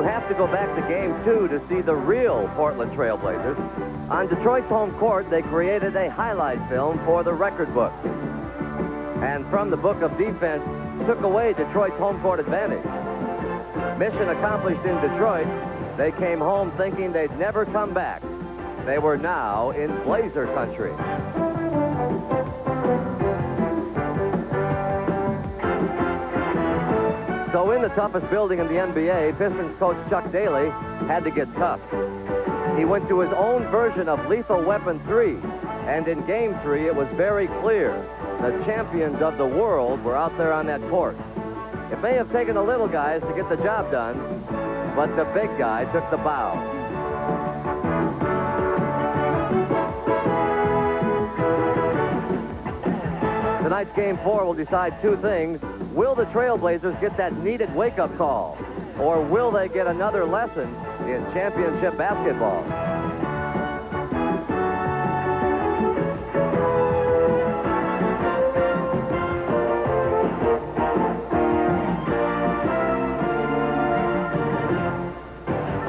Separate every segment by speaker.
Speaker 1: have to go back to Game 2 to see the real Portland Trail Blazers. On Detroit's home court, they created a highlight film for the record book. And from the book of defense, took away Detroit's home court advantage. Mission accomplished in Detroit. They came home thinking they'd never come back. They were now in Blazer country. So in the toughest building in the NBA, Pistons coach Chuck Daly had to get tough. He went to his own version of Lethal Weapon 3. And in Game 3, it was very clear the champions of the world were out there on that court. It may have taken the little guys to get the job done, but the big guy took the bow. Tonight's Game 4 will decide two things. Will the Trailblazers get that needed wake-up call? Or will they get another lesson in championship basketball?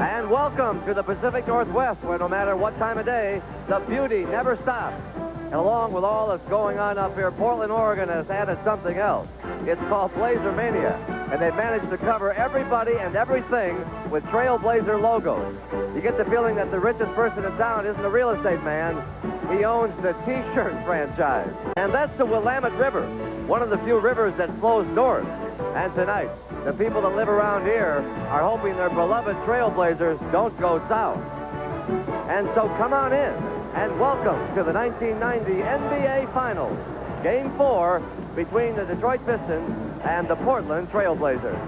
Speaker 1: And welcome to the Pacific Northwest, where no matter what time of day, the beauty never stops. And along with all that's going on up here, Portland, Oregon has added something else. It's called Blazer Mania, and they've managed to cover everybody and everything with Trailblazer logos. You get the feeling that the richest person in town isn't a real estate man. He owns the T-shirt franchise. And that's the Willamette River, one of the few rivers that flows north. And tonight, the people that live around here are hoping their beloved Trailblazers don't go south. And so come on in and welcome to the 1990 NBA Finals. Game 4 between the Detroit Pistons and the Portland Trailblazers.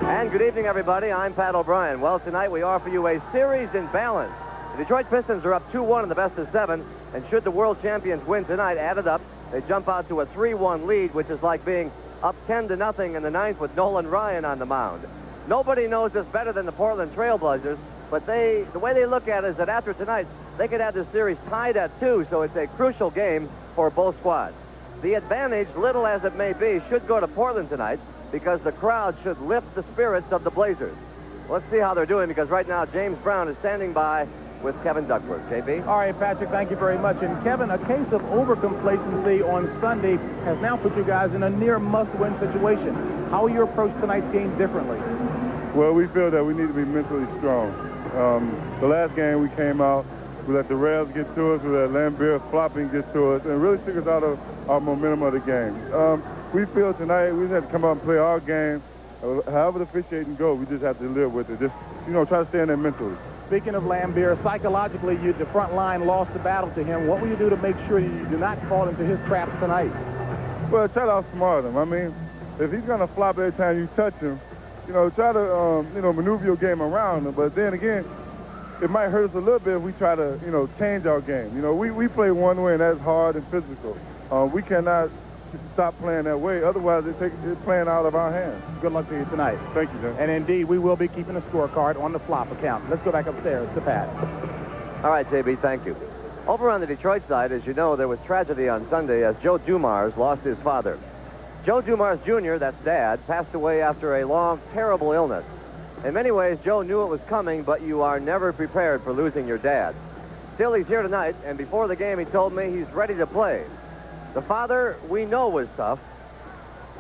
Speaker 1: And good evening, everybody. I'm Pat O'Brien. Well, tonight we offer you a series in balance. The Detroit Pistons are up 2-1 in the best of 7, and should the world champions win tonight, added up, they jump out to a 3-1 lead, which is like being up 10-0 in the ninth with Nolan Ryan on the mound. Nobody knows this better than the Portland Trailblazers, but the way they look at it is that after tonight, they could have this series tied at 2, so it's a crucial game for both squads. The advantage, little as it may be, should go to Portland tonight because the crowd should lift the spirits of the Blazers. Let's see how they're doing, because right now James Brown is standing by with Kevin Duckworth. JB?
Speaker 2: All right, Patrick, thank you very much. And Kevin, a case of overcomplacency on Sunday has now put you guys in a near must-win situation. How will you approach tonight's game differently?
Speaker 3: Well, we feel that we need to be mentally strong. The last game we came out, we let the Revs get to us, we let Lambert flopping get to us, and it really took us out of our momentum of the game. We feel tonight we just have to come out and play our game. However the officiating goes, we just have to live with it. Just, try to stay in there mentally.
Speaker 2: Speaking of Lambert, psychologically, the front line lost the battle to him. What will you do to make sure you do not fall into his traps tonight?
Speaker 3: Well, try to outsmart him. I mean, if he's going to flop every time you touch him, try to, maneuver your game around him. But then again, it might hurt us a little bit if we try to, change our game. We play one way, and that's hard and physical. We cannot stop playing that way. Otherwise, it's playing out of our hands.
Speaker 2: Good luck to you tonight.
Speaker 3: Thank you, Jim.
Speaker 2: And indeed, we will be keeping a scorecard on the flop account. Let's go back upstairs to Pat.
Speaker 1: All right, JB, thank you. Over on the Detroit side, as you know, there was tragedy on Sunday as Joe Dumars lost his father. Joe Dumars Jr., that's Dad, passed away after a long, terrible illness. In many ways, Joe knew it was coming, but you are never prepared for losing your dad. Still, he's here tonight, and before the game, he told me he's ready to play. The father we know was tough.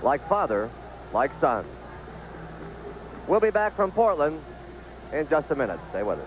Speaker 1: Like father, like son. We'll be back from Portland in just a minute. Stay with us.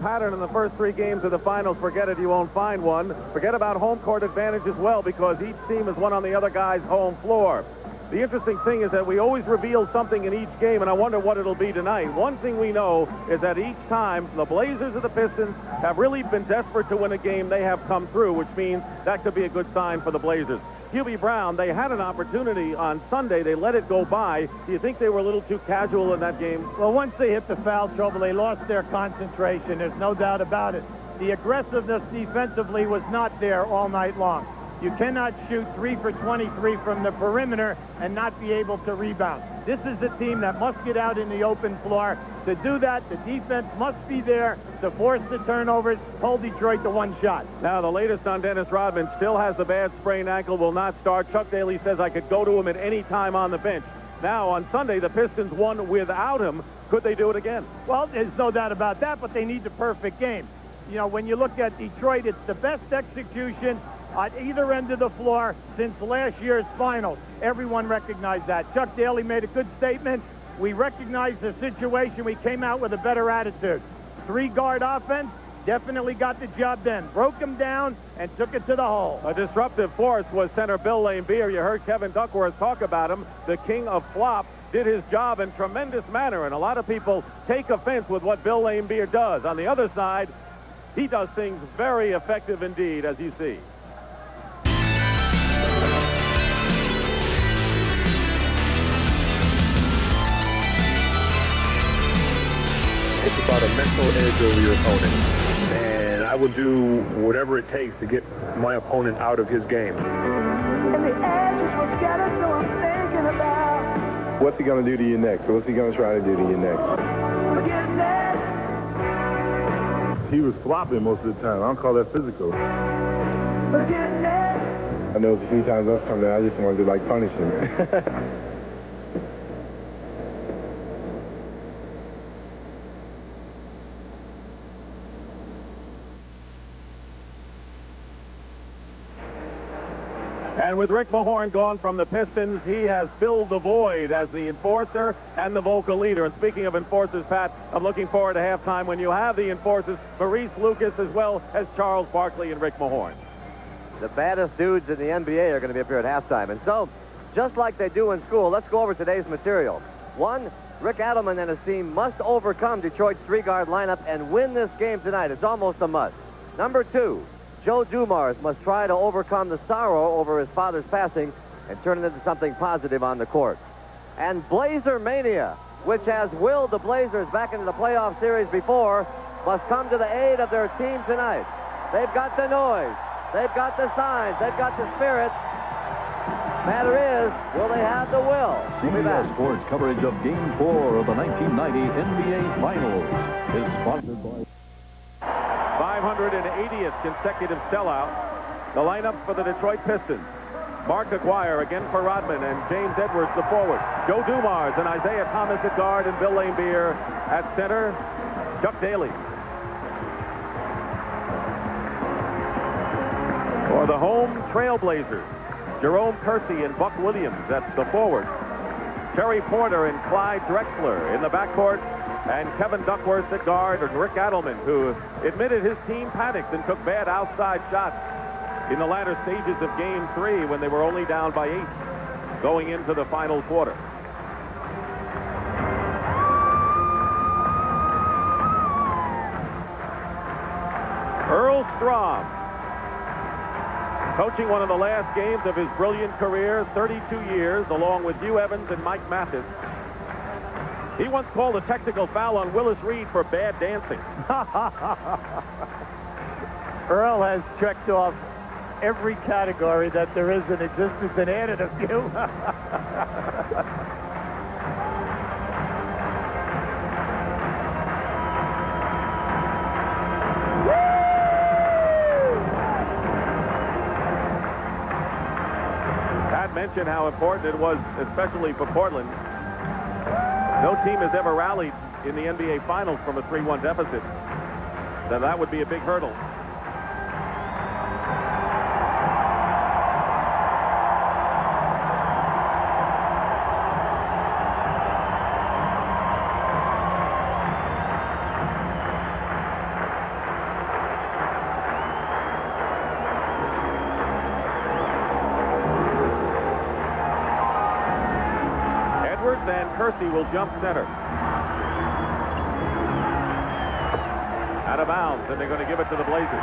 Speaker 4: Pattern in the first 3 games of the finals. Forget it, you won't find one. Forget about home court advantage as well, because each team has won on the other guy's home floor. The interesting thing is that we always reveal something in each game, and I wonder what it'll be tonight. One thing we know is that each time the Blazers or the Pistons have really been desperate to win a game, they have come through, which means that could be a good sign for the Blazers. Hubie Brown, they had an opportunity on Sunday. They let it go by. Do you think they were a little too casual in that game?
Speaker 5: Well, once they hit the foul trouble, they lost their concentration. There's no doubt about it. The aggressiveness defensively was not there all night long. You cannot shoot 3 for 23 from the perimeter and not be able to rebound. This is a team that must get out in the open floor. To do that, the defense must be there to force the turnovers, hold Detroit to 1 shot.
Speaker 4: Now, the latest on Dennis Rodman, still has the bad sprained ankle, will not start. Chuck Daly says I could go to him at any time on the bench. Now, on Sunday, the Pistons won without him. Could they do it again?
Speaker 5: Well, there's no doubt about that, but they need the perfect game. You know, when you look at Detroit, it's the best execution on either end of the floor since last year's finals. Everyone recognized that. Chuck Daly made a good statement. We recognized the situation. We came out with a better attitude. 3-guard offense definitely got the job done. Broke him down and took it to the hole.
Speaker 4: A disruptive force was center Bill Laimbeer. You heard Kevin Duckworth talk about him. The king of flop did his job in tremendous manner, and a lot of people take offense with what Bill Laimbeer does. On the other side, he does things very effective indeed, as you see.
Speaker 6: It's about a mental edge over your opponent. And I will do whatever it takes to get my opponent out of his game.
Speaker 7: And the edge is what got us, so I'm thinking about.
Speaker 3: What's he going to do to you next? What's he going to try to do to you next?
Speaker 7: Forget that.
Speaker 3: He was flopping most of the time. I don't call that physical.
Speaker 7: Forget that.
Speaker 3: I know a few times I've come there, I just wanted to, like, punish him.
Speaker 4: And with Rick Mahorn gone from the Pistons, he has filled the void as the enforcer and the vocal leader. And speaking of enforcers, Pat, I'm looking forward to halftime when you have the enforcers, Maurice Lucas, as well as Charles Barkley and Rick Mahorn.
Speaker 1: The baddest dudes in the NBA are going to be up here at halftime. And so, just like they do in school, let's go over today's material. 1, Rick Adelman and his team must overcome Detroit's 3-guard lineup and win this game tonight. It's almost a must. Number 2, Joe Dumars must try to overcome the sorrow over his father's passing and turn it into something positive on the court. And Blazer Mania, which has willed the Blazers back into the playoff series before, must come to the aid of their team tonight. They've got the noise. They've got the signs. They've got the spirit. Matter is, will they have the will? We'll be back.
Speaker 8: CBS Sports coverage of Game 4 of the 1990 NBA Finals is sponsored by
Speaker 4: 580th consecutive sellout. The lineup for the Detroit Pistons. Mark Aguirre again for Rodman and James Edwards the forward. Joe Dumars and Isiah Thomas at guard and Bill Laimbeer at center. Chuck Daly. For the home Trailblazers, Jerome Kersey and Buck Williams at the forward. Terry Porter and Clyde Drexler in the backcourt. And Kevin Duckworth at guard, and Rick Adelman, who admitted his team panicked and took bad outside shots in the latter stages of Game 3 when they were only down by 8 going into the final quarter. Earl Strom, coaching one of the last games of his brilliant career, 32 years, along with Hugh Evans and Mike Mathis. He once called a technical foul on Willis Reed for bad dancing.
Speaker 5: Earl has checked off every category that there is in existence and added a few.
Speaker 4: Pat mentioned how important it was, especially for Portland. No team has ever rallied in the NBA Finals from a 3-1 deficit. So that would be a big hurdle. And Kersey will jump center. Out of bounds, and they're going to give it to the Blazers.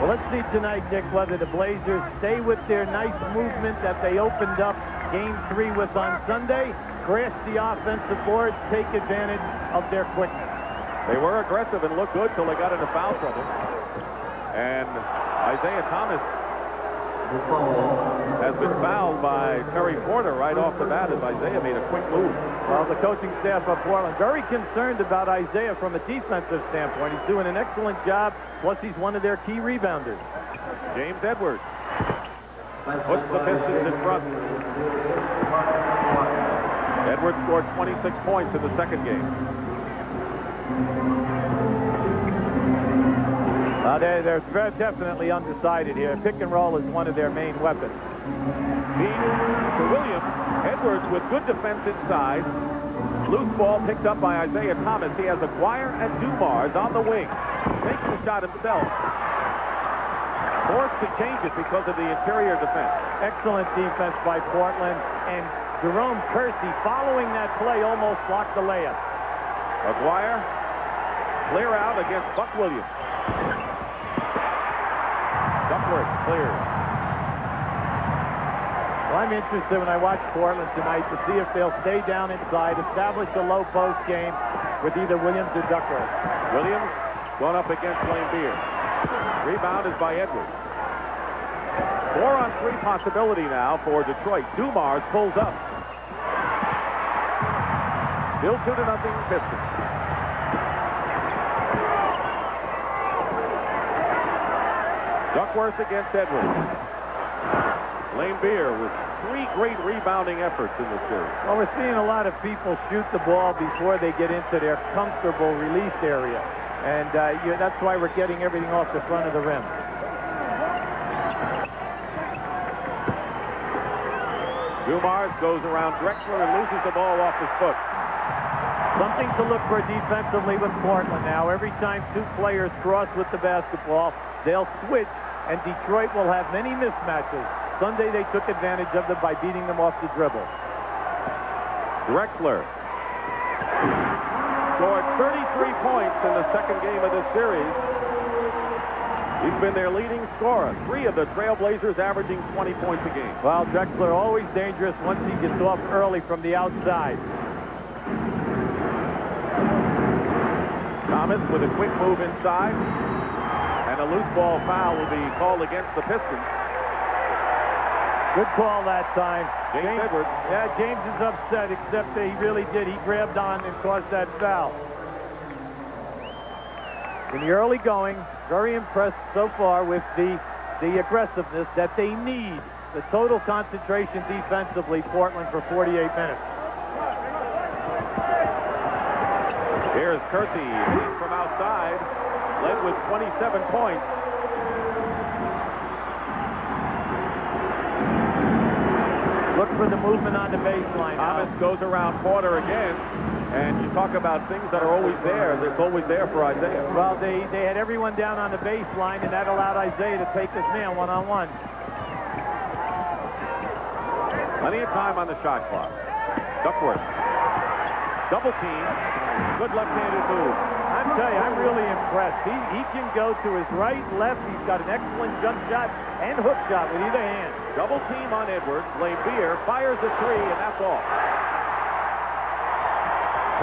Speaker 5: Well, let's see tonight, Dick, whether the Blazers stay with their nice movement that they opened up Game 3 with on Sunday, crash the offensive boards, take advantage of their quickness.
Speaker 4: They were aggressive and looked good till they got into foul trouble. And Isiah Thomas has been fouled by Terry Porter right off the bat as Isiah made a quick move.
Speaker 5: Well, the coaching staff of Portland very concerned about Isiah from a defensive standpoint. He's doing an excellent job, plus he's one of their key rebounders.
Speaker 4: James Edwards. puts the Pistons in front. Edwards scored 26 points in the second game.
Speaker 5: They're very definitely undecided here. Pick and roll is one of their main weapons.
Speaker 4: Feed to Williams. Edwards with good defense inside. Loose ball picked up by Isiah Thomas. He has Aguirre and Dumars on the wing. Takes the shot himself. Forced to change it because of the interior defense.
Speaker 5: Excellent defense by Portland. And Jerome Kersey, following that play, almost blocked the layup.
Speaker 4: Aguirre, clear out against Buck Williams. Duckworth clears.
Speaker 5: Well, I'm interested when I watch Portland tonight to see if they'll stay down inside, establish a low post game with either Williams or Duckworth.
Speaker 4: Williams going up against Beer. Rebound is by Edwards. 4-on-3 possibility now for Detroit. Dumars pulls up. Still 2-0 Pistons. Duckworth against Edwards. Beer with 3 great rebounding efforts in this series.
Speaker 5: Well, we're seeing a lot of people shoot the ball before they get into their comfortable release area. And that's why we're getting everything off the front of the rim.
Speaker 4: Dumars goes around Drexler and loses the ball off his foot.
Speaker 5: Something to look for defensively with Portland now. Every time 2 players cross with the basketball, they'll switch, and Detroit will have many mismatches. Sunday, they took advantage of them by beating them off the dribble.
Speaker 4: Drexler scored 33 points in the second game of this series. He's been their leading scorer. 3 of the Trailblazers averaging 20 points a game.
Speaker 5: Well, Drexler always dangerous once he gets off early from the outside.
Speaker 4: Thomas with a quick move inside. And a loose ball foul will be called against the Pistons.
Speaker 5: Good call that time.
Speaker 4: James Edwards.
Speaker 5: Yeah, James is upset, except that he really did. He grabbed on and caused that foul. In the early going, very impressed so far with the aggressiveness that they need. The total concentration defensively, Portland, for 48 minutes.
Speaker 4: Here's Kersey hitting from outside, led with 27 points.
Speaker 5: Look for the movement on the baseline.
Speaker 4: Thomas goes around Porter again, and you talk about things that are always there. It's always there for Isiah.
Speaker 5: Well, they had everyone down on the baseline, and that allowed Isiah to take his man one-on-one.
Speaker 4: Plenty of time on the shot clock. Duckworth. Double team. Good left-handed move.
Speaker 5: I'm telling you, I'm really impressed. He can go to his right, left. He's got an excellent jump shot and hook shot with either hand.
Speaker 4: Double team on Edwards. Beer fires a 3, and that's all.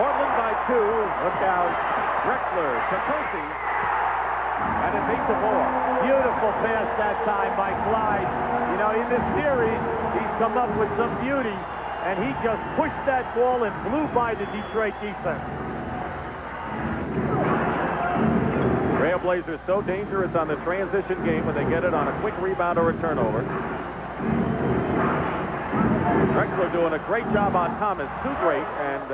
Speaker 4: Portland by 2. Look out. Drexler to Kersey. And it makes a ball.
Speaker 5: Beautiful pass that time by Clyde. You know, in this series, he's come up with some beauty, and he just pushed that ball and blew by the Detroit defense.
Speaker 4: Trailblazers so dangerous on the transition game when they get it on a quick rebound or a turnover. Drexler doing a great job on Thomas. 2 great, and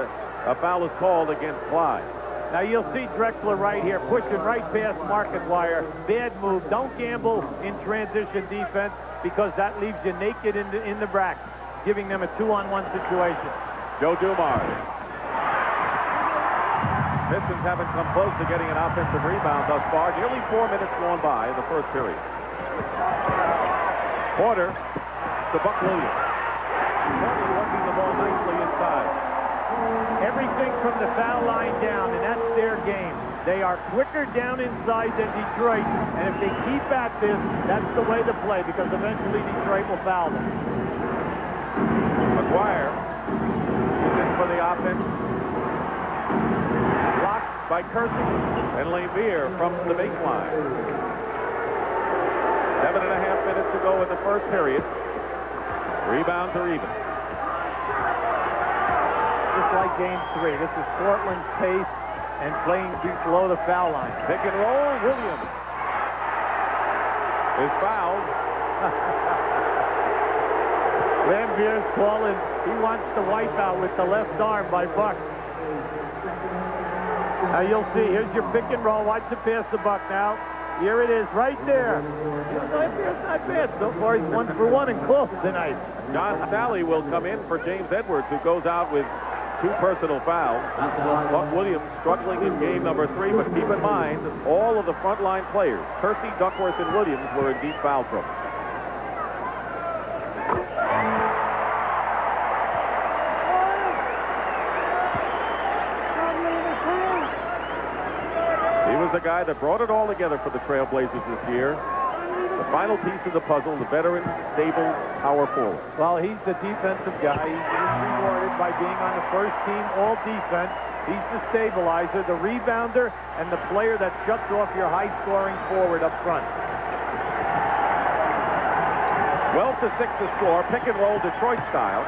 Speaker 4: a foul is called against Clyde.
Speaker 5: Now you'll see Drexler right here pushing right past Marketwire. Bad move. Don't gamble in transition defense because that leaves you naked in the bracket, giving them a 2-on-1 situation.
Speaker 4: Joe Dumars. Pistons haven't come close to getting an offensive rebound thus far. Nearly 4 minutes gone by in the first period. Porter to Buck Williams. Porter working the ball nicely inside.
Speaker 5: Everything from the foul line down, and that's their game. They are quicker down inside than Detroit, and if they keep at this, that's the way to play, because eventually Detroit will foul them.
Speaker 4: Aguirre is in for the offense. Blocked by Kersey and Beer from the baseline. 7.5 minutes to go in the first period. Rebounds are even.
Speaker 5: Just like game 3, this is Portland's pace and playing below the foul line.
Speaker 4: Pick and roll. Williams is fouled.
Speaker 5: Lambier's calling. He wants to wipe out with the left arm by Buck. Now you'll see. Here's your pick and roll. Watch it pass the Buck now. Here it is, right there. It's not bad. So far, he's 1 for 1 and close tonight.
Speaker 4: John Sally will come in for James Edwards, who goes out with 2 personal fouls. Buck Williams struggling in game number 3, but keep in mind, all of the frontline players, Kersey, Duckworth, and Williams, were in deep foul trouble. He was the guy that brought it all together for the Trailblazers this year. The final piece of the puzzle, the veteran, stable power forward.
Speaker 5: Well, he's the defensive guy. He's rewarded by being on the first team all defense. He's the stabilizer, the rebounder, and the player that shuts off your high-scoring forward up front.
Speaker 4: 12 to 6 to score, pick and roll Detroit style.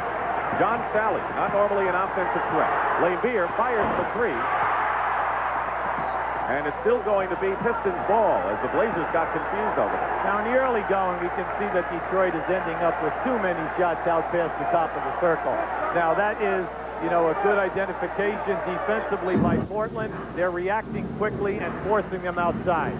Speaker 4: John Sally, not normally an offensive threat. Lambier fires for 3. And it's still going to be Pistons ball as the Blazers got confused over it.
Speaker 5: Now in the early going, we can see that Detroit is ending up with too many shots out past the top of the circle. Now that is, you know, a good identification defensively by Portland. They're reacting quickly and forcing them outside.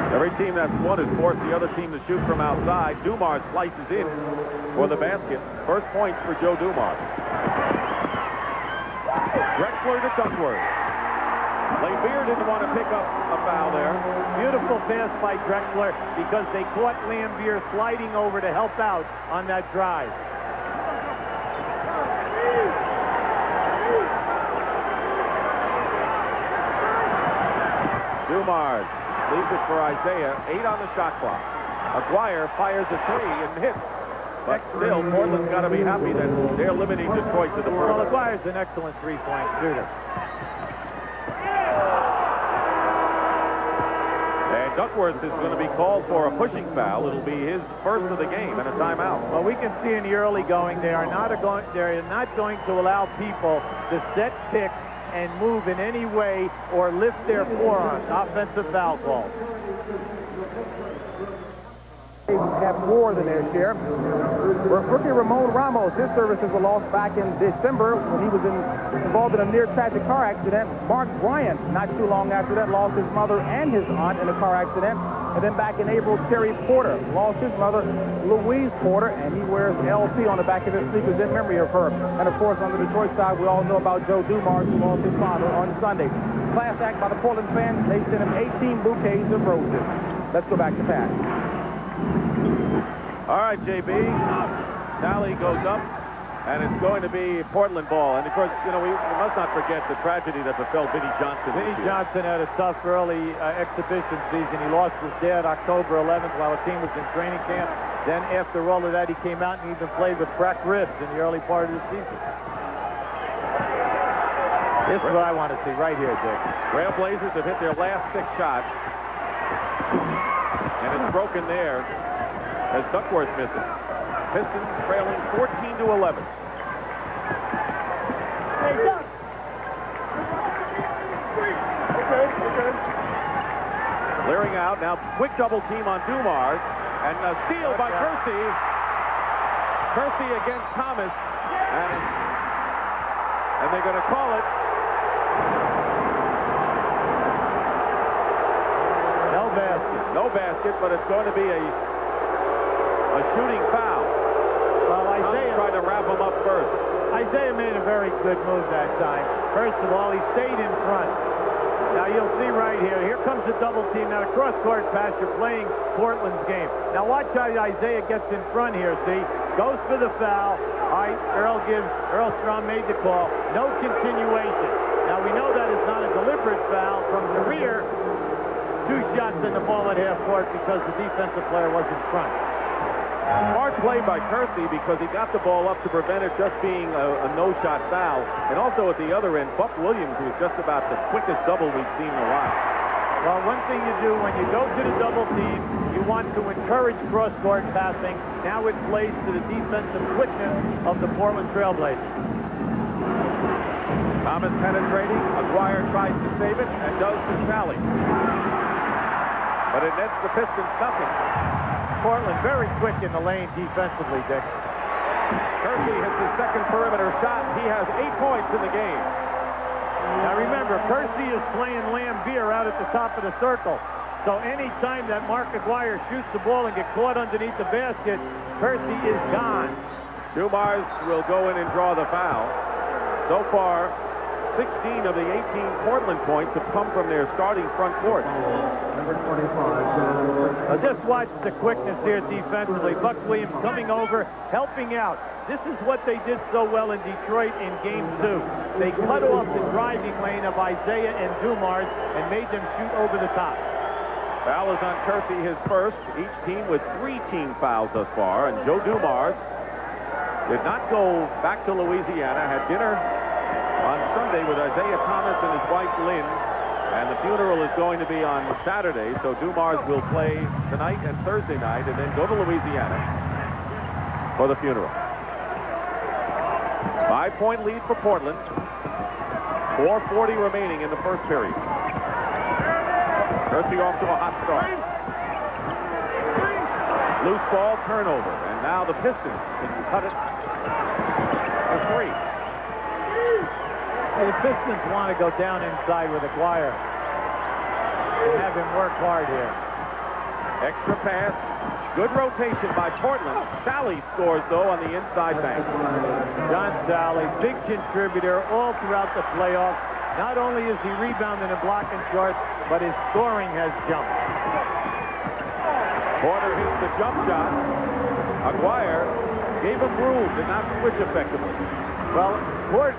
Speaker 4: Every team that's won has forced the other team to shoot from outside. Dumars slices in for the basket. First points for Joe Dumars. Drexler to Duckworth. Lambier didn't want to pick up a foul there.
Speaker 5: Beautiful pass by Drexler because they caught Lambier sliding over to help out on that drive.
Speaker 4: Dumars leaves it for Isiah. 8 on the shot clock. Aguirre fires a 3 and hits. But still, Portland's got to be happy that they're limiting Detroit to the perimeter.
Speaker 5: Well, Aguirre's an excellent three-point shooter.
Speaker 4: And Duckworth is going to be called for a pushing foul. It'll be his first of the game and a timeout.
Speaker 5: Well, we can see in the early going they are not going to allow people to set picks and move in any way or lift their forearms. Offensive foul call.
Speaker 2: Have more than their share. Rookie Ramon Ramos, his services were lost back in December when he was involved in a near tragic car accident. Mark Bryant, not too long after that, lost his mother and his aunt in a car accident. And then back in April, Terry Porter lost his mother, Louise Porter, and he wears LP on the back of his sneakers in memory of her. And of course, on the Detroit side, we all know about Joe Dumars, who lost his father on Sunday. Class act by the Portland fans. They sent him 18 bouquets of roses. Let's go back to Pat.
Speaker 4: All right, JB. Sally goes up, and it's going to be Portland ball. And, of course, you know, we must not forget the tragedy that befell Vinnie Johnson.
Speaker 5: Vinnie Johnson had a tough early exhibition season. He lost his dad October 11th while the team was in training camp. Then, after all of that, he came out and even played with cracked ribs in the early part of the season. This is what I want to see right here, Dick.
Speaker 4: Trailblazers have hit their last 6 shots. And it's broken there as Duckworth misses. Pistons trailing 14-11.
Speaker 7: Hey, Duck. Okay.
Speaker 4: Clearing out. Now, quick double team on Dumars. And a steal by Kersey. Kersey against Thomas. And they're going to call it.
Speaker 5: No basket.
Speaker 4: No basket, but it's going to be a shooting foul.
Speaker 5: Well, Isiah
Speaker 4: tried to wrap him up first.
Speaker 5: Isiah made a very good move that time. First of all, he stayed in front. Now you'll see right here. Here comes the double team. Now the cross-court pass. You're playing Portland's game. Now watch how Isiah gets in front here. See, goes for the foul. All right, Earl Strom made the call. No continuation. Now we know that is not a deliberate foul from the rear. 2 shots in the ball at half court because the defensive player was in front.
Speaker 4: Smart play by Kersey because he got the ball up to prevent it just being a no-shot foul. And also at the other end, Buck Williams, who is just about the quickest double we've seen in a while.
Speaker 5: Well, one thing you do when you go to the double team, you want to encourage cross-court passing. Now it plays to the defensive quickness of the Portland Trailblazers.
Speaker 4: Thomas penetrating. Aguirre tries to save it and does to Sally. but it nets the Pistons nothing.
Speaker 5: Portland very quick in the lane defensively, Dick.
Speaker 4: Kersey hits his second perimeter shot. He has 8 points in the game.
Speaker 5: Now remember, Kersey is playing Lambier out at the top of the circle. So any time that Mark Aguirre shoots the ball and gets caught underneath the basket, Kersey is gone.
Speaker 4: Dumars will go in and draw the foul. So far, 16 of the 18 Portland points have come from their starting front court.
Speaker 1: Number 25.
Speaker 5: Now just watch the quickness here defensively. Buck Williams coming over, helping out. This is what they did so well in Detroit in Game 2. They cut off the driving lane of Isiah and Dumars and made them shoot over the top.
Speaker 4: Foul is on Kersey, his first. Each team with 3 team fouls thus far. And Joe Dumars did not go back to Louisiana, had dinner on Sunday with Isiah Thomas and his wife Lynn. And the funeral is going to be on Saturday, so Dumars will play tonight and Thursday night and then go to Louisiana for the funeral. 5-point lead for Portland. 4:40 remaining in the first period. Kersey off to a hot start. Loose ball turnover, and now the Pistons can cut it for 3.
Speaker 5: The Pistons want to go down inside with Aguirre and have him work hard here.
Speaker 4: Extra pass. Good rotation by Portland. Sally scores, though, on the inside bank.
Speaker 5: John Sally, big contributor all throughout the playoffs. Not only is he rebounding and blocking short, but his scoring has jumped.
Speaker 4: Porter hits the jump shot. Aguirre gave him room, did not switch effectively.
Speaker 5: Well,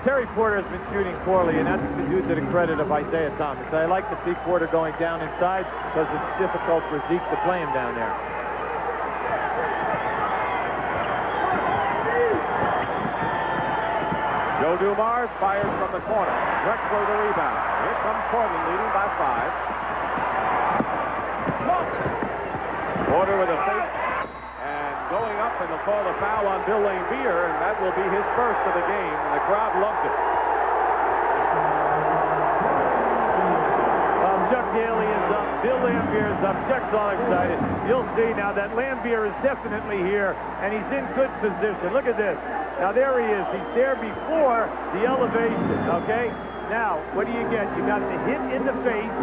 Speaker 5: Terry Porter has been shooting poorly, and that's due to the credit of Isiah Thomas. I like to see Porter going down inside because it's difficult for Zeke to play him down there.
Speaker 4: Joe Dumars fires from the corner. Drexler the rebound. Here comes Portland leading by 5. Porter with a fake. And going up, and they'll call a foul on Bill Lambier, and that will be his first of the game, and the crowd loved it.
Speaker 5: Chuck Daly is up. Bill Lambier is up. Chuck's all excited. You'll see now that Lambier is definitely here, and he's in good position. Look at this. Now, there he is. He's there before the elevation, okay? Now, what do you get? You got the hit in the face.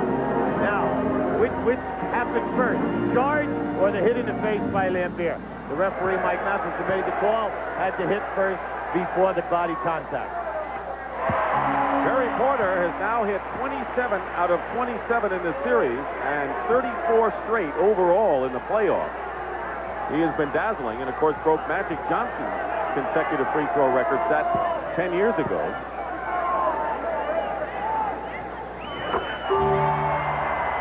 Speaker 5: Now, which happened first? Charge or the hit in the face by Lambier? The referee, Mike Mathis, who made the call, had to hit first before the body contact.
Speaker 4: Terry Porter has now hit 27 out of 27 in the series and 34 straight overall in the playoffs. He has been dazzling and, of course, broke Magic Johnson's consecutive free throw record set 10 years ago.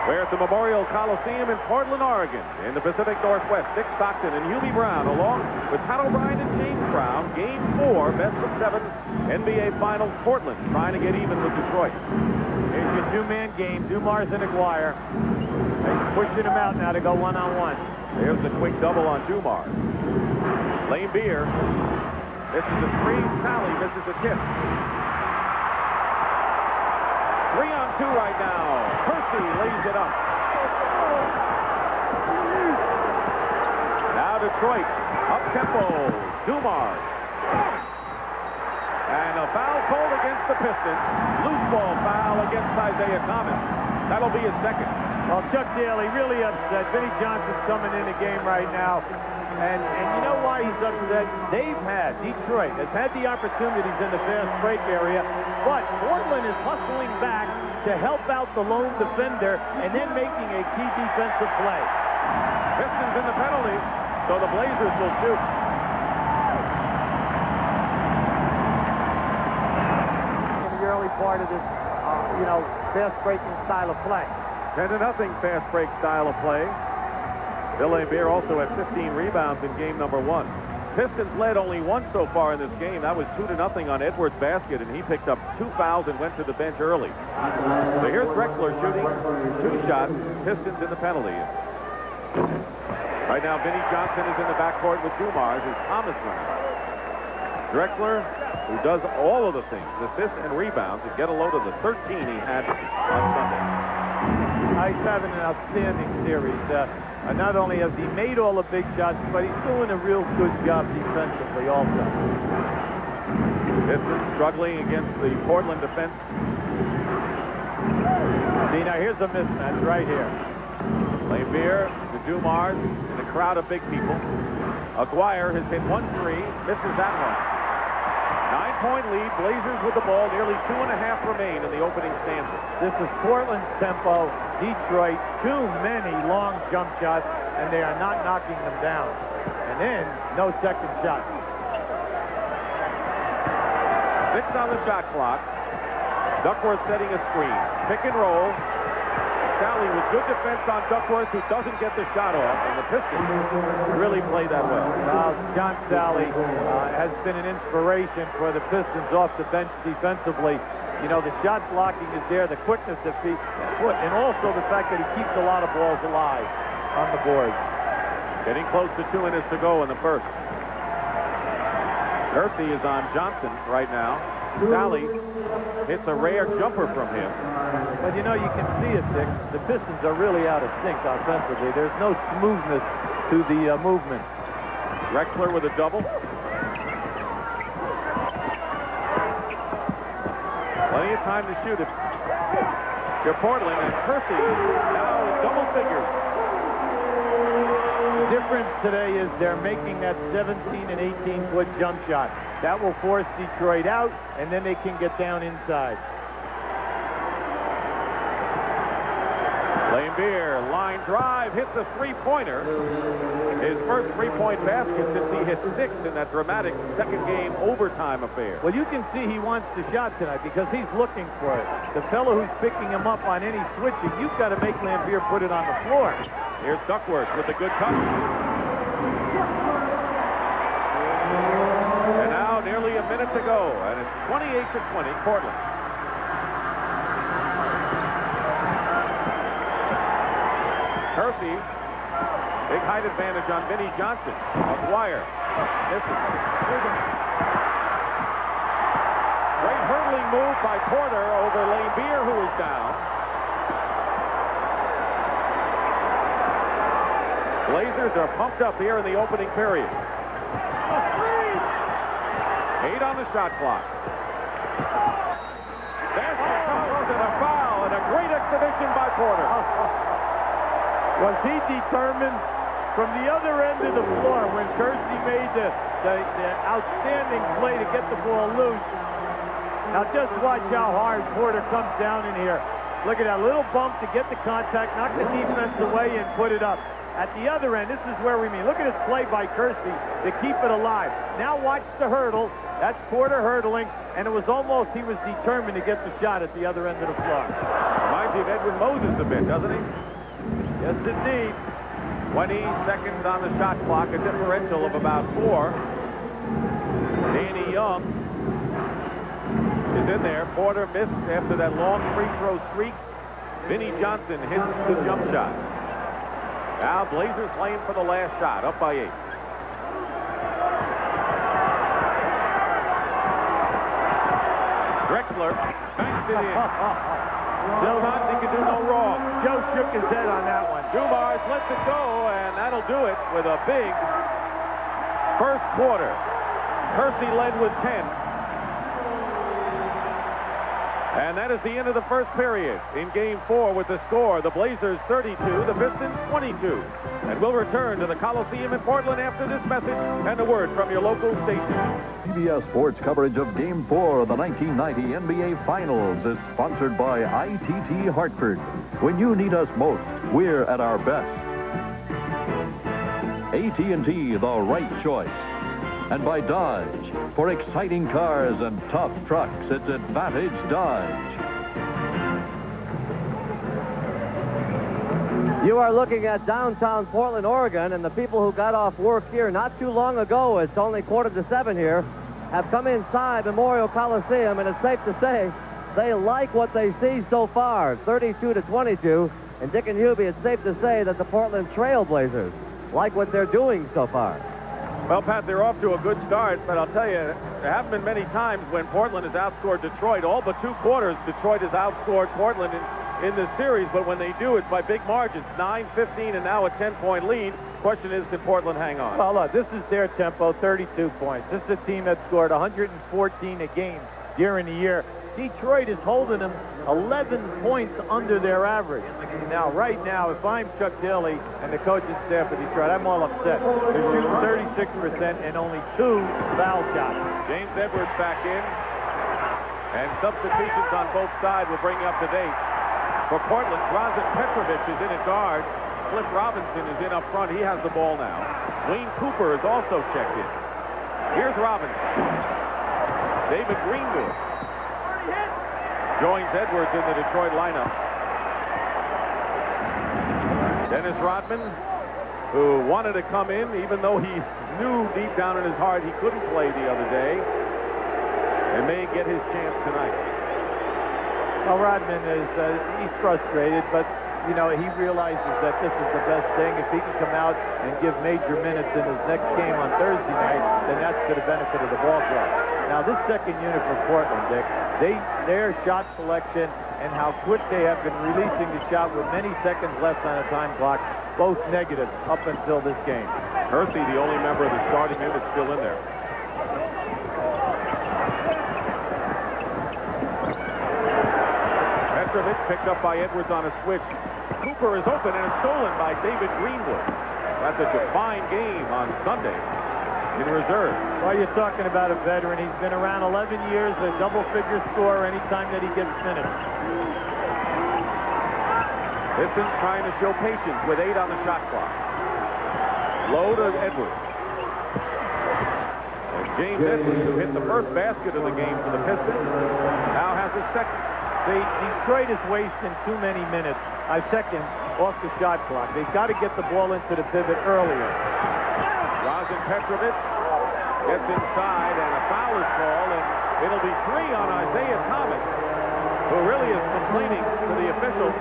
Speaker 4: We're at the Memorial Coliseum in Portland, Oregon, in the Pacific Northwest. Dick Stockton and Hubie Brown, along with Pat O'Brien and James Brown. Game 4, best of 7 NBA Finals. Portland trying to get even with Detroit.
Speaker 5: Here's your two-man game. Dumars and Aguirre. They're pushing him out now to go one-on-one.
Speaker 4: There's the quick double on Dumars. Lambier. This is a 3. Sally misses a tip. 3-on-2 right now. Kersey lays it up. Now Detroit. Up-tempo. Dumars. And a foul called against the Pistons. Loose ball foul against Isiah Thomas. That'll be his second.
Speaker 5: Well, Chuck Daly really upset. Vinnie Johnson's coming in the game right now. And you know why he's upset? Detroit has had the opportunities in the fast break area, but Portland is hustling back to help out the lone defender and then making a key defensive play.
Speaker 4: Pistons in the penalty, so the Blazers will shoot.
Speaker 5: In the early part of this, fast breaking style of play.
Speaker 4: 10-0 fast break style of play. Bill Lambier also had 15 rebounds in game number 1. Pistons led only once so far in this game. That was 2-0 on Edwards' basket, and he picked up 2 fouls and went to the bench early. So here's Drexler shooting 2 shots. Pistons in the penalty. Right now, Vinnie Johnson is in the backcourt with Dumars as Thomas runs. Drexler, who does all of the things, assists and rebounds, and get a load of the 13 he had on Sunday.
Speaker 5: He's having an outstanding series. Not only has he made all the big shots, but he's doing a real good job defensively also.
Speaker 4: Pistons struggling against the Portland defense.
Speaker 5: See, now here's a mismatch right here.
Speaker 4: Lambier to Dumars in a crowd of big people. Aguirre has hit 1 3, misses that one. 9-point lead, Blazers with the ball, nearly 2.5 remain in the opening stanza.
Speaker 5: This is Portland's tempo. Detroit, too many long jump shots, and they are not knocking them down. And then, no second shot.
Speaker 4: 6 on the shot clock. Duckworth setting a screen. Pick and roll. Sally with good defense on Duckworth, who doesn't get the shot off, and the Pistons really play that well.
Speaker 5: John Sally has been an inspiration for the Pistons off the bench defensively. You know, the shot blocking is there, the quickness of feet, and also the fact that he keeps a lot of balls alive on the board.
Speaker 4: Getting close to 2 minutes to go in the first. Murphy is on Johnson right now. Sally hits a rare jumper from him.
Speaker 5: But, you know, you can see it, Dick. The Pistons are really out of sync offensively. There's no smoothness to the movement.
Speaker 4: Drexler with a double. Plenty of time to shoot it. You're Portland, and Percy now in double figures.
Speaker 5: The difference today is they're making that 17 and 18-foot jump shot. That will force Detroit out, and then they can get down inside.
Speaker 4: Lambier, line drive, hits a three-pointer. His first three-point basket since he hit 6 in that dramatic second game overtime affair.
Speaker 5: Well, you can see he wants the shot tonight because he's looking for it. The fellow who's picking him up on any switching, you've got to make Lambier put it on the floor.
Speaker 4: Here's Duckworth with a good cut. And now nearly a minute to go, and it's 28-20, Portland. Murphy, big height advantage on Vinnie Johnson. Aguirre misses. Great hurdling move by Porter over Lambier, who is down. Blazers are pumped up here in the opening period. 8 on the shot clock. Basket comes and a foul, and a great exhibition by Porter.
Speaker 5: Was he determined from the other end of the floor when Kersey made the outstanding play to get the ball loose? Now just watch how hard Porter comes down in here. Look at that little bump to get the contact, knock the defense away, and put it up. At the other end, this is where we mean. Look at this play by Kersey to keep it alive. Now watch the hurdle. That's Porter hurdling, and it was almost he was determined to get the shot at the other end of the floor.
Speaker 4: Reminds you of Edwin Moses a bit, doesn't he?
Speaker 5: Yes, indeed.
Speaker 4: 20 seconds on the shot clock, a differential of about 4. Danny Young is in there. Porter missed after that long free throw streak. Vinnie Johnson hits the jump shot. Now Blazers playing for the last shot, up by 8. Drexler banks it in. Sometimes he can do no wrong.
Speaker 5: Joe shook his head on that one.
Speaker 4: Dumars lets it go, and that'll do it with a big first quarter. Percy led with 10. And that is the end of the first period. In Game 4 with the score, the Blazers 32, the Pistons 22. And we'll return to the Coliseum in Portland after this message and a word from your local station.
Speaker 8: CBS Sports coverage of Game 4 of the 1990 NBA Finals is sponsored by ITT Hartford. When you need us most, we're at our best. AT&T, the right choice. And by Dodge. For exciting cars and tough trucks, it's Advantage Dodge.
Speaker 1: You are looking at downtown Portland, Oregon, and the people who got off work here not too long ago, it's only 6:45 here, have come inside Memorial Coliseum, and it's safe to say they like what they see so far, 32-22. And Dick and Hubie, it's safe to say that the Portland Trailblazers like what they're doing so far.
Speaker 4: Well, Pat, they're off to a good start, but I'll tell you, there haven't been many times when Portland has outscored Detroit. All but 2 quarters, Detroit has outscored Portland in the series, but when they do, it's by big margins. 9-15 and now a 10-point lead. Question is, can Portland hang on?
Speaker 5: Well, look, this is their tempo, 32 points. This is a team that scored 114 a game during the year. Detroit is holding them 11 points under their average. Now, right now, if I'm Chuck Daly and the coaching staff of Detroit, I'm all upset. They're shooting 36% and only 2 foul shots.
Speaker 4: James Edwards back in. And substitutions on both sides will bring you up to date. For Portland, Drazen Petrovic is in at guard. Cliff Robinson is in up front. He has the ball now. Wayne Cooper is also checked in. Here's Robinson. David Greenwood joins Edwards in the Detroit lineup. Dennis Rodman, who wanted to come in, even though he knew deep down in his heart he couldn't play the other day, and may get his chance tonight.
Speaker 5: Well, Rodman is he's frustrated, but you know, he realizes that this is the best thing. If he can come out and give major minutes in his next game on Thursday night, then that's to the benefit of the ball club. Now, this second unit for Portland, Dick, their shot selection and how quick they have been releasing the shot with many seconds left on the time clock, both negative up until this game.
Speaker 4: Hersey, the only member of the starting unit, still in there. Petrovic picked up by Edwards on a switch. Cooper is open and is stolen by David Greenwood. That's a defined game on Sunday in reserve.
Speaker 5: Well, you're talking about a veteran. He's been around 11 years, a double-figure scorer anytime that he gets minutes.
Speaker 4: Pistons trying to show patience with 8 on the shot clock. Low to Edwards. And James Edwards, who hit the first basket of the game for the Pistons, now has a second.
Speaker 5: Detroit is wasting too many minutes, seconds, off the shot clock. They've got to get the ball into the pivot earlier.
Speaker 4: Drazen Petrovic gets inside, and a foul is called, and it'll be 3 on Isiah Thomas, who really is complaining to the officials,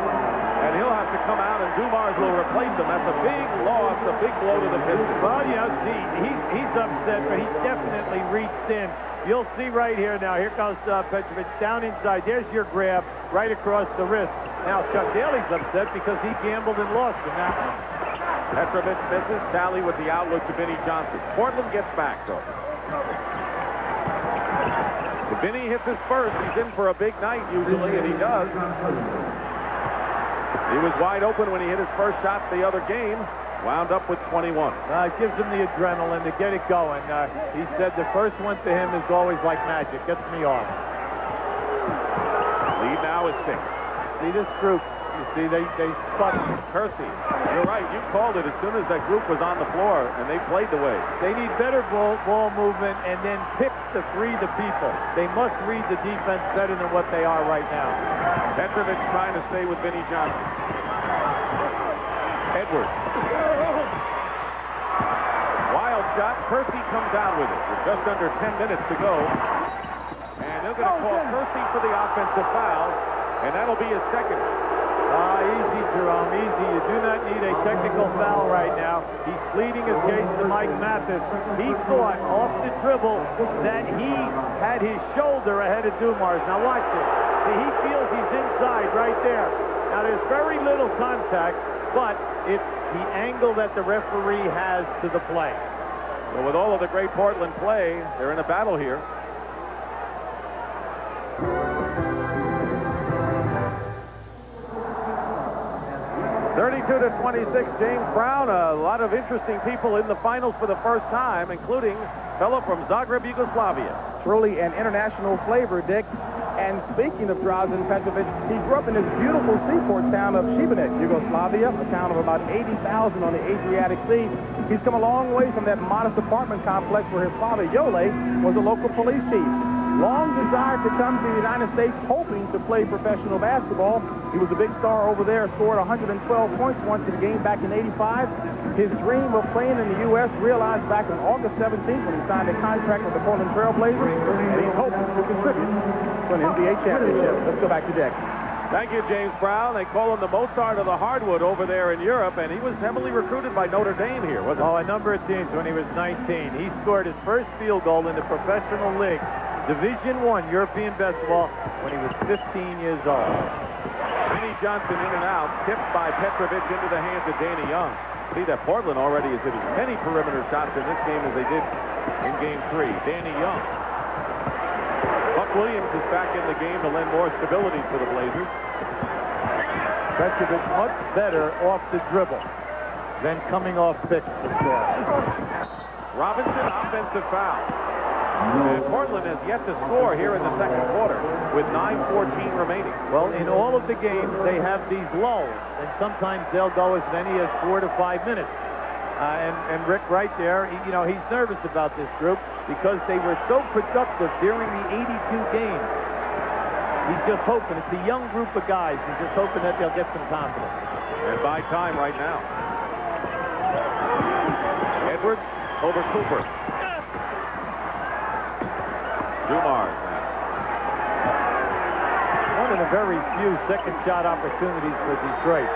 Speaker 4: and he'll have to come out, and Dumars will replace him. That's a big loss, a big blow to the Pistons.
Speaker 5: Well, yeah, he's upset, but he definitely reached in. You'll see right here now. Here comes Petrovic down inside. There's your grab right across the wrist. Now, Chuck Daly's upset because he gambled and lost in that one.
Speaker 4: Petrovic misses. Tally with the outlook to Vinnie Johnson. Portland gets back, though. If Vinnie hits his first, he's in for a big night usually, and he does. He was wide open when he hit his first shot the other game. Wound up with 21.
Speaker 5: It gives him the adrenaline to get it going. He said the first one to him is always like magic. Gets me off.
Speaker 4: Lead now is 6.
Speaker 5: See this group. You see, they spun.
Speaker 4: Hersey, you're right. You called it as soon as that group was on the floor, and they played the way.
Speaker 5: They need better ball movement and then picks to free the people. They must read the defense better than what they are right now.
Speaker 4: Petrovic trying to stay with Vinnie Johnson. Edwards. Wild shot. Hersey comes out with it with just under 10 minutes to go. And they're going to call Hersey for the offensive foul, and that'll be his second.
Speaker 5: Easy, Jerome, easy. You do not need a technical foul right now. He's pleading his case to Mike Mathis. He thought off the dribble that he had his shoulder ahead of Dumars. Now watch this. See, he feels he's inside right there. Now there's very little contact, but it's the angle that the referee has to the play.
Speaker 4: Well, with all of the great Portland play, they're in a battle here. (32-26), James Brown. A lot of interesting people in the finals for the first time, including a fellow from Zagreb, Yugoslavia.
Speaker 2: Truly an international flavor, Dick. And speaking of Drazen Petrovic, he grew up in this beautiful seaport town of Šibenik, Yugoslavia, a town of about 80,000 on the Adriatic Sea. He's come a long way from that modest apartment complex where his father, Yole, was a local police chief. Long desired to come to the United States, hoping to play professional basketball. He was a big star over there, scored 112 points once in a game back in '85. His dream of playing in the U.S. realized back on August 17th when he signed a contract with the Portland Trail Blazers, and he's hoping to contribute to an NBA championship. Let's go back to Dick.
Speaker 4: Thank you, James Brown. They call him the Mozart of the hardwood over there in Europe, and he was heavily recruited by Notre Dame here, wasn't he?
Speaker 5: Oh, a number of teams when he was 19. He scored his first field goal in the professional league, Division I European basketball, when he was 15 years old.
Speaker 4: Vinnie Johnson in and out, tipped by Petrovic into the hands of Danny Young. See that Portland already has hit as many perimeter shots in this game as they did in Game 3. Danny Young. Buck Williams is back in the game to lend more stability to the Blazers.
Speaker 5: Petrovic much better off the dribble than coming off picks to score.
Speaker 4: Robinson, offensive foul. And Portland has yet to score here in the second quarter with 9:14 remaining.
Speaker 5: Well, in all of the games, they have these lulls, and sometimes they'll go as many as 4 to 5 minutes. And Rick right there, he's nervous about this group because they were so productive during the 82 games. He's just hoping. It's a young group of guys. He's just hoping that they'll get some confidence.
Speaker 4: And by time right now. Edwards over Cooper. Dumars now.
Speaker 5: One of the very few second shot opportunities for Detroit.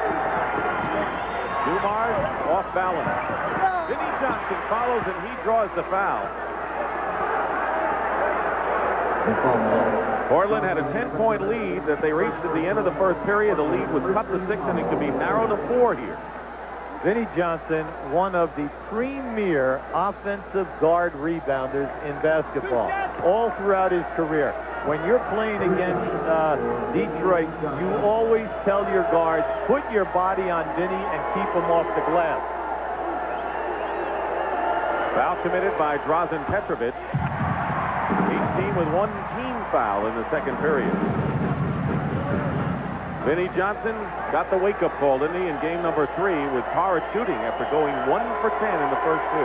Speaker 4: Dumars off balance. Vinnie Johnson follows and he draws the foul. Portland had a 10-point lead that they reached at the end of the first period. The lead was cut to 6 and it could be narrowed to 4 here.
Speaker 5: Vinnie Johnson, one of the premier offensive guard rebounders in basketball all throughout his career. When you're playing against Detroit, you always tell your guards, put your body on Vinnie and keep him off the glass.
Speaker 4: Foul committed by Drazen Petrovic. Each team with one team foul in the second period. Vinnie Johnson got the wake-up call, didn't he, in game number 3 with power shooting after going 1 for 10 in the first 2.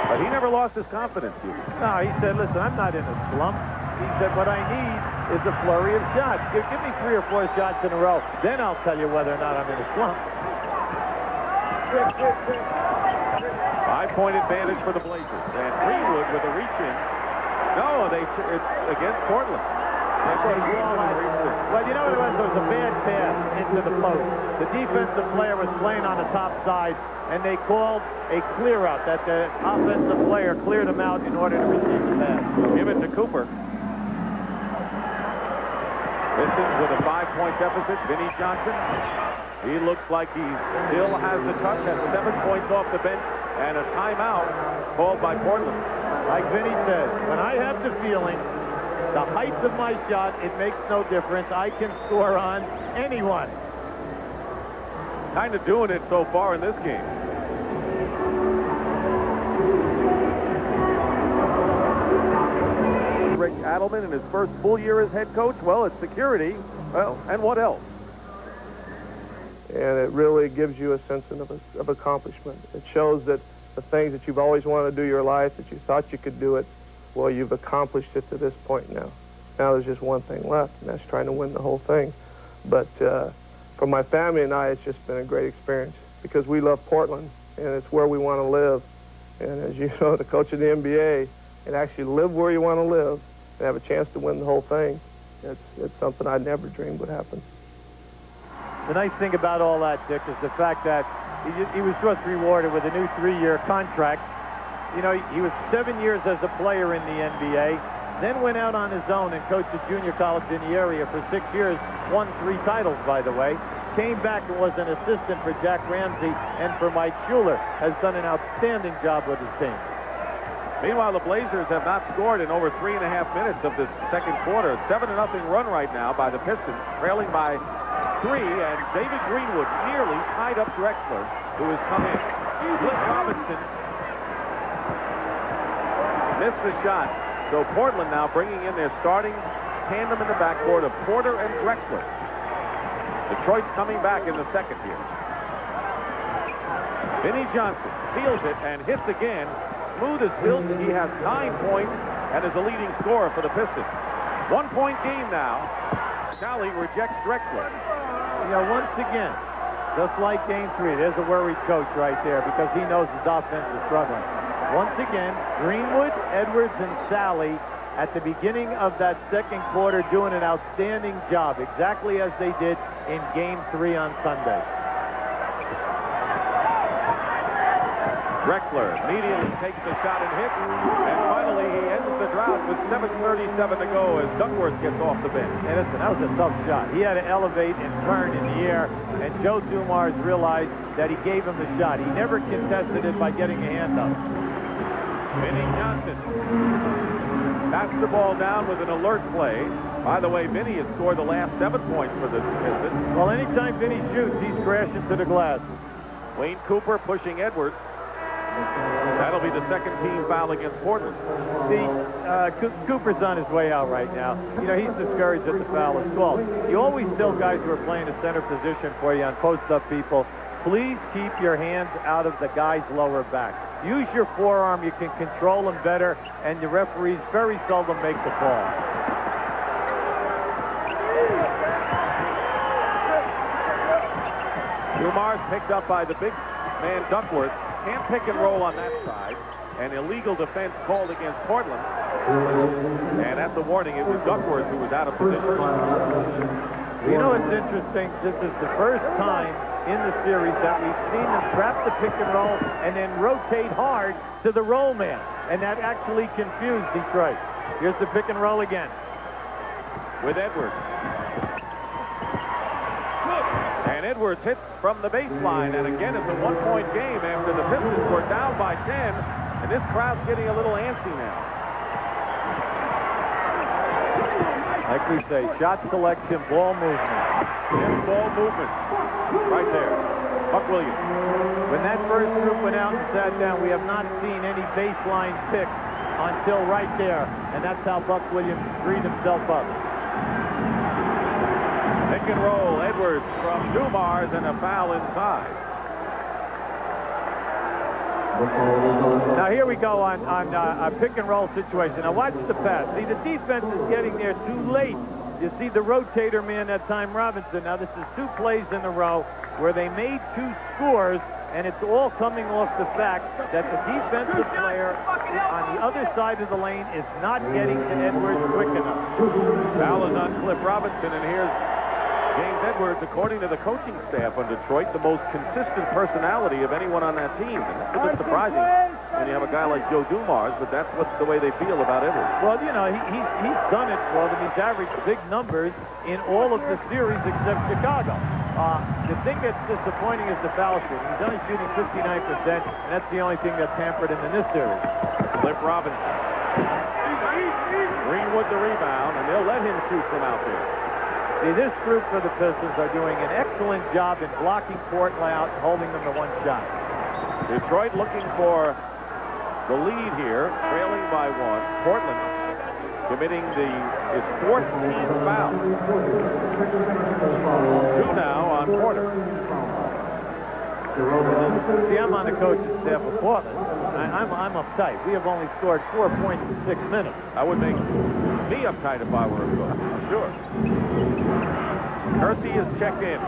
Speaker 4: But he never lost his confidence, Hugh.
Speaker 5: No, he said, listen, I'm not in a slump. He said, what I need is a flurry of shots. Give me 3 or 4 shots in a row. Then I'll tell you whether or not I'm in a slump.
Speaker 4: 5-point advantage for the Blazers. And Greenwood with a reach-in. No, it's against Portland.
Speaker 5: Well, you know what it was? There was a bad pass into the post. The defensive player was playing on the top side, and they called a clear-out, that the offensive player cleared him out in order to receive the pass.
Speaker 4: Give it to Cooper. Pistons with a 5-point deficit. Vinnie Johnson. He looks like he still has the touch, has 7 points off the bench, and a timeout called by Portland.
Speaker 5: Like Vinnie said, when I have the feeling the height of my shot, it makes no difference. I can score on anyone.
Speaker 4: Kind of doing it so far in this game. Rick Adelman in his first full year as head coach. Well, it's security. Well, and what else?
Speaker 9: And it really gives you a sense of accomplishment. It shows that the things that you've always wanted to do in your life, that you thought you could do it, well, you've accomplished it to this point now. Now there's just one thing left, and that's trying to win the whole thing. But for my family and I, it's just been a great experience because we love Portland, and it's where we want to live. And as you know, the coach of the NBA, and actually live where you want to live and have a chance to win the whole thing, it's something I never dreamed would happen.
Speaker 5: The nice thing about all that, Dick, is the fact that he was just rewarded with a new 3-year contract. You know, he was 7 years as a player in the NBA, then went out on his own and coached a junior college in the area for 6 years, won 3 titles, by the way. Came back and was an assistant for Jack Ramsey and for Mike Schuler. Has done an outstanding job with his team.
Speaker 4: Meanwhile, the Blazers have not scored in over 3.5 minutes of this second quarter. 7-0 run right now by the Pistons, trailing by 3, and David Greenwood nearly tied up Drexler, who has come in. Blake Robinson missed the shot. So Portland now bringing in their starting tandem in the backcourt of Porter and Drexler. Detroit's coming back in the second here. Vinnie Johnson feels it and hits again. Smooth as silk. He has 9 points and is the leading scorer for the Pistons. 1-point game now. Sally rejects Drexler.
Speaker 5: You know, once again, just like game 3, there's a worried coach right there because he knows his offense is struggling. Once again, Greenwood, Edwards, and Sally at the beginning of that second quarter doing an outstanding job, exactly as they did in game 3 on Sunday.
Speaker 4: Drexler immediately takes the shot and hits, and finally he ends the drought with 7:37 to go as Duckworth gets off the bench.
Speaker 5: And listen, that was a tough shot. He had to elevate and turn in the air, and Joe Dumars realized that he gave him the shot. He never contested it by getting a hand up.
Speaker 4: Vinnie Johnson bats the ball down with an alert play. By the way, Vinnie has scored the last 7 points for this Pistons.
Speaker 5: Well, anytime Vinnie shoots, he's crashing to the glass.
Speaker 4: Wayne Cooper pushing Edwards. That'll be the second team foul against Portland.
Speaker 5: See, Cooper's on his way out right now. You know, he's discouraged that the foul is called. You always tell guys who are playing a center position for you on post-up people, please keep your hands out of the guy's lower back. Use your forearm. You can control them better, and the referees very seldom make the call.
Speaker 4: Dumars picked up by the big man Duckworth. Can't pick and roll on that side. An illegal defense called against Portland. And at the warning, it was Duckworth who was out of position.
Speaker 5: You know, it's interesting. This is the first time in the series that we've seen them trap the pick and roll and then rotate hard to the roll man. And that actually confused Detroit. Here's the pick and roll again.
Speaker 4: With Edwards. And Edwards hits from the baseline. And again, it's a one-point game after the Pistons were down by 10. And this crowd's getting a little antsy now.
Speaker 5: Like we say, shot selection, ball movement.
Speaker 4: Yes, ball movement. Right there. Buck Williams.
Speaker 5: When that first group went out and sat down, we have not seen any baseline pick until right there. And that's how Buck Williams freed himself up.
Speaker 4: Pick and roll. Edwards from Dumars and a foul inside.
Speaker 5: Now here we go on a pick and roll situation. Now watch the pass. See, the defense is getting there too late. You see the rotator man that time, Robinson. Now this is 2 plays in a row where they made 2 scores, and it's all coming off the fact that the defensive player on the other side of the lane is not getting to Edwards quick enough.
Speaker 4: Foul is on Cliff Robinson, and here's James Edwards, according to the coaching staff on Detroit, the most consistent personality of anyone on that team. And that's a bit surprising when you have a guy like Joe Dumars, but that's the way they feel about Edwards.
Speaker 5: Well, you know, he's done it for them. He's averaged big numbers in all of the series except Chicago. The thing that's disappointing is the foul shooting. He's only shooting 59%, and that's the only thing that's hampered him in this series.
Speaker 4: Cliff Robinson. Greenwood the rebound, and they'll let him shoot from out there.
Speaker 5: See, this group for the Pistons are doing an excellent job in blocking Portland out and holding them to 1 shot.
Speaker 4: Detroit looking for the lead here, trailing by 1. Portland committing his 4th team foul. 2 now on Porter.
Speaker 5: See, I'm on the coaching staff of Portland. I'm uptight. We have only scored 4 points in 6 minutes.
Speaker 4: That would make me uptight if I were a coach. Sure. Kersey is checked in.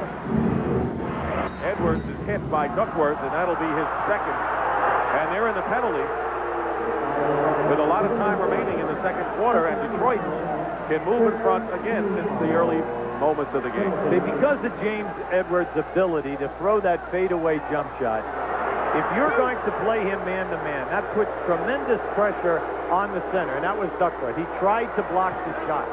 Speaker 4: Edwards is hit by Duckworth, and that'll be his 2nd. And they're in the penalty with a lot of time remaining in the 2nd quarter, and Detroit can move in front again since the early moments of the game.
Speaker 5: See, because of James Edwards' ability to throw that fadeaway jump shot, if you're going to play him man-to-man, that puts tremendous pressure on the center, and that was Duckworth. He tried to block the shot.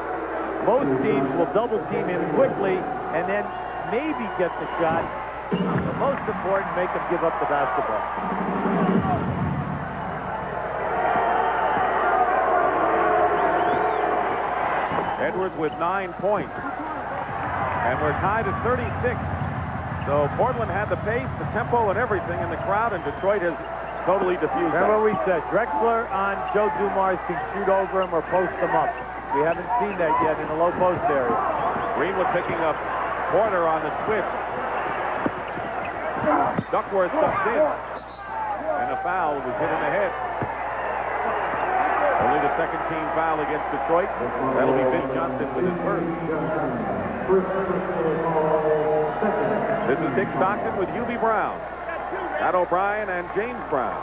Speaker 5: Most teams will double-team him quickly and then maybe get the shot. But most important, make him give up the basketball.
Speaker 4: Edwards with 9 points. And we're tied at 36. So Portland had the pace, the tempo, and everything in the crowd, and Detroit has totally diffused that.
Speaker 5: Remember what we said, Drexler on Joe Dumars can shoot over him or post him up. We haven't seen that yet in the low post area.
Speaker 4: Greenwood picking up Porter on the switch. Duckworth comes in. And a foul was hit in the head. Only the 2nd team foul against Detroit. That'll be Vinnie Johnson with his 1st. This is Dick Stockton with Hubie Brown, Pat O'Brien, and James Brown.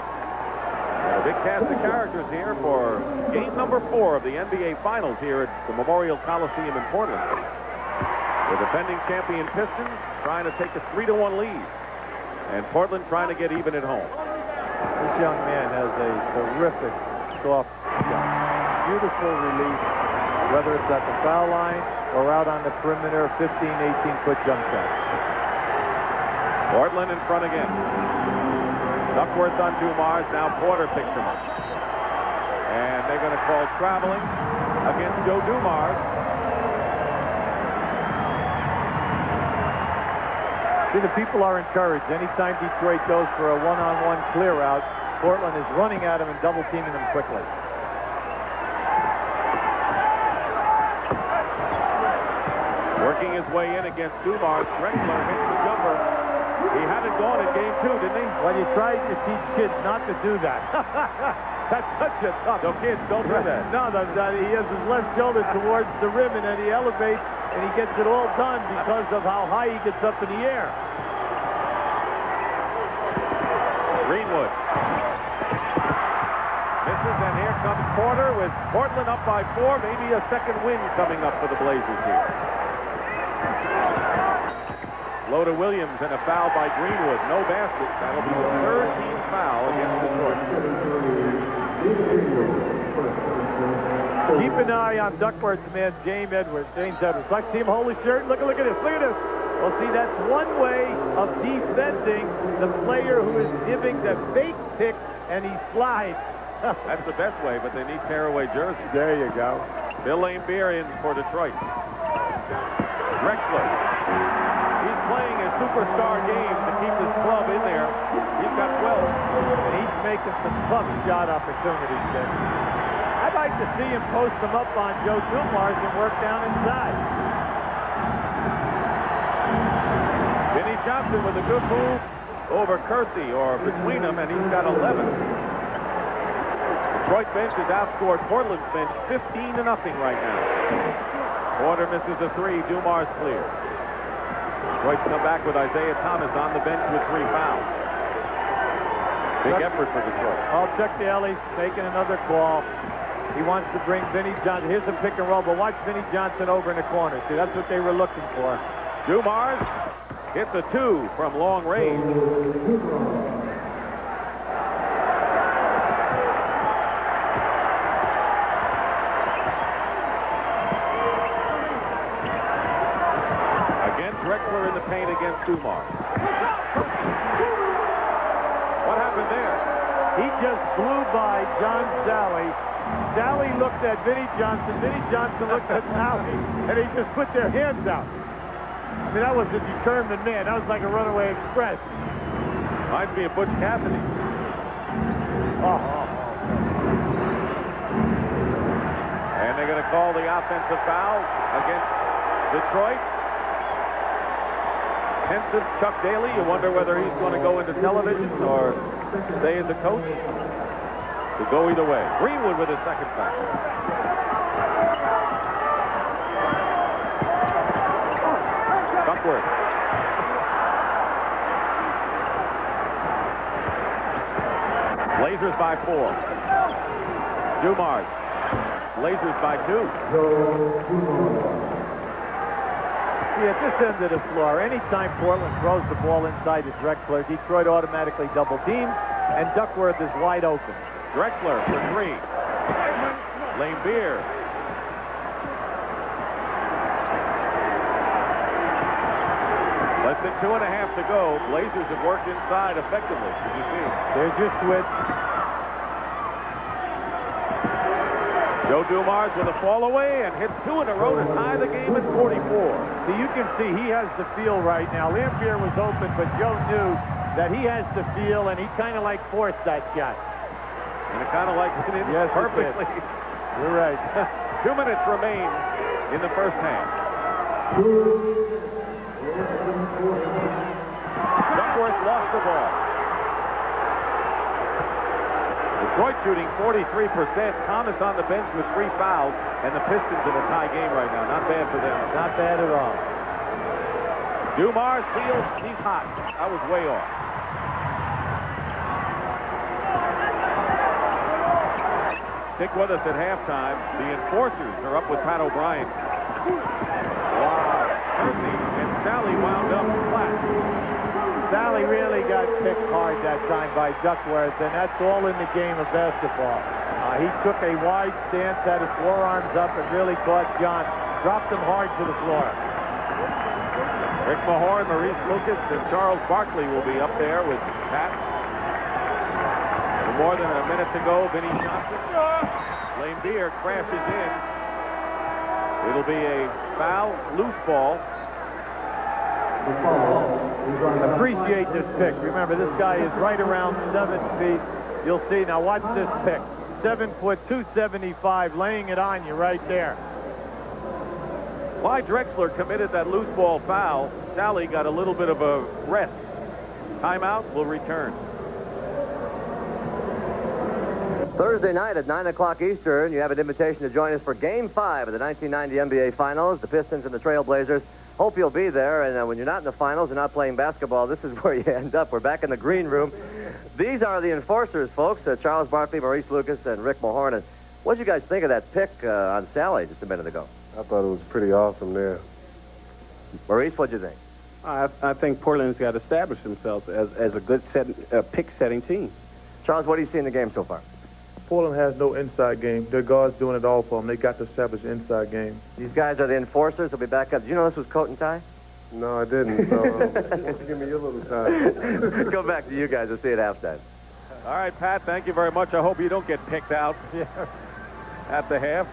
Speaker 4: And a big cast of characters here for game number 4 of the NBA Finals here at the Memorial Coliseum in Portland. The defending champion Pistons trying to take a 3-1 lead. And Portland trying to get even at home.
Speaker 5: This young man has a terrific soft shot. Beautiful release, whether it's at the foul line or out on the perimeter, 15, 18-foot jump shot.
Speaker 4: Portland in front again. Duckworth on Dumars. Now Porter picks him up. And they're going to call traveling against Joe Dumars.
Speaker 5: See, the people are encouraged. Anytime Detroit goes for a one-on-one clear out, Portland is running at him and double-teaming him quickly.
Speaker 4: Working his way in against Dumars. Drexler hits the jumper. He had it gone in game 2, didn't he?
Speaker 5: Well, you tried to teach kids not to do that.
Speaker 4: That's such a tough. So kids, don't do that.
Speaker 5: No, he has his left shoulder towards the rim, and then he elevates, and he gets it all done because of how high he gets up in the air.
Speaker 4: Greenwood. Misses, and here comes Porter with Portland up by 4. Maybe a second win coming up for the Blazers here. Low to Williams and a foul by Greenwood. No basket. That'll be the third team foul against Detroit.
Speaker 5: Keep an eye on Duckworth's man, James Edwards. Like, see him hold his shirt? Look at this. Look at this. Well, see, that's one way of defending the player who is giving the fake pick, and he slides.
Speaker 4: That's the best way, but they need tearaway jerseys.
Speaker 5: There you go.
Speaker 4: Bill Laimbeer in for Detroit. Drexler. He's playing a superstar game to keep his club in there. He's got 12.
Speaker 5: And he's making some tough shot opportunities there. I'd like to see him post them up on Joe Dumars and work down inside.
Speaker 4: Vinnie Johnson with a good move over Kersey, or between them, and he's got 11. Detroit bench has outscored Portland's bench 15-0 right now. Porter misses a 3. Dumars clear. Detroit come back with Isiah Thomas on the bench with 3 fouls. Big effort for Detroit.
Speaker 5: Oh, Chuck Daly's making another call. He wants to bring Vinnie Johnson. Here's a pick and roll, but watch Vinnie Johnson over in the corner. See, that's what they were looking for.
Speaker 4: Dumars hits a 2 from long range. Drexler in the paint against Dumars. What happened there?
Speaker 5: He just blew by John Sally. Sally looked at Vinnie Johnson. Vinnie Johnson looked at Sally, and they just put their hands out. I mean, that was a determined man. That was like a runaway express.
Speaker 4: Reminds me of Butch Cassidy. And they're going to call the offensive foul against Detroit. Pensive Chuck Daly. You wonder whether he's going to go into television or stay as a coach. Could go either way. Greenwood with his second foul. Duckworth. Blazers by 4. Dumars. Blazers by 2.
Speaker 5: At this end of the floor, anytime Portland throws the ball inside to Drexler, Detroit automatically double teams, and Duckworth is wide open.
Speaker 4: Drexler for 3. Laimbeer. Less than 2.5 to go. Blazers have worked inside effectively. As you see.
Speaker 5: There's your switch.
Speaker 4: Joe Dumars with a fall away and hits 2 in a row to tie the game at 44.
Speaker 5: So you can see he has the feel right now. Laimbeer was open, but Joe knew that he has the feel, and he kind of like forced that shot.
Speaker 4: And it kind of like hit it perfectly.
Speaker 5: You're right.
Speaker 4: 2 minutes remain in the first half. Duckworth lost the ball. Detroit shooting 43%. Thomas on the bench with 3 fouls, and the Pistons in a tie game right now. Not bad for them.
Speaker 5: Not bad at all.
Speaker 4: Dumars feels he's hot. That was way off. Stick with us at halftime. The Enforcers are up with Pat O'Brien. Wow. And Sally wound up flat.
Speaker 5: Sally really got picked hard that time by Duckworth, and that's all in the game of basketball. He took a wide stance, had his forearms up, and really caught John. Dropped him hard to the floor.
Speaker 4: Rick Mahorn, Maurice Lucas, and Charles Barkley will be up there with Pat. With more than a minute to go, Vinnie Johnson. Lane Beer crashes in. It'll be a foul, loose ball.
Speaker 5: Appreciate this pick. Remember, this guy is right around 7 feet. You'll see. Now watch this pick. 7 foot, 275, laying it on you right there.
Speaker 4: Clyde Drexler committed that loose ball foul. Sally got a little bit of a rest. Timeout, will return.
Speaker 1: Thursday night at 9 o'clock Eastern, you have an invitation to join us for Game 5 of the 1990 NBA Finals, the Pistons and the Trailblazers. Hope you'll be there, and when you're not in the finals and not playing basketball, this is where you end up. We're back in the green room. These are the enforcers, folks, Charles Barkley, Maurice Lucas, and Rick Mahorn. What did you guys think of that pick on Sally just a minute ago?
Speaker 10: I thought it was pretty awesome there.
Speaker 1: Maurice, what'd you think?
Speaker 11: I think Portland's got to establish themselves as a good pick-setting team.
Speaker 1: Charles, what do you see in the game so far?
Speaker 9: Portland has no inside game. Their guards doing it all for them. They got to establish an inside game.
Speaker 1: These guys are the enforcers. They'll be back up. Did you know this was coat and tie?
Speaker 10: No, I didn't. So why don't you give me your little time?
Speaker 1: Go back to you guys and see it halftime.
Speaker 4: All right, Pat, thank you very much. I hope you don't get picked out at the half.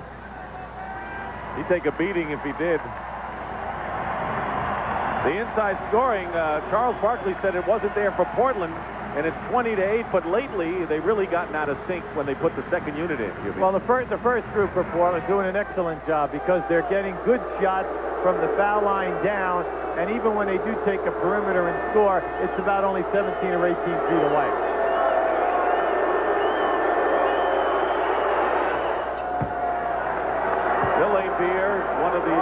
Speaker 4: He'd take a beating if he did. The inside scoring, Charles Barkley said it wasn't there for Portland, and it's 20-8, but lately they've really gotten out of sync when they put the second unit in.
Speaker 5: Well, the first group for Portland doing an excellent job because they're getting good shots from the foul line down, and even when they do take a perimeter and score, it's about only 17 or 18 feet away.
Speaker 4: Bill Beer, one of the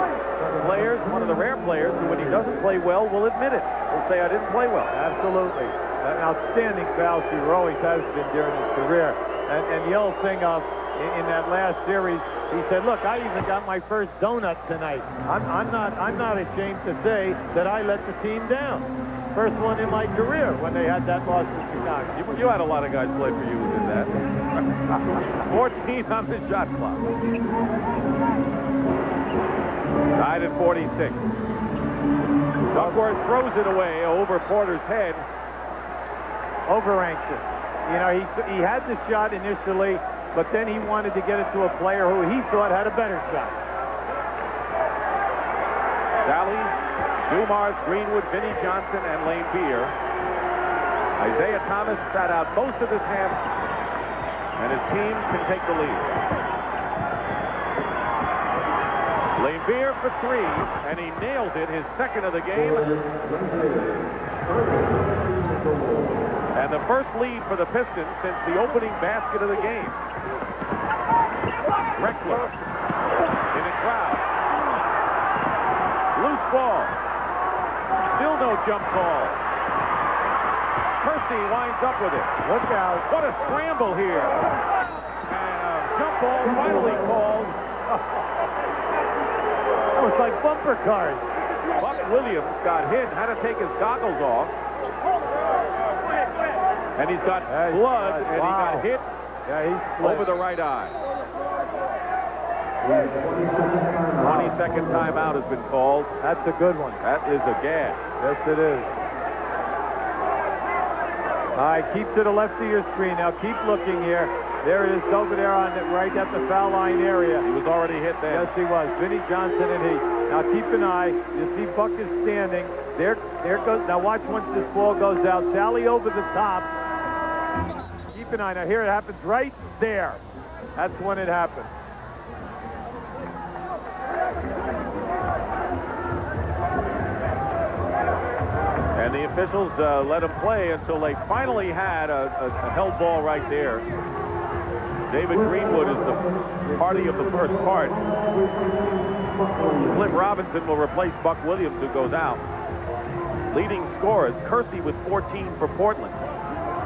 Speaker 4: players, one of the rare players who, when he doesn't play well, will admit it. He'll say, I didn't play well.
Speaker 5: Absolutely. An outstanding foul shooter, always has been during his career. And the old thing of, in that last series, he said, look, I even got my first donut tonight. I'm not ashamed to say that I let the team down. First one in my career when they had that loss to Chicago.
Speaker 4: You had a lot of guys play for you who did that. 14 on the shot clock. Tied at 46. Duckworth throws it away over Porter's head.
Speaker 5: Over anxious. You know, he had the shot initially, but then he wanted to get it to a player who he thought had a better shot.
Speaker 4: Sally, Dumars, Greenwood, Vinnie Johnson, and Lane Beer. Isiah Thomas sat out most of this half, and his team can take the lead. Lane Beer for three, and he nails it, his second of the game. And the first lead for the Pistons since the opening basket of the game. Drexler in a crowd. Loose ball. Still no jump call. Percy winds up with it. Look out. What a scramble here. And a jump ball finally called.
Speaker 5: That was like bumper cars.
Speaker 4: Buck Williams got hit, had to take his goggles off. And he's got blood, and he got hit over the right eye. 20-second timeout has been called.
Speaker 5: That's a good one.
Speaker 4: That is a gas.
Speaker 5: Yes, it is. All right, keep to the left of your screen. Now keep looking here. There it is over there on the right at the foul line area.
Speaker 4: He was already hit there.
Speaker 5: Yes, he was. Vinnie Johnson and he. Now keep an eye. You see Buck is standing. There goes. Now watch once this ball goes out. Sally over the top. Keep an eye. Now here it happens right there. That's when it happened.
Speaker 4: And the officials let him play until they finally had a held ball right there. David Greenwood is the party of the first part. Cliff Robinson will replace Buck Williams, who goes out. Leading scorers, Kersey with 14 for Portland.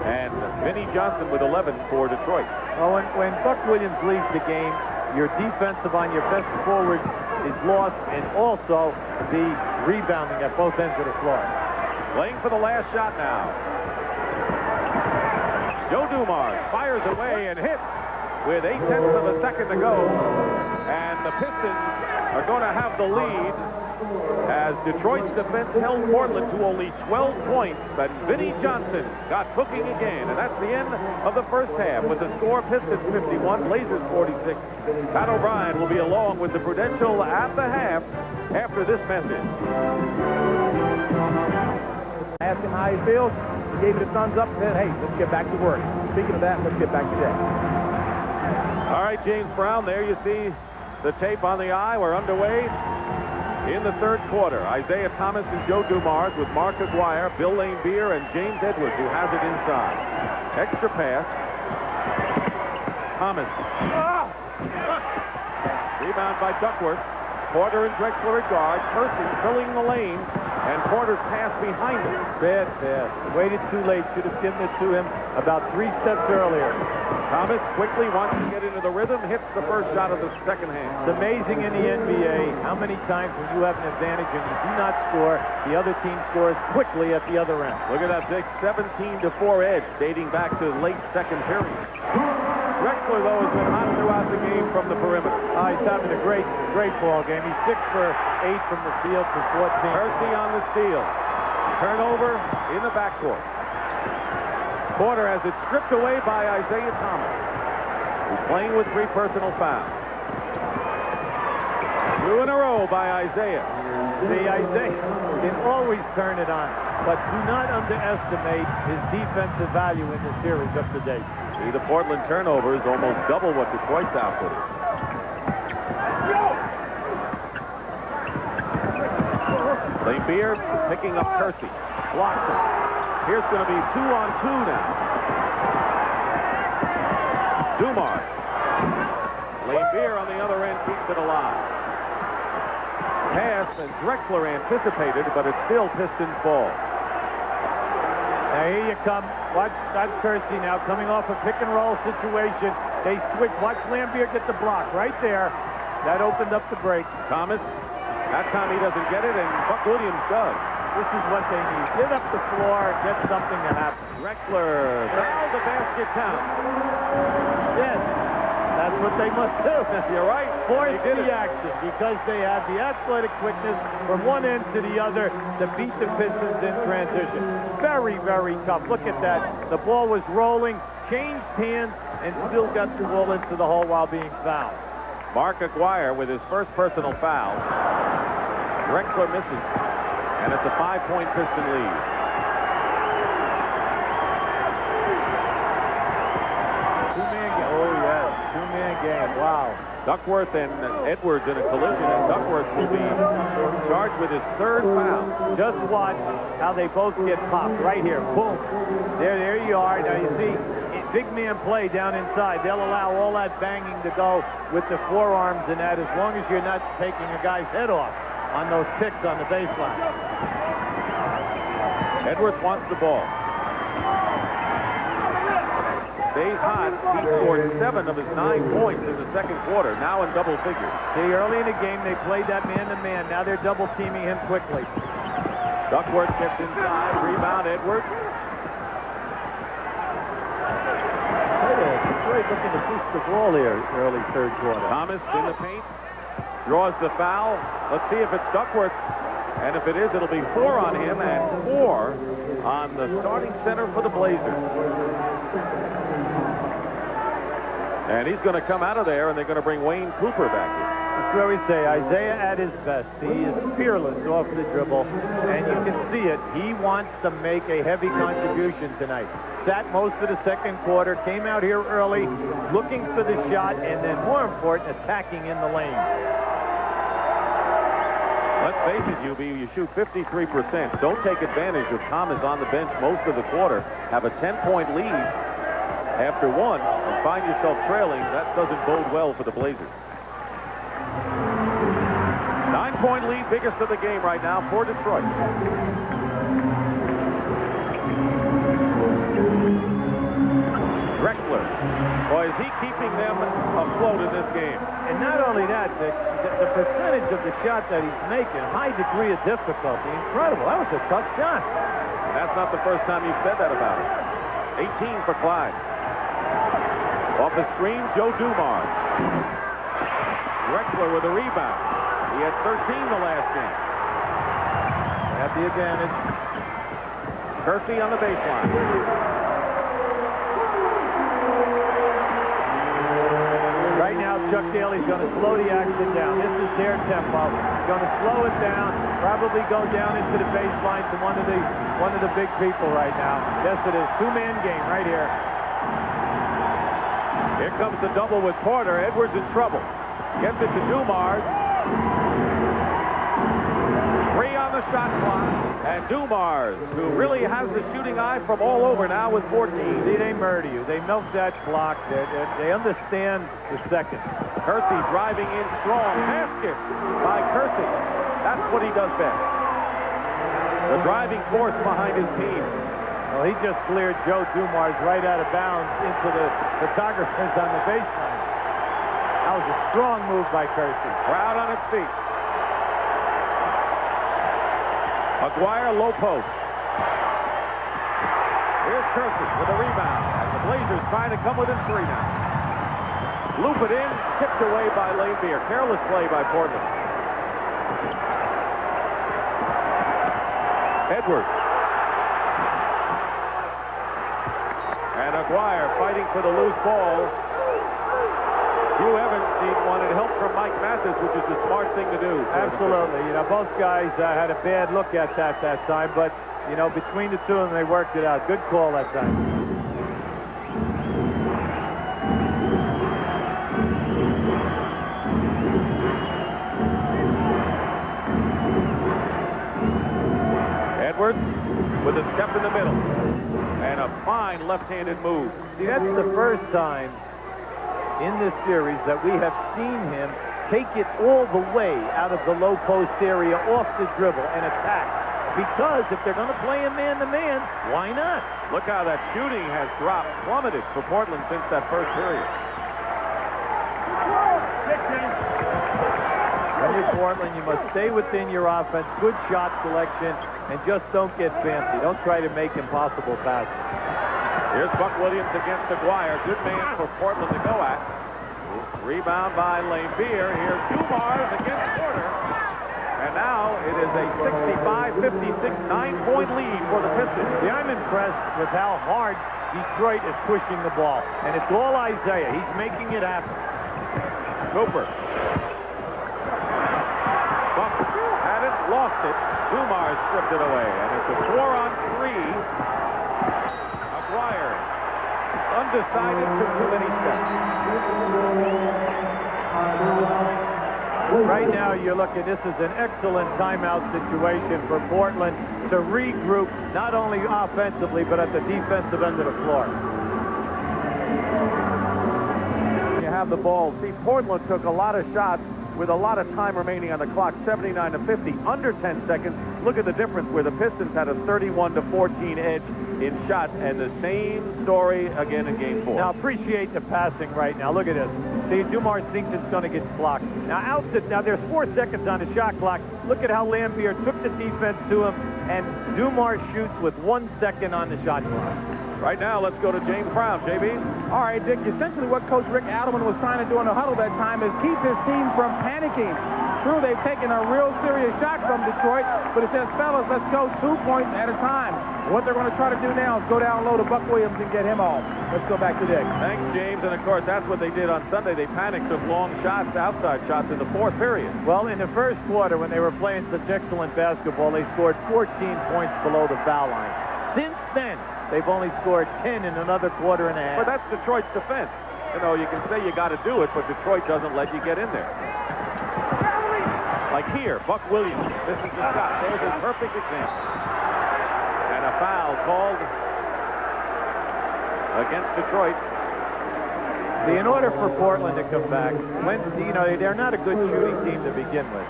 Speaker 4: And Vinnie Johnson with 11 for Detroit.
Speaker 5: Well, when Buck Williams leaves the game, your defensive on your best forward is lost, and also the rebounding at both ends of the floor.
Speaker 4: Playing for the last shot now. Joe Dumars fires away and hits with 0.8 of a second to go. And the Pistons are going to have the lead as Detroit's defense held Portland to only 12 points. But Vinnie Johnson got cooking again. And that's the end of the first half with the score Pistons 51, Blazers 46. Pat O'Brien will be along with the Prudential at the half after this message.
Speaker 2: Asked him how he feels. He gave it a thumbs up and said, hey, let's get back to work. Speaking of that, let's get back to that.
Speaker 4: All right, James Brown, there you see the tape on the eye. We're underway in the third quarter. Isiah Thomas and Joe Dumars with Mark Aguirre, Bill Laimbeer, and James Edwards, who has it inside. Extra pass. Thomas. Rebound by Duckworth. Porter and Drexler at guard. Percy filling the lane. And Porter's pass behind him.
Speaker 5: Bad pass. Waited too late. Should have given it to him about 3 steps earlier.
Speaker 4: Thomas quickly wants to get into the rhythm, hits the first shot of the second half.
Speaker 5: It's amazing in the NBA how many times when you have an advantage and you do not score, the other team scores quickly at the other end.
Speaker 4: Look at that big 17-4 edge dating back to late second period. Drexler, though, has been hot throughout the game from the perimeter.
Speaker 5: He's having a great ball game. He's 6 for 8 from the field for 14.
Speaker 4: Percy on the steal. Turnover in the backcourt. Porter has it stripped away by Isiah Thomas, who's playing with 3 personal fouls. 2 in a row by Isiah.
Speaker 5: See, Isiah can always turn it on, but do not underestimate his defensive value in this series up to date.
Speaker 4: See, the Portland turnovers almost double what Detroit's output is. Laimbeer picking up Percy. Blocks him. Here's going to be 2-on-2 now. Dumars. Laimbeer on the other end keeps it alive. Pass, and Drexler anticipated, but it's still Pistons ball.
Speaker 5: Now here you come. Watch Percy now coming off a pick and roll situation. They switch. Watch Laimbeer get the block right there. That opened up the break.
Speaker 4: Thomas. That time he doesn't get it, and Buck Williams does.
Speaker 5: This is what they need. Get up the floor, get something to happen.
Speaker 4: Drexler. Now the basket count.
Speaker 5: Yes. That's what they must do.
Speaker 4: You're right.
Speaker 5: Force the action because they have the athletic quickness from one end to the other to beat the Pistons in transition. Very, very tough. Look at that. The ball was rolling, changed hands, and still got the ball into the hole while being fouled.
Speaker 4: Mark Aguirre with his first personal foul. Drexler misses, and it's a 5-point Piston lead.
Speaker 5: Two-man game. Oh, yes. Two-man game. Wow.
Speaker 4: Duckworth and Edwards in a collision, and Duckworth will be charged with his 3rd foul.
Speaker 5: Just watch how they both get popped right here. Boom. There you are. Now you see big man play down inside. They'll allow all that banging to go with the forearms and that as long as you're not taking a guy's head off on those picks on the baseline.
Speaker 4: Edwards wants the ball. Stays hot. He scored 7 of his 9 points in the second quarter, now in double figures.
Speaker 5: See, early in the game, they played that man-to-man. Now they're double-teaming him quickly.
Speaker 4: Duckworth gets inside. Rebound, Edwards.
Speaker 5: Detroit looking to push the ball here early third quarter.
Speaker 4: Thomas in the paint. Draws the foul. Let's see if it's Duckworth. And if it is, it'll be 4 on him and 4 on the starting center for the Blazers. And he's going to come out of there, and they're going to bring Wayne Cooper back in.
Speaker 5: That's where we say Isiah at his best. He is fearless off the dribble, and you can see it. He wants to make a heavy contribution tonight. Sat most of the second quarter, came out here early, looking for the shot, and then more important, attacking in the lane.
Speaker 4: Let's face it, UB, you shoot 53%. Don't take advantage of Thomas on the bench most of the quarter. Have a 10-point lead after 1 and find yourself trailing. That doesn't bode well for the Blazers. 9-point lead, biggest of the game right now for Detroit. Drexler. Boy, is he keeping them afloat in this game.
Speaker 5: And not only that, the percentage of the shot that he's making, high degree of difficulty, incredible. That was a tough shot.
Speaker 4: That's not the first time you've said that about him. 18 for Clyde. Off the screen, Joe Dumars. Drexler with a rebound. He had 13 the last game.
Speaker 5: They have the advantage.
Speaker 4: Kersey on the baseline.
Speaker 5: Right now, Chuck Daly's going to slow the action down. This is their tempo. He's going to slow it down, probably go down into the baseline to one of the big people right now. Yes, it is. Two-man game right here.
Speaker 4: Here comes the double with Porter. Edwards in trouble. Gets it to Dumars. 3 on the shot clock. And Dumars, who really has the shooting eye from all over now with 14.
Speaker 5: See, they murder you. They milk that clock. They understand the second.
Speaker 4: Kersey driving in strong. Basket by Kersey. That's what he does best. The driving force behind his team.
Speaker 5: Well, he just cleared Joe Dumars right out of bounds into the photographers on the baseline. That was a strong move by Kersey.
Speaker 4: Crowd on its feet. McGuire, low post. Here's Kersey with a rebound. And the Blazers trying to come within 3 now. Loop it in, tipped away by Laimbeer. Careless play by Portland. Edwards. And McGuire fighting for the loose ball. Hugh Evans wanted help from Mike Mathis, which is the smart thing to do.
Speaker 5: Absolutely. You know, both guys had a bad look at that time, but, you know, between the two of them, they worked it out. Good call that time.
Speaker 4: Edwards with a step in the middle. And a fine left-handed move.
Speaker 5: See, that's the first time in this series that we have seen him take it all the way out of the low post area off the dribble and attack. Because if they're going to play him man-to-man, why not?
Speaker 4: Look how that shooting has dropped, plummeted for Portland since that first period.
Speaker 5: When you're Portland, you must stay within your offense, good shot selection, and just don't get fancy. Don't try to make impossible passes.
Speaker 4: Here's Buck Williams against McGuire. Good man for Portland to go at. Rebound by Laimbeer. Here's Dumars against Porter. And now it is a 65-56 9-point lead for the Pistons.
Speaker 5: See, I'm impressed with how hard Detroit is pushing the ball. And it's all Isiah. He's making it happen.
Speaker 4: Cooper. Buck had it, lost it. Dumars stripped it away. And it's a 4-on-3. McGuire, undecided, took too many steps.
Speaker 5: Right now, you're looking, this is an excellent timeout situation for Portland to regroup, not only offensively, but at the defensive end of the floor.
Speaker 4: You have the ball. See, Portland took a lot of shots with a lot of time remaining on the clock, 79-50, under 10 seconds. Look at the difference where the Pistons had a 31-14 edge in shots, and the same story again in Game 4.
Speaker 5: Now, appreciate the passing right now. Look at this. See, Dumars thinks it's going to get blocked. Now, there's 4 seconds on the shot clock. Look at how Laimbeer took the defense to him, and Dumars shoots with 1 second on the shot clock.
Speaker 4: Right now, let's go to James Brown. JB?
Speaker 2: All right, Dick, essentially what Coach Rick Adelman was trying to do in the huddle that time is keep his team from panicking. True, they've taken a real serious shot from Detroit, but it says, fellas, let's go 2 points at a time. What they're going to try to do now is go down low to Buck Williams and get him off. Let's go back to Dick.
Speaker 4: Thanks, James. And, of course, that's what they did on Sunday. They panicked, took long shots, outside shots in the 4th period.
Speaker 5: Well, in the first quarter, when they were playing such excellent basketball, they scored 14 points below the foul line. Since then, they've only scored 10 in another quarter and a half.
Speaker 4: But that's Detroit's defense. You know, you can say you got to do it, but Detroit doesn't let you get in there. Like here, Buck Williams misses the shot. There's a perfect example. And a foul called against Detroit.
Speaker 5: See, in order for Portland to come back, when, you know, they're not a good shooting team to begin with.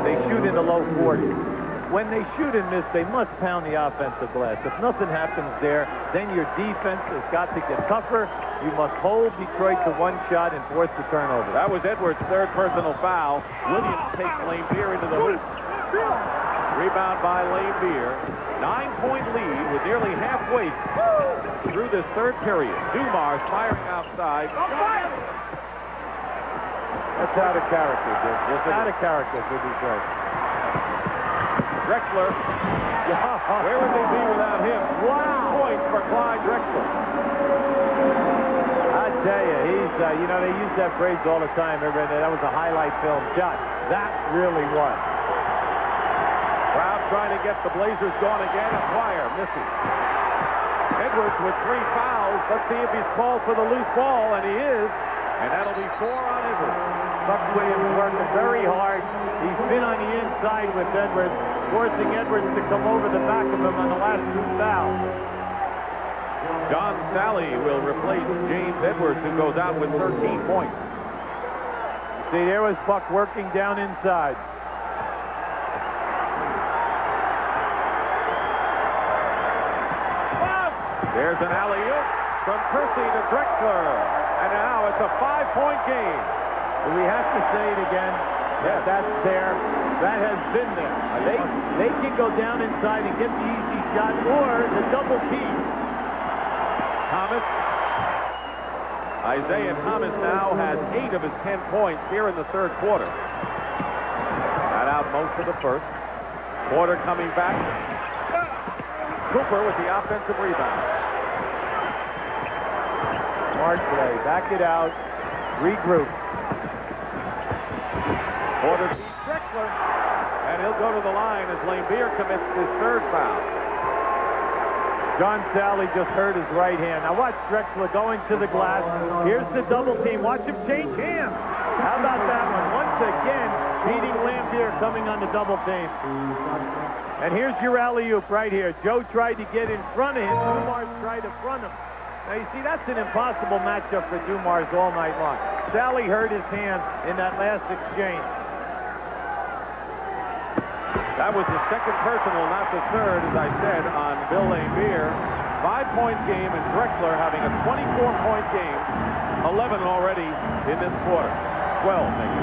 Speaker 5: They shoot in the low 40s. When they shoot and miss, they must pound the offensive glass. If nothing happens there, then your defense has got to get tougher. You must hold Detroit to 1 shot and force the turnover.
Speaker 4: That was Edwards' 3rd personal foul. Williams takes Laimbeer into the hoop. Rebound by Lane Beer. 9-point lead with nearly halfway through this third period. Dumars firing outside.
Speaker 5: That's out of character, Dick. It's out of character for Detroit.
Speaker 4: Drexler. Where would they be without him? Wow. Point for Clyde Drexler.
Speaker 5: I tell you, he's, you know, they use that phrase all the time. That was a highlight film shot. That really was.
Speaker 4: Crowd trying to get the Blazers going again. Acquire misses. Edwards with 3 fouls. Let's see if he's called for the loose ball, and he is. And that'll be 4 on Edwards.
Speaker 5: Buck Williams working very hard. He's been on the inside with Edwards, forcing Edwards to come over the back of him on the last 2 fouls.
Speaker 4: John Sally will replace James Edwards, who goes out with 13 points.
Speaker 5: See, there was Buck working down inside.
Speaker 4: There's an alley-oop from Percy to Drexler. And now it's a 5-point game.
Speaker 5: Do we have to say it again?
Speaker 4: Yes.
Speaker 5: That's there. That has been there. They can go down inside and get the easy shot or the double team.
Speaker 4: Thomas. Isiah Thomas now has 8 of his 10 points here in the third quarter. Got out most of the first. Porter coming back. Cooper with the offensive rebound.
Speaker 5: Smart play. Back it out. Regroup.
Speaker 4: Porter beats Drexler. And he'll go to the line as Lane Beer commits his 3rd foul.
Speaker 5: John Sally just hurt his right hand. Now watch Drexler going to the glass. Here's the double team. Watch him change hands. How about that one? Once again, beating Lambier coming on the double team. And here's your alley-oop right here. Joe tried to get in front of him. Dumars tried to front him. Now, you see, that's an impossible matchup for Dumars all night long. Sally hurt his hand in that last exchange.
Speaker 4: That was the second personal, not the third, as I said, on Bill Lambier. 5-point game, and Drexler having a 24-point game. 11 already in this quarter. 12, maybe.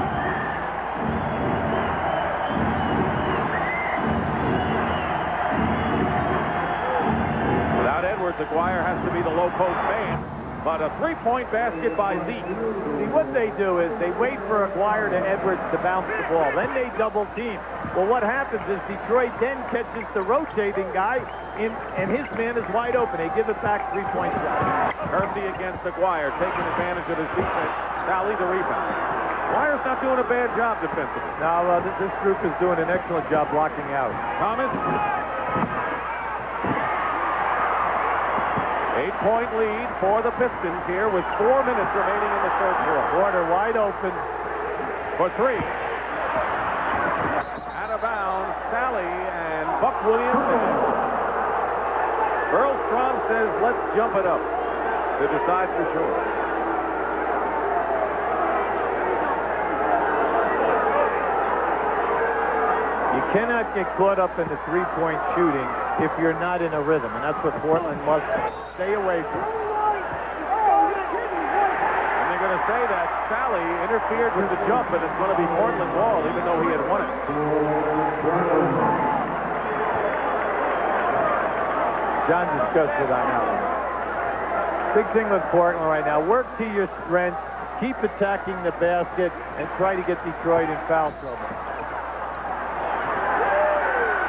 Speaker 4: Without Edwards, Aguirre has to be the low post man. But a 3-point basket by Zeke.
Speaker 5: See, what they do is they wait for Aguirre to Edwards to bounce the ball. Then they double team. Well, what happens is Detroit then catches the rotating guy, and his man is wide open. They give it back 3-point shot.
Speaker 4: Percy against Aguirre, taking advantage of his defense. Sally the rebound. Aguirre's not doing a bad job defensively.
Speaker 5: No, this group is doing an excellent job blocking out.
Speaker 4: Thomas. 8-point lead for the Pistons here with 4 minutes remaining in the third quarter.
Speaker 5: Porter wide open
Speaker 4: for 3. Out of bounds, Sally and Buck Williams. Earl Strom says, let's jump it up to decide for sure.
Speaker 5: You cannot get caught up in the 3-point shooting if you're not in a rhythm, and that's what Portland must stay away from.
Speaker 4: And they're going to say that Sally interfered with the jump, and it's going to be Portland ball, even though he had won it.
Speaker 5: John discussed it on that one. Big thing with Portland right now, work to your strengths, keep attacking the basket, and try to get Detroit in foul trouble.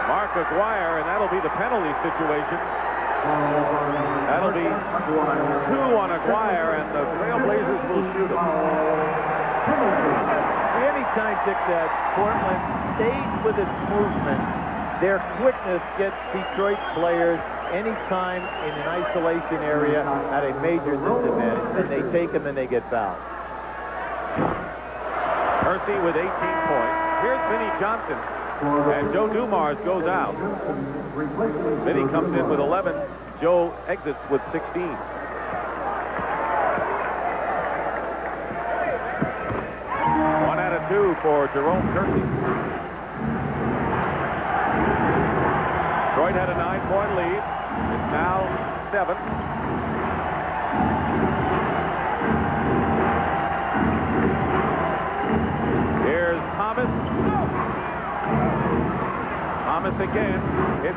Speaker 4: Mark Aguirre, and that'll be the penalty situation. That'll be 2 on Aguirre, and the Trailblazers will shoot him.
Speaker 5: Anytime, Dick, that Portland stays with its movement, their quickness gets Detroit players anytime in an isolation area at a major disadvantage. Then they take them and they get fouled.
Speaker 4: Percy with 18 points. Here's Vinnie Johnson. And Joe Dumars goes out. Vinnie comes in with 11. Joe exits with 16. 1 out of 2 for Jerome Kersey. Detroit had a 9-point lead. It's now 7. Here's Thomas. Thomas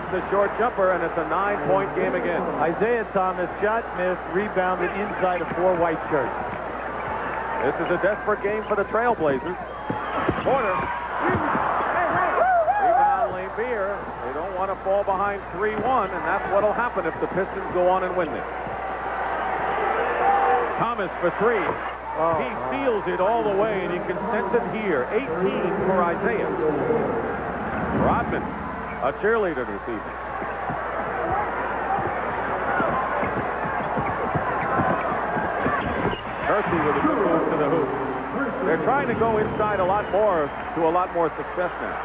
Speaker 4: hits the short jumper, and it's a 9-point game again.
Speaker 5: Isiah Thomas shot, missed, rebounded inside of 4 white shirts.
Speaker 4: This is a desperate game for the Trailblazers. Porter. Rebound, Lambier. They don't want to fall behind 3-1, and that's what will happen if the Pistons go on and win this. Thomas for 3. He steals it all the way, and you can sense it here. 18 for Isiah. Rodman, a cheerleader this evening. Kersey with a good move to the hoop. They're trying to go inside a lot more success now.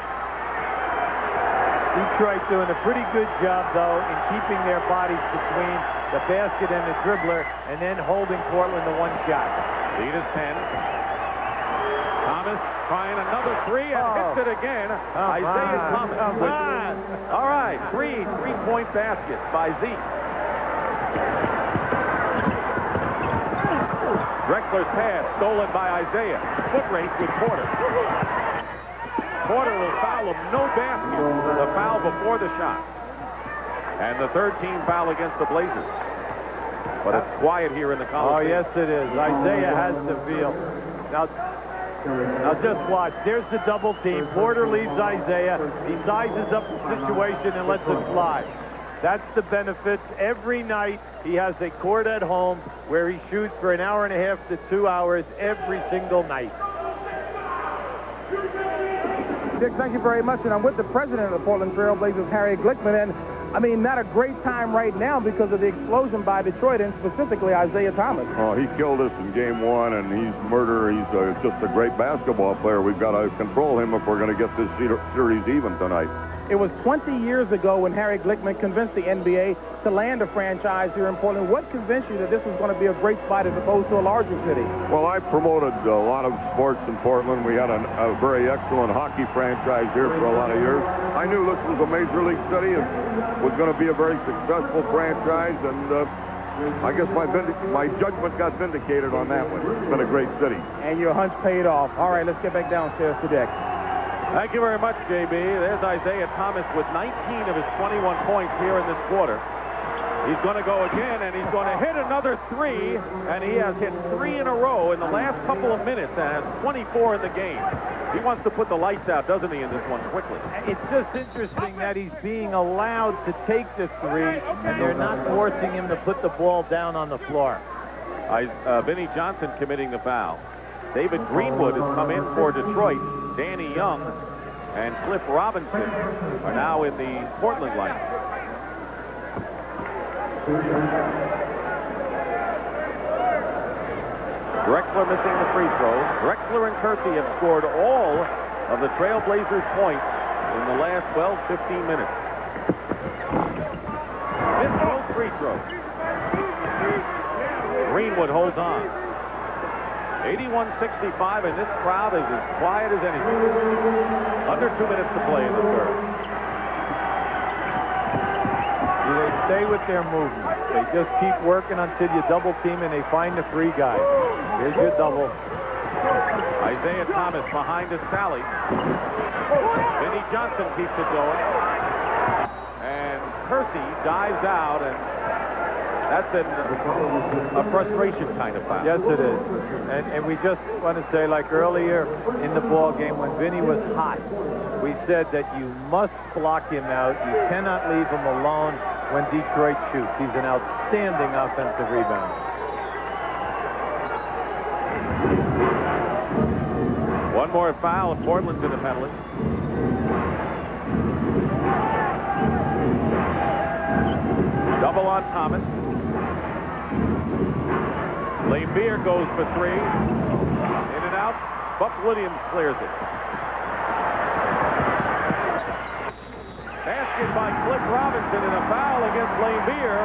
Speaker 5: Detroit doing a pretty good job, though, in keeping their bodies between the basket and the dribbler, and then holding Portland to 1 shot.
Speaker 4: Lead is 10. Thomas trying another 3 and hits it again. Isiah Thomas. All right, 3 3-point baskets by Zeke. Drexler's pass stolen by Isiah. Foot race with Porter. Porter will foul him. No basket. The foul before the shot. And the 13th foul against the Blazers. But it's quiet here in the Coliseum.
Speaker 5: Oh, yes, it is. Isiah has the feel. Now just watch. There's the double team. Porter leaves Isiah. He sizes up the situation and lets it fly. That's the benefits. Every night he has a court at home where he shoots for an hour and a half to 2 hours every single night.
Speaker 2: Dick, thank you very much. And I'm with the president of the Portland Trail Blazers, Harry Glickman. And I mean, not a great time right now because of the explosion by Detroit, and specifically Isiah Thomas.
Speaker 12: Oh, he killed us in game 1, and he's murder. He's just a great basketball player. We've got to control him if we're going to get this series even tonight.
Speaker 2: It was 20 years ago when Harry Glickman convinced the NBA to land a franchise here in Portland. What convinced you that this was going to be a great spot as opposed to a larger city?
Speaker 12: Well, I promoted a lot of sports in Portland. We had a very excellent hockey franchise here for a lot of years. I knew this was a major league city and was going to be a very successful franchise, and I guess my judgment got vindicated on that one. It's been a great city.
Speaker 2: And your hunch paid off. All right, let's get back downstairs to Dick.
Speaker 4: Thank you very much, JB. There's Isiah Thomas with 19 of his 21 points here in this quarter. He's going to go again, and he's going to hit another 3, and he has hit 3 in a row in the last couple of minutes and has 24 in the game. He wants to put the lights out, doesn't he, in this one quickly?
Speaker 5: It's just interesting that he's being allowed to take the 3, and they're not forcing him to put the ball down on the floor.
Speaker 4: Vinnie Johnson committing the foul. David Greenwood has come in for Detroit. Danny Young and Cliff Robinson are now in the Portland lineup. Drexler missing the free throw. Drexler and Kersey have scored all of the Trailblazers' points in the last 12-15 minutes. Missed both free throws. Greenwood holds on. 81-65, and this crowd is as quiet as anything. Under 2 minutes to play in the third.
Speaker 5: They stay with their movement. They just keep working until you double team and they find the 3 guys. Here's your double.
Speaker 4: Isiah Thomas behind his tally. Vinnie Johnson keeps it going. And Kersey dives out, and that's a frustration kind of foul.
Speaker 5: Yes, it is. And we just want to say, like earlier in the ball game when Vinnie was hot, we said that you must block him out. You cannot leave him alone when Detroit shoots. He's an outstanding offensive rebounder.
Speaker 4: One more foul, and Portland's in the penalty. Double on Thomas. Lambier goes for 3. In and out. Buck Williams clears it. Basket by Cliff Robinson and a foul against Lambier.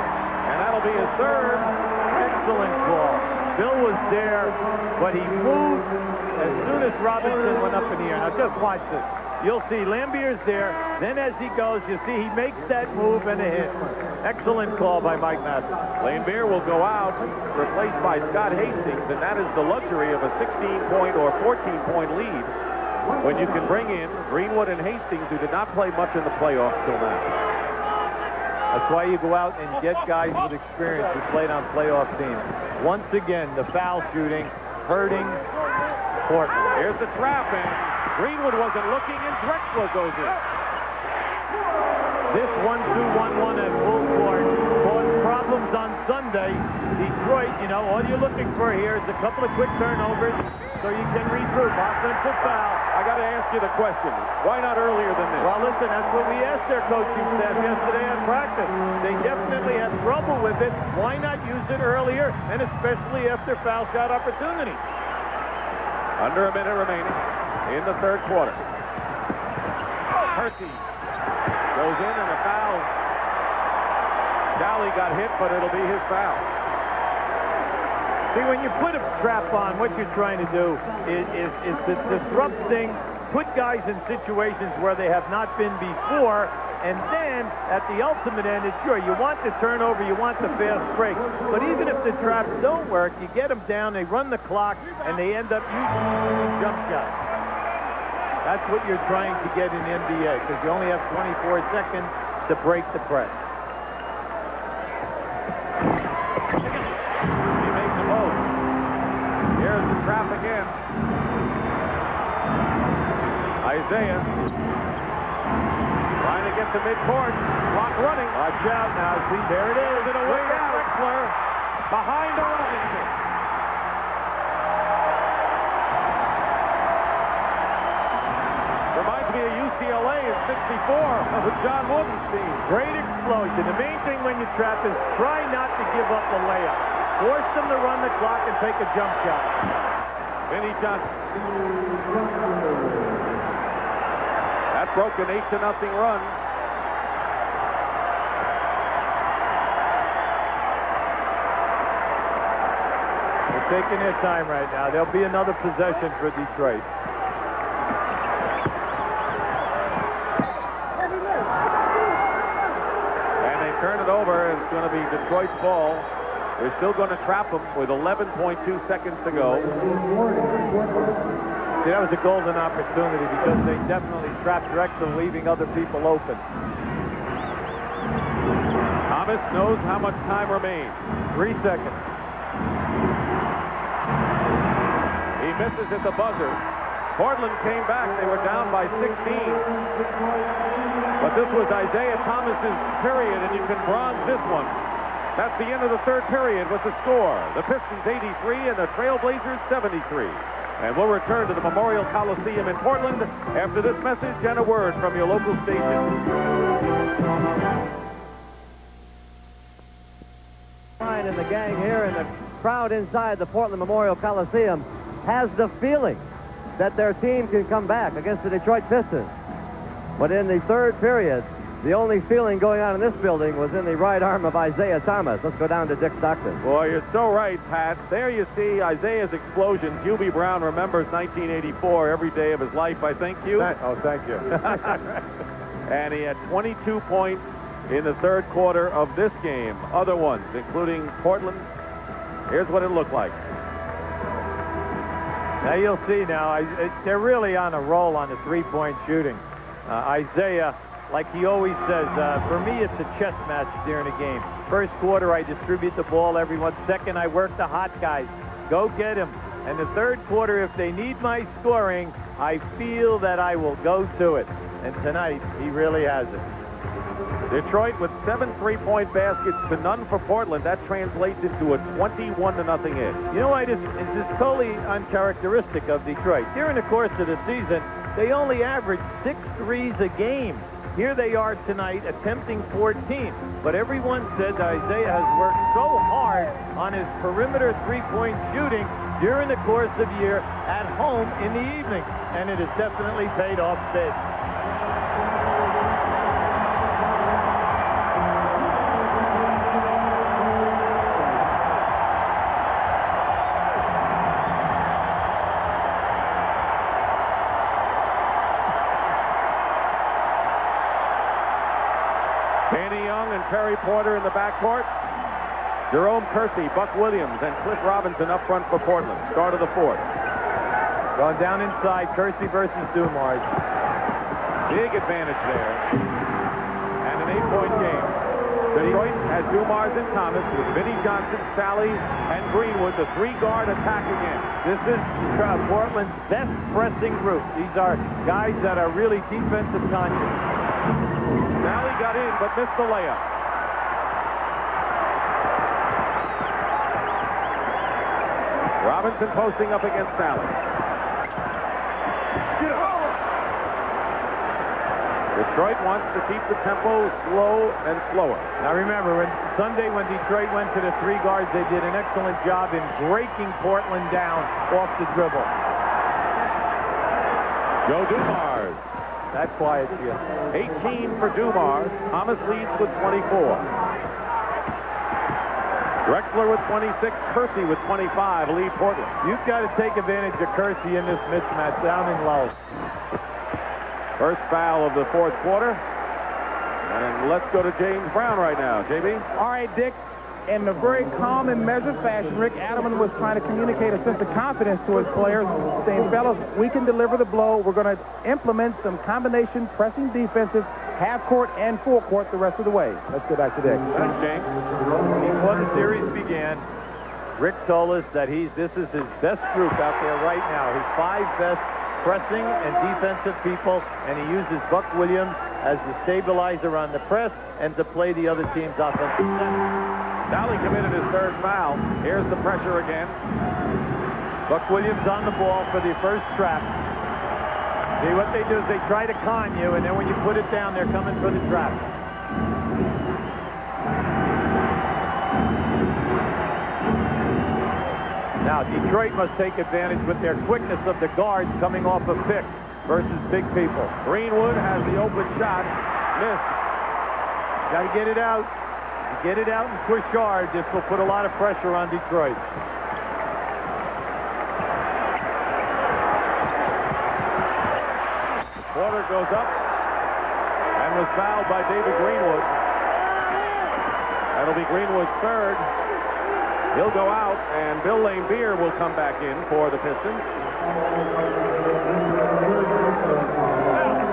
Speaker 4: And that'll be his 3rd.
Speaker 5: Excellent call. Bill was there, but he moved as soon as Robinson went up in the air. Now just watch this. You'll see Lambier's there. Then as he goes, you see he makes that move and a hit. Excellent call by Mike Matheson.
Speaker 4: Lambier will go out, replaced by Scott Hastings, and that is the luxury of a 16-point or 14-point lead when you can bring in Greenwood and Hastings, who did not play much in the playoffs till now.
Speaker 5: That's why you go out and get guys with experience who played on playoff teams. Once again, the foul shooting hurting Portland.
Speaker 4: Here's the trap, and Greenwood wasn't looking, and Drexler goes in.
Speaker 5: This 1-2-1-1 at full court caused problems on Sunday. Detroit, you know, all you're looking for here is a couple of quick turnovers so you can regroup. Offensive foul.
Speaker 4: I got to ask you the question. Why not earlier than this?
Speaker 5: Well, listen, that's what we asked their coaching staff yesterday at practice. They definitely had trouble with it. Why not use it earlier, and especially after foul shot opportunity?
Speaker 4: Under a minute remaining in the third quarter. Percy goes in, and a foul. Dowley got hit, but it'll be his foul.
Speaker 5: See, when you put a trap on, what you're trying to do is to disrupt things, put guys in situations where they have not been before, and then at the ultimate end, it's sure you want the turnover, you want the fast break. But even if the traps don't work, you get them down, they run the clock, and they end up using jump shots. That's what you're trying to get in the NBA, because you only have 24 seconds to break the press.
Speaker 4: Trap again. Isiah trying to get to midcourt. Clock running.
Speaker 5: Watch out now. See, there it is.
Speaker 4: And away to Drexler. Behind the Robinson. Reminds me of UCLA in '64 with John Wooden's team.
Speaker 5: Great explosion. The main thing when you trap is try not to give up the layup. Force them to run the clock and take a jump shot.
Speaker 4: Vinnie Johnson. That broke an 8-0 run.
Speaker 5: They're taking their time right now. There'll be another possession for Detroit.
Speaker 4: And they turn it over, and it's going to be Detroit's ball. They're still going to trap him with 11.2 seconds to go.
Speaker 5: See, that was a golden opportunity because they definitely trapped Drexler, leaving other people open.
Speaker 4: Thomas knows how much time remains.
Speaker 5: 3 seconds.
Speaker 4: He misses at the buzzer. Portland came back. They were down by 16. But this was Isiah Thomas's period, and you can bronze this one. That's the end of the third period with the score. The Pistons 83 and the Trailblazers 73. And we'll return to the Memorial Coliseum in Portland after this message and a word from your local station.
Speaker 1: And the gang here and the crowd inside the Portland Memorial Coliseum has the feeling that their team can come back against the Detroit Pistons. But in the third period, the only feeling going on in this building was in the right arm of Isiah Thomas. Let's go down to Dick Stockton.
Speaker 4: Boy, you're so right, Pat. There you see Isaiah's explosion. Hubie Brown remembers 1984 every day of his life, I think, Hugh.
Speaker 5: Oh, thank you.
Speaker 4: And he had 22 points in the third quarter of this game. Other ones, including Portland. Here's what it looked like.
Speaker 5: Now you'll see now, they're really on a roll on the three-point shooting. Isiah, like he always says, for me it's a chess match during a game. First quarter I distribute the ball every 1 second. I work the hot guys. Go get him. And the third quarter, if they need my scoring, I feel that I will go to it. And tonight, he really has it.
Speaker 4: Detroit with 7 3-point baskets to none for Portland. That translates into a 21-0 edge.
Speaker 5: You know why this is totally uncharacteristic of Detroit. During the course of the season, they only average 6 threes a game. Here they are tonight attempting 14. But everyone said that Isiah has worked so hard on his perimeter three-point shooting during the course of the year at home in the evening. And it has definitely paid off big.
Speaker 4: Terry Porter in the backcourt. Jerome Kersey, Buck Williams, and Cliff Robinson up front for Portland. Start of the fourth.
Speaker 5: Going down inside, Kersey versus Dumars.
Speaker 4: Big advantage there. And an 8-point game. Detroit has Dumars and Thomas with Vinnie Johnson, Sally, and Greenwood, the three-guard attack again.
Speaker 5: This is Portland's best pressing group. These are guys that are really defensive conscious.
Speaker 4: Sally got in, but missed the layup. Robinson posting up against Sally. Detroit wants to keep the tempo slow and slower.
Speaker 5: Now remember, Sunday when Detroit went to the three guards, they did an excellent job in breaking Portland down off the dribble.
Speaker 4: Joe Dumars.
Speaker 5: That quiets you.
Speaker 4: 18 for Dumars. Thomas leads with 24. Drexler with 26. Kersey with 25. Lead Portland.
Speaker 5: You've got to take advantage of Kersey in this mismatch, down and low.
Speaker 4: First foul of the fourth quarter. And let's go to James Brown right now. JB?
Speaker 2: All right, Dick. In a very calm and measured fashion, Rick Adelman was trying to communicate a sense of confidence to his players, saying, fellas, we can deliver the blow. We're going to implement some combination pressing defenses, half court and full court the rest of the way. Let's go back to Dick.
Speaker 4: Thanks, James.
Speaker 5: Before the series began, Rick told us that this is his best group out there right now. His 5 best pressing and defensive people, and he uses Buck Williams as the stabilizer on the press and to play the other team's offensive set.
Speaker 4: Sally committed his third foul. Here's the pressure again.
Speaker 5: Buck Williams on the ball for the first trap. See, what they do is they try to con you, and then when you put it down, they're coming for the trap. Now, Detroit must take advantage with their quickness of the guards coming off of pick versus big people.
Speaker 4: Greenwood has the open shot. Missed.
Speaker 5: Got to get it out. Get it out and push hard. This will put a lot of pressure on Detroit.
Speaker 4: Porter goes up and was fouled by David Greenwood. That'll be Greenwood's third. He'll go out, and Bill Laimbeer will come back in for the Pistons.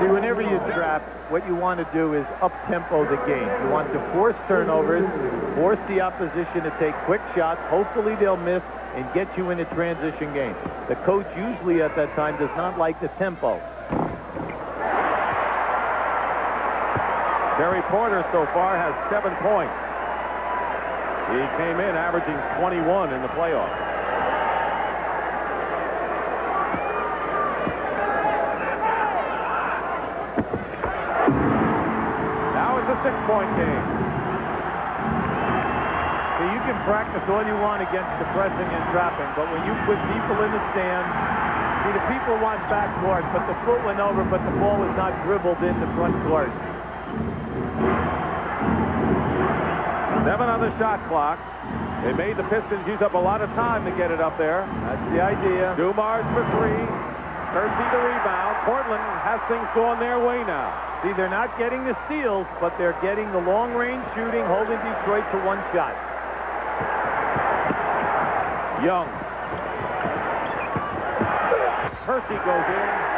Speaker 5: See, whenever you trap, what you want to do is up-tempo the game. You want to force turnovers, force the opposition to take quick shots. Hopefully they'll miss and get you in a transition game. The coach usually at that time does not like the tempo.
Speaker 4: Terry Porter so far has 7 points. He came in averaging 21 in the playoffs. Now it's a 6-point game.
Speaker 5: See, you can practice all you want against the pressing and trapping, but when you put people in the stands, see, the people want backcourt, but the foot went over, but the ball was not dribbled in the front court.
Speaker 4: 7 on the shot clock. They made the Pistons use up a lot of time to get it up there.
Speaker 5: That's the idea.
Speaker 4: Dumars for 3. Kersey the rebound. Portland has things going their way now.
Speaker 5: See, they're not getting the steals, but they're getting the long-range shooting, holding Detroit to 1 shot.
Speaker 4: Young. Kersey goes in.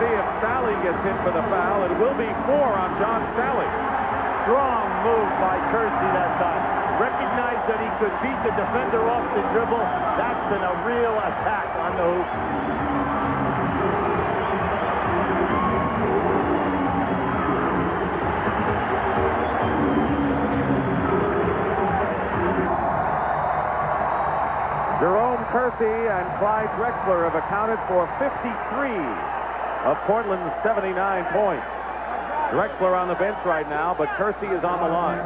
Speaker 4: See if Sally gets hit for the foul. It will be 4 on John Sally.
Speaker 5: Strong move by Kersey that time. Recognized that he could beat the defender off the dribble. That's been a real attack on the hoop.
Speaker 4: Jerome Kersey and Clyde Drexler have accounted for 53 of Portland's 79 points. Drexler on the bench right now, but Kersey is on the line.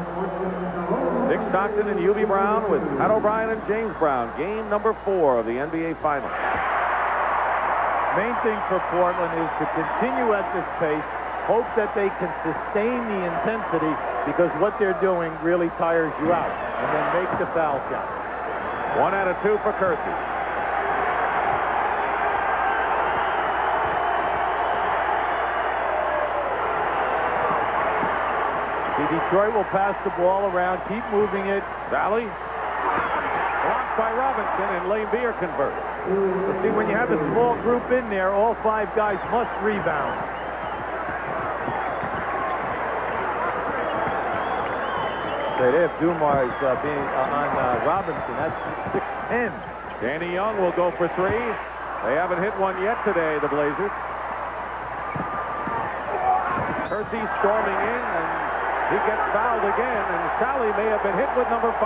Speaker 4: Dick Stockton and Hubie Brown with Pat O'Brien and James Brown. Game number 4 of the NBA Finals.
Speaker 5: Main thing for Portland is to continue at this pace, hope that they can sustain the intensity, because what they're doing really tires you out, and then make the foul shot.
Speaker 4: 1 out of 2 for Kersey.
Speaker 5: Detroit will pass the ball around, keep moving it.
Speaker 4: Sally blocked by Robinson, and Laimbeer converts.
Speaker 5: But see, when you have a small group in there, all 5 guys must rebound. Right there, Dumars being on Robinson. That's 6-10.
Speaker 4: Danny Young will go for three. They haven't hit one yet today, the Blazers. Kersey storming in, and he gets fouled again, and Sally may have been hit with number 5.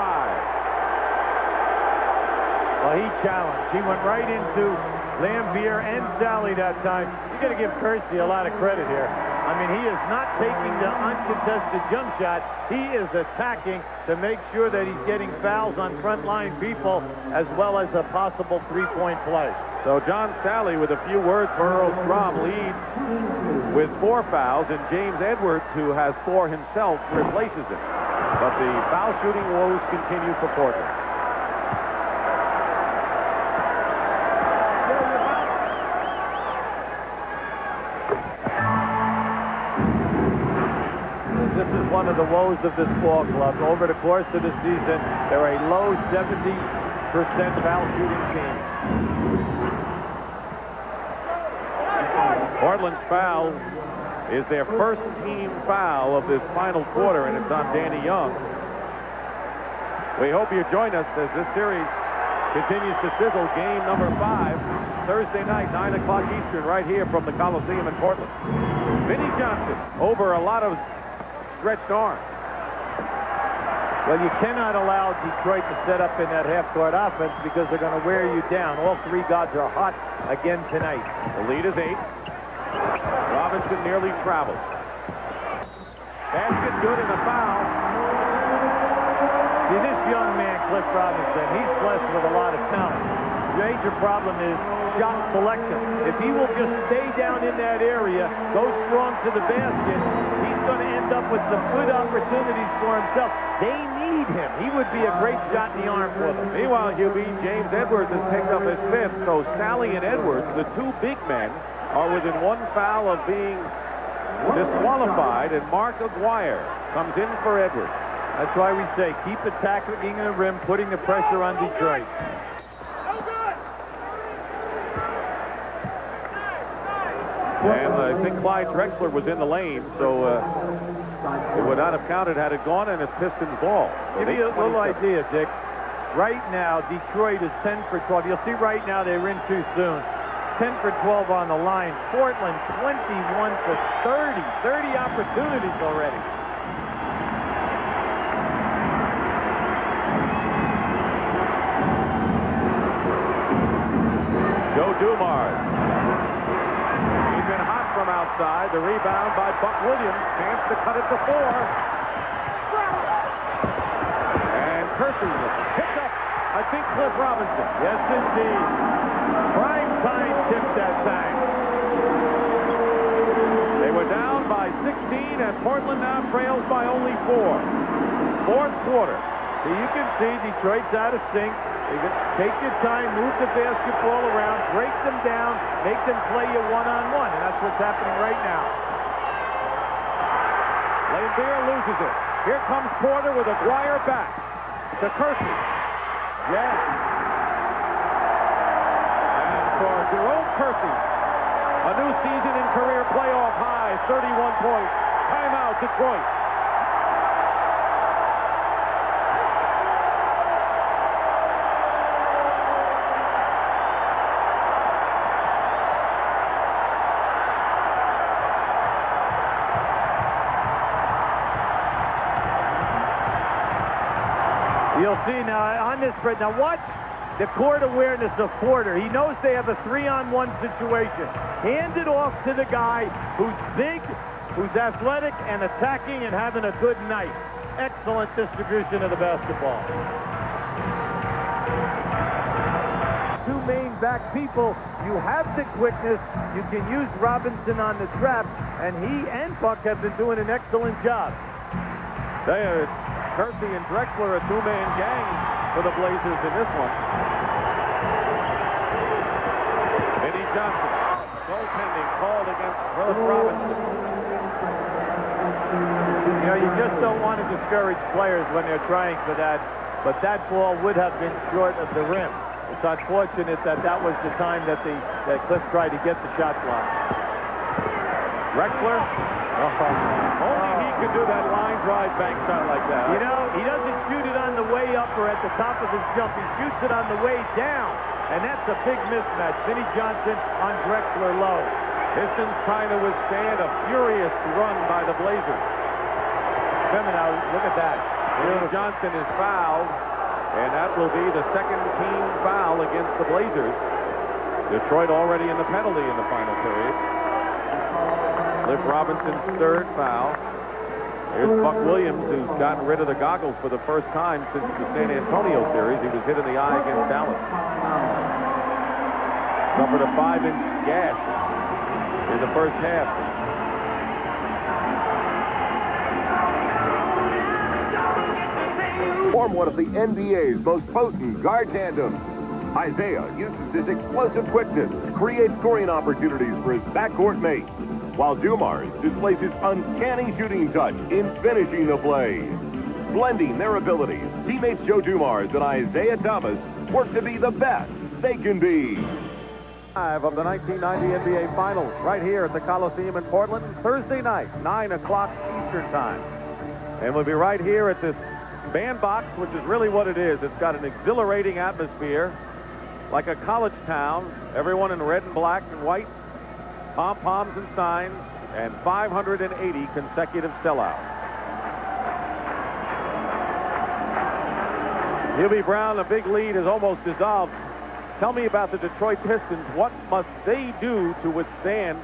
Speaker 5: Well, he challenged. He went right into Lambier and Sally that time. You got to give Kersey a lot of credit here. I mean, he is not taking the uncontested jump shot. He is attacking to make sure that he's getting fouls on front-line people as well as a possible three-point play.
Speaker 4: So John Sally, with a few words for Earl Strom, leads with 4 fouls, and James Edwards, who has 4 himself, replaces him. But the foul shooting woes continue for Portland.
Speaker 5: This is one of the woes of this ball club. Over the course of the season, they're a low 70% foul shooting team.
Speaker 4: Portland's foul is their first team foul of this final quarter, and it's on Danny Young. We hope you join us as this series continues to sizzle. Game number 5, Thursday night, 9 o'clock Eastern, right here from the Coliseum in Portland. Vinnie Johnson over a lot of stretched arms.
Speaker 5: Well, you cannot allow Detroit to set up in that half-court offense because they're going to wear you down. All 3 guards are hot again tonight.
Speaker 4: The lead is 8. Robinson nearly travels. Basket good and a foul.
Speaker 5: See, this young man, Cliff Robinson, he's blessed with a lot of talent. The major problem is shot selection. If he will just stay down in that area, go strong to the basket, he's going to end up with some good opportunities for himself. They need him. He would be a great shot in the arm for them.
Speaker 4: Meanwhile, Hubie, James Edwards has picked up his 5th, so Sally and Edwards, the 2 big men, are within 1 foul of being disqualified, and Mark Aguirre comes in for Edwards.
Speaker 5: That's why we say keep attacking the rim, putting the pressure on Detroit.
Speaker 4: And I think Clyde Drexler was in the lane, so it would not have counted had it gone, and it's Pistons ball. So
Speaker 5: give you a little idea, Dick. Right now, Detroit is 10 for 12. You'll see right now they were in too soon. 10 for 12 on the line. Portland 21 for 30. 30 opportunities already.
Speaker 4: Joe Dumars. He's been hot from outside. The rebound by Buck Williams. Chance to cut it to 4. And Kersey picked up, I think, Cliff Robinson.
Speaker 5: Yes, indeed. Prime time tip that time.
Speaker 4: They were down by 16, and Portland now trails by only 4. 4th quarter.
Speaker 5: So you can see Detroit's out of sync. You can take your time, move the basketball around, break them down, make them play you one-on-one, and that's what's happening right now.
Speaker 4: Lambier loses it. Here comes Porter with Aguirre back to Kersey. Yes. And for Jerome Kersey, a new season in career playoff high, 31 points. Timeout, Detroit.
Speaker 5: You'll see now on this spread. Now watch the court awareness of Porter. He knows they have a 3-on-1 situation. Hand it off to the guy who's big, who's athletic and attacking and having a good night. Excellent distribution of the basketball. 2 main back people. You have the quickness. You can use Robinson on the trap, and he and Buck have been doing an excellent job.
Speaker 4: Kersey and Drexler, a 2-man gang for the Blazers in this one. Vinnie Johnson, goaltending called against Cliff Robinson.
Speaker 5: You know, you just don't want to discourage players when they're trying for that, but that ball would have been short of the rim. It's unfortunate that that was the time that Cliff tried to get the shot block.
Speaker 4: Drexler Only he could do that line drive bank shot like that.
Speaker 5: You know, he doesn't shoot it on the way up or at the top of his jump. He shoots it on the way down. And that's a big mismatch. Vinnie Johnson on Drexler low.
Speaker 4: Pistons trying to withstand a furious run by the Blazers.
Speaker 5: Now, look at that.
Speaker 4: Vinnie Johnson is fouled, and that will be the second team foul against the Blazers. Detroit already in the penalty in the final period. Cliff Robinson's third foul. Here's Buck Williams, who's gotten rid of the goggles for the first time since the San Antonio series. He was hit in the eye against Dallas. Suffered a 5-inch gash in the first half.
Speaker 13: Form one of the NBA's most potent guard tandems. Isiah uses his explosive quickness to create scoring opportunities for his backcourt mates, while Dumars displays his uncanny shooting touch in finishing the play. Blending their abilities, teammates Joe Dumars and Isiah Thomas work to be the best they can be.
Speaker 4: Of the 1990 NBA Finals right here at the Coliseum in Portland, Thursday night, 9 o'clock Eastern Time. And we'll be right here at this bandbox, which is really what it is. It's got an exhilarating atmosphere, like a college town, everyone in red and black and white, pom-poms and signs, and 580 consecutive sellouts. Hubie Brown, a big lead is almost dissolved. Tell me about the Detroit Pistons. What must they do to withstand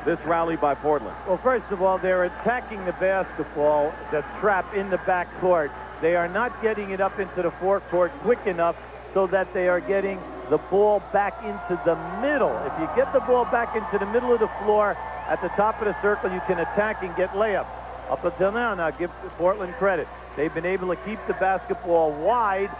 Speaker 4: this rally by Portland?
Speaker 5: Well, first of all, they're attacking the basketball, the trap in the backcourt. They are not getting it up into the forecourt quick enough so that they are getting the ball back into the middle. If you get the ball back into the middle of the floor at the top of the circle, you can attack and get layups. Up until now, give Portland credit. They've been able to keep the basketball wide.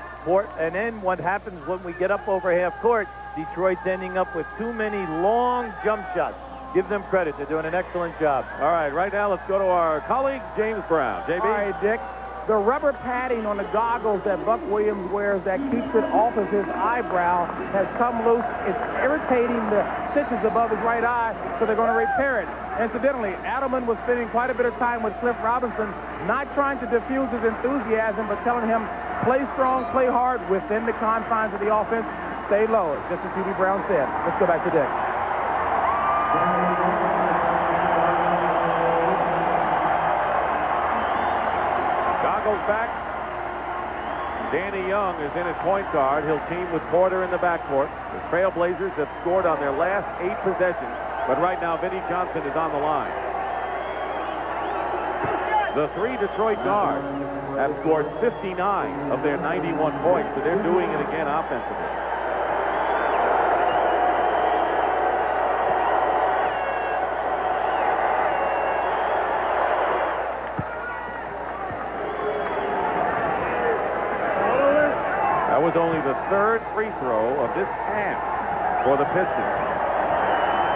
Speaker 5: And then what happens when we get up over half court, Detroit's ending up with too many long jump shots. Give them credit. They're doing an excellent job.
Speaker 4: All right, right now let's go to our colleague, James Brown. JB?
Speaker 2: All right, Dick. The rubber padding on the goggles that Buck Williams wears that keeps it off of his eyebrow has come loose. It's irritating the stitches above his right eye, so they're going to repair it. Incidentally, Adelman was spending quite a bit of time with Cliff Robinson, not trying to diffuse his enthusiasm, but telling him, play strong, play hard within the confines of the offense, stay low, just as Hubie Brown said. Let's go back to Dick.
Speaker 4: Goggles back. Danny Young is in at point guard. He'll team with Porter in the backcourt. The Trailblazers have scored on their last 8 possessions, but right now Vinnie Johnson is on the line. The 3 Detroit guards have scored 59 of their 91 points, so they're doing it again offensively. That was only the 3rd free throw of this half for the Pistons.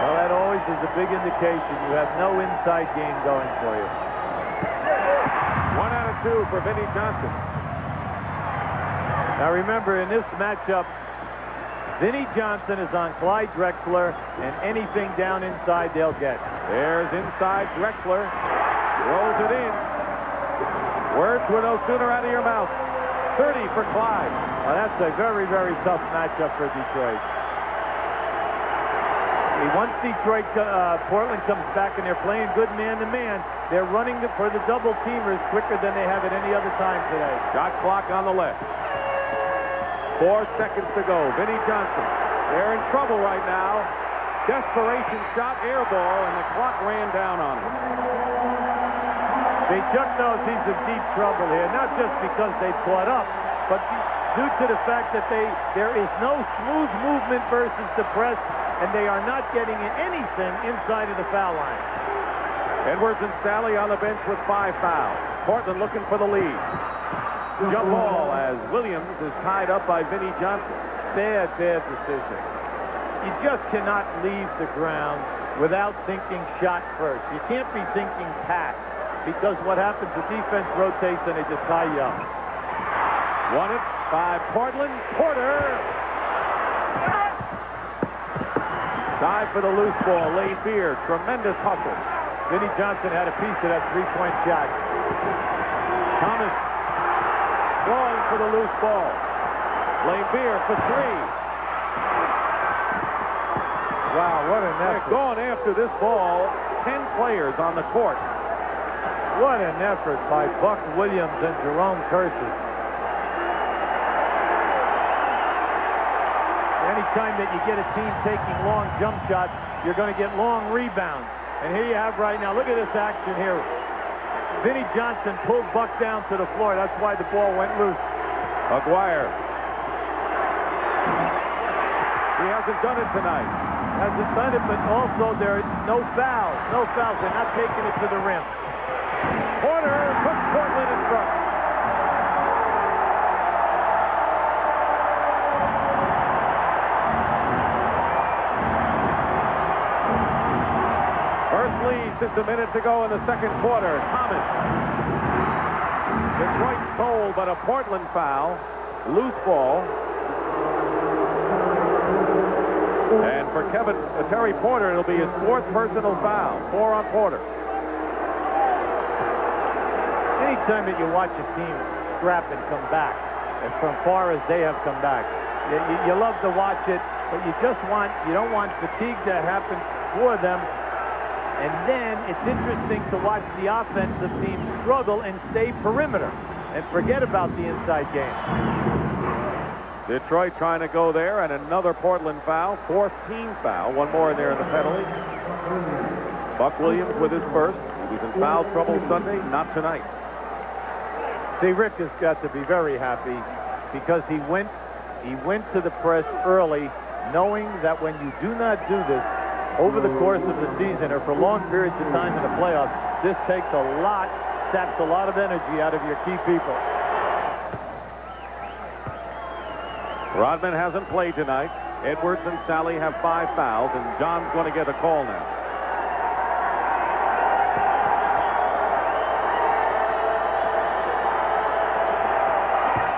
Speaker 5: Well, that always is a big indication you have no inside game going for you.
Speaker 4: 1 out of 2 for Vinnie Johnson.
Speaker 5: Now remember, in this matchup, Vinnie Johnson is on Clyde Drexler, and anything down inside they'll get.
Speaker 4: There's inside Drexler. Rolls it in. Words were no sooner out of your mouth. 30 for Clyde.
Speaker 5: Well, that's a very, very tough matchup for Detroit. Once Portland comes back and they're playing good man-to-man, they're running for the double teamers quicker than they have at any other time today.
Speaker 4: Shot clock on the left. 4 seconds to go. Vinnie Johnson. They're in trouble right now. Desperation shot, air ball, and the clock ran down on him.
Speaker 5: Chuck knows he's in deep trouble here, not just because they caught up, but due to the fact that there is no smooth movement versus the press, and they are not getting anything inside of the foul line.
Speaker 4: Edwards and Sally on the bench with 5 fouls. Portland looking for the lead. Jump ball as Williams is tied up by Vinnie Johnson.
Speaker 5: Bad decision. You just cannot leave the ground without thinking shot first. You can't be thinking pass, because what happens, the defense rotates and they just tie you up.
Speaker 4: Won it by Portland. Porter. Dive for the loose ball. Lane Beer. Tremendous hustle.
Speaker 5: Vinnie Johnson had a piece of that three-point shot. Thomas going for the loose ball. Lambeer for three. Wow, what an effort.
Speaker 4: They're going after this ball. 10 players on the court.
Speaker 5: What an effort by Buck Williams and Jerome Kersey. Anytime that you get a team taking long jump shots, you're going to get long rebounds. And here you have right now, look at this action here. Vinnie Johnson pulled Buck down to the floor. That's why the ball went loose.
Speaker 4: Aguirre. He hasn't done it tonight.
Speaker 5: Hasn't done it, but also there are no fouls. No fouls. They're not taking it to the rim.
Speaker 4: Porter puts Portland in front. First lead since a minute to go in the second quarter. Thomas. Detroit stole, but a Portland foul. Loose ball. And for Terry Porter, it'll be his fourth personal foul. 4 on Porter.
Speaker 5: Anytime that you watch a team scrap and come back, as from far as they have come back, you love to watch it, but you don't want fatigue to happen for them. And then it's interesting to watch the offensive team struggle and stay perimeter and forget about the inside game.
Speaker 4: Detroit trying to go there, and another Portland foul. 4th team foul. One more in there in the penalty. Buck Williams with his first. He was in foul trouble Sunday, not tonight.
Speaker 5: See, Rick has got to be very happy because he went to the press early, knowing that when you do not do this over the course of the season or for long periods of time in the playoffs, this takes saps a lot of energy out of your key people.
Speaker 4: Rodman hasn't played tonight. Edwards and Sally have 5 fouls, and John's going to get a call now.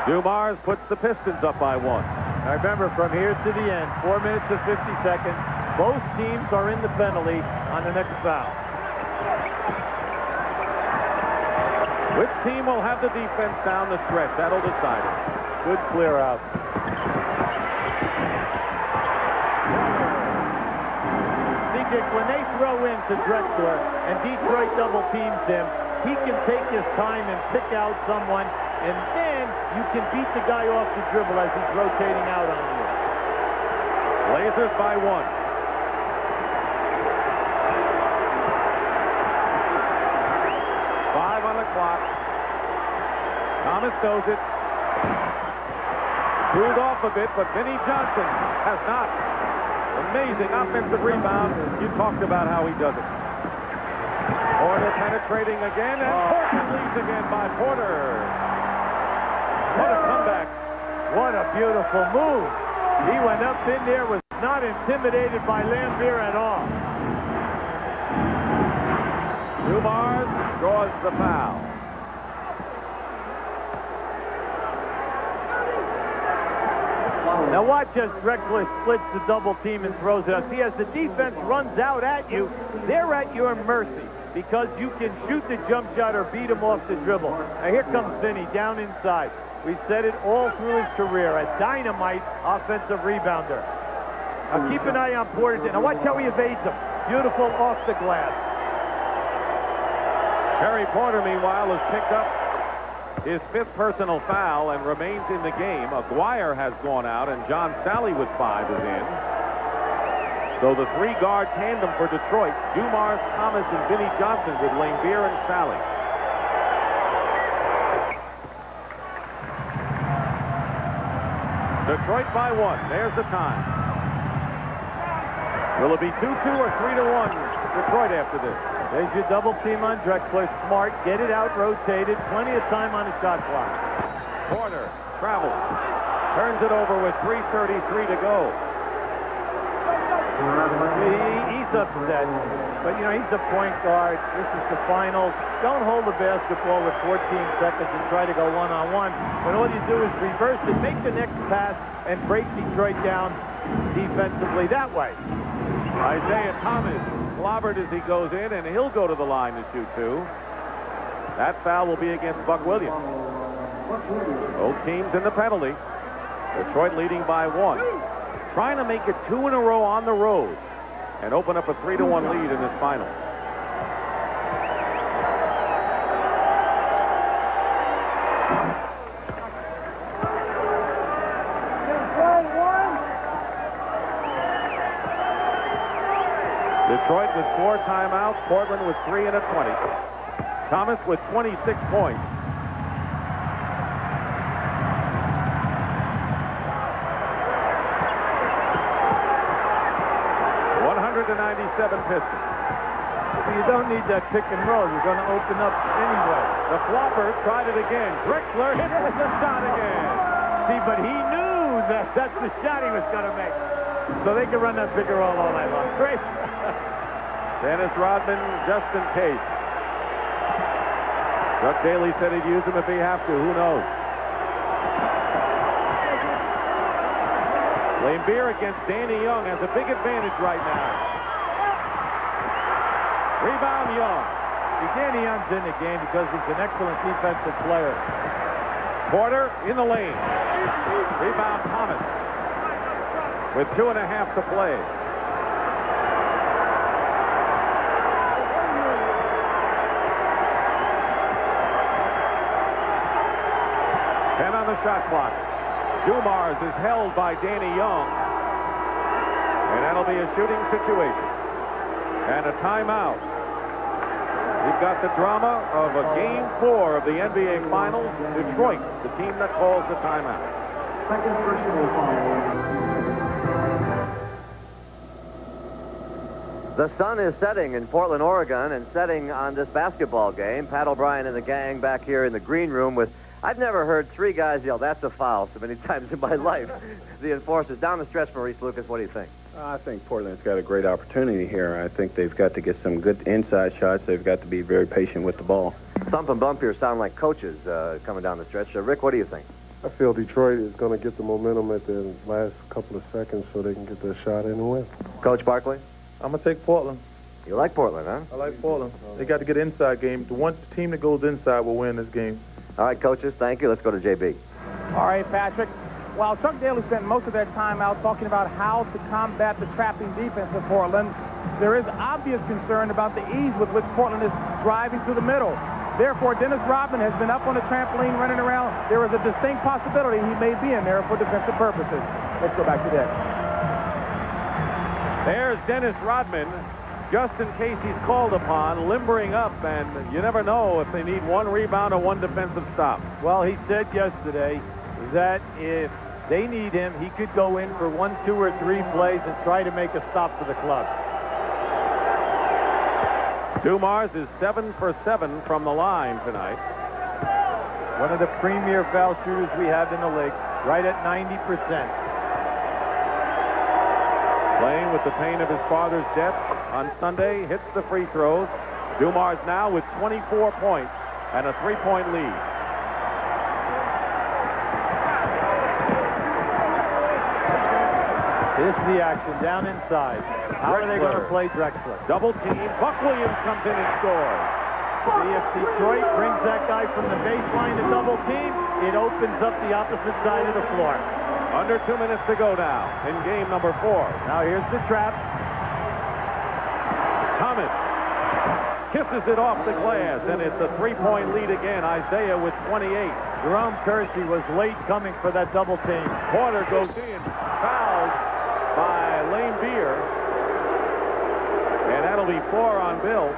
Speaker 4: Dumars puts the Pistons up by 1.
Speaker 5: I remember from here to the end, 4 minutes and 50 seconds, both teams are in the penalty on the next foul.
Speaker 4: Which team will have the defense down the stretch? That'll decide it.
Speaker 5: Good clear out. When they throw into Drexler and Detroit double teams him, he can take his time and pick out someone, and then you can beat the guy off the dribble as he's rotating out on you.
Speaker 4: Blazers by 1. Five on the clock. Thomas knows it. Screwed off a bit, but Vinnie Johnson has not. Amazing offensive rebound. You talked about how he does it. Porter penetrating again, and Portland leads again by Porter. What a comeback.
Speaker 5: What a beautiful move. He went up in there, was not intimidated by Lambeer at all.
Speaker 4: Dumars draws the foul.
Speaker 5: Now watch as Drexler splits the double team and throws it out. See, as the defense runs out at you, they're at your mercy because you can shoot the jump shot or beat them off the dribble. Now here comes Vinnie down inside. We said it all through his career, a dynamite offensive rebounder. Now keep an eye on Porter. Now watch how he evades him. Beautiful off the glass.
Speaker 4: Terry Porter, meanwhile, has picked up his 5th personal foul and remains in the game. Aguirre has gone out, and John Sally with 5 is in. So the 3-guard tandem for Detroit, Dumars, Thomas, and Vinnie Johnson with Lambeer and Sally. Detroit by 1. There's the time. Will it be 2-2 or 3-1 Detroit after this?
Speaker 5: There's your double team on Drexler. Smart. Get it out, rotated. Plenty of time on the shot clock.
Speaker 4: Porter travels. Turns it over with 3:33 to go.
Speaker 5: He's upset. But, you know, he's the point guard. This is the finals. Don't hold the basketball with 14 seconds and try to go one-on-one. But all you do is reverse it, make the next pass, and break Detroit down defensively that way.
Speaker 4: Isiah Thomas clobbered as he goes in, and he'll go to the line to shoot two. That foul will be against Buck Williams. Both teams in the penalty. Detroit leading by 1. Trying to make it 2 in a row on the road and open up a 3-1 lead in this final. Detroit with 4 timeouts. Portland with 3 and a 20. Thomas with 26 points. 197 Pistons.
Speaker 5: You don't need that pick and roll. You're going to open up anyway.
Speaker 4: The flopper tried it again. Drexler hits the shot again.
Speaker 5: See, but he knew that that's the shot he was going to make. So they can run that pick and roll all night long. Great.
Speaker 4: Dennis Rodman, just in case. Chuck Daly said he'd use him if he have to. Who knows? Lane Beer against Danny Young has a big advantage right now. Rebound Young.
Speaker 5: Danny Young's in the game because he's an excellent defensive player.
Speaker 4: Porter in the lane. Rebound Thomas. With 2.5 to play. On the shot clock. Dumars is held by Danny Young. And that'll be a shooting situation. And a timeout. We've got the drama of a Game 4 of the NBA Finals. Detroit, the team that calls the timeout.
Speaker 1: The sun is setting in Portland, Oregon, and setting on this basketball game. Pat O'Brien and the gang back here in the green room with... I've never heard 3 guys yell, "That's a foul," so many times in my life. The enforcers. Down the stretch, Maurice Lucas, what do you think?
Speaker 11: I think Portland's got a great opportunity here. I think they've got to get some good inside shots. They've got to be very patient with the ball.
Speaker 1: Thump and bump here sound like coaches coming down the stretch. Rick, what do you think?
Speaker 10: I feel Detroit is going to get the momentum at the last couple of seconds so they can get their shot in and win.
Speaker 1: Coach Barkley?
Speaker 2: I'm going to take Portland.
Speaker 1: You like Portland, huh?
Speaker 2: I like Portland. They got to get an inside game. The one team that goes inside will win this game.
Speaker 1: All right, coaches, thank you. Let's go to JB.
Speaker 2: All right, Patrick. While Chuck Daly spent most of that time out talking about how to combat the trapping defense of Portland, there is obvious concern about the ease with which Portland is driving through the middle. Therefore, Dennis Rodman has been up on the trampoline running around. There is a distinct possibility he may be in there for defensive purposes. Let's go back to that.
Speaker 4: There's Dennis Rodman, just in case he's called upon, limbering up, and you never know if they need 1 rebound or 1 defensive stop.
Speaker 5: Well, he said yesterday that if they need him, he could go in for 1, 2, or 3 plays and try to make a stop for the club.
Speaker 4: Dumars is 7 for 7 from the line tonight.
Speaker 5: One of the premier foul shooters we have in the league, right at 90%.
Speaker 4: Playing with the pain of his father's death on Sunday, hits the free throws. Dumars now with 24 points and a 3-point lead.
Speaker 5: Here's the action down inside. How are they going to play Drexler?
Speaker 4: Double team. Buck Williams comes in and scores.
Speaker 5: See, if Detroit brings that guy from the baseline to double team, it opens up the opposite side of the floor.
Speaker 4: Under 2 minutes to go now in game number 4.
Speaker 5: Now here's the trap.
Speaker 4: Thomas kisses it off the glass, and it's a 3-point lead again. Isiah with 28.
Speaker 5: Jerome Kersey was late coming for that double team.
Speaker 4: Porter goes in, fouled by Lane Beer. And that'll be 4 on Bill.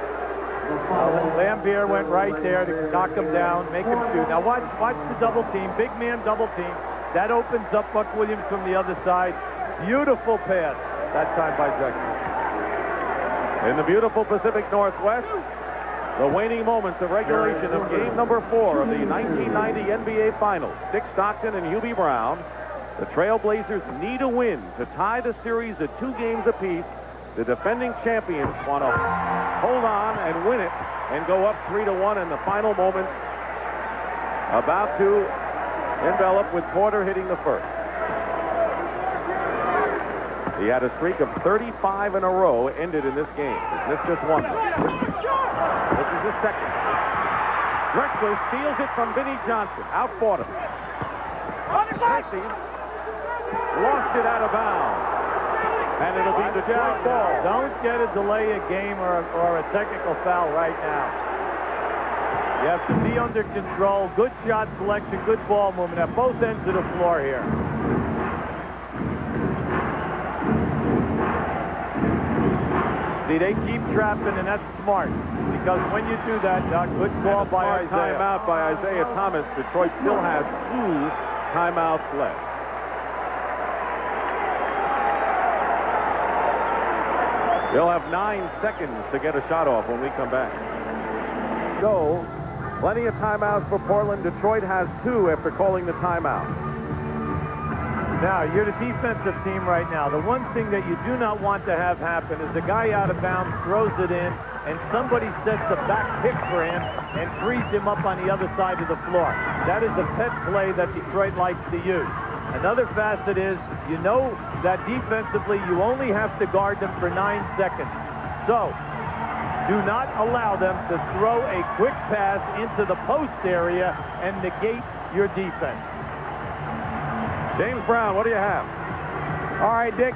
Speaker 5: Lambier went right there to knock him down, make him shoot. Now watch the double team, big man double team. That opens up Buck Williams from the other side. Beautiful pass, that time by Drexler.
Speaker 4: In the beautiful Pacific Northwest, the waning moments of regulation of game number 4 of the 1990 NBA Finals. Dick Stockton and Hubie Brown. The Trailblazers need a win to tie the series at 2 games apiece. The defending champions want to hold on and win it and go up 3-1 in the final moments. About to envelop with Porter hitting the first. The He had a streak of 35 in a row, ended in this game. He's missed just one. This is his second. Drexler steals it from Vinnie Johnson. Outfought him. Messi lost it out of bounds. And it'll be the Detroit ball.
Speaker 5: Don't get a delay a game or a technical foul right now. You have to be under control. Good shot selection, good ball movement at both ends of the floor here. See, they keep trapping, and that's smart. Because when you do that, Doc, good call by Isiah.
Speaker 4: Timeout by Isiah Thomas. Detroit still has 2 timeouts left. They'll have 9 seconds to get a shot off when we come back. So, plenty of timeouts for Portland. Detroit has 2 after calling the timeout.
Speaker 5: Now, you're the defensive team right now. The one thing that you do not want to have happen is the guy out of bounds throws it in, and somebody sets a back pick for him and frees him up on the other side of the floor. That is a pet play that Detroit likes to use. Another facet is, you know that defensively you only have to guard them for 9 seconds. So, do not allow them to throw a quick pass into the post area and negate your defense.
Speaker 4: James Brown, what do you have?
Speaker 2: All right, Dick.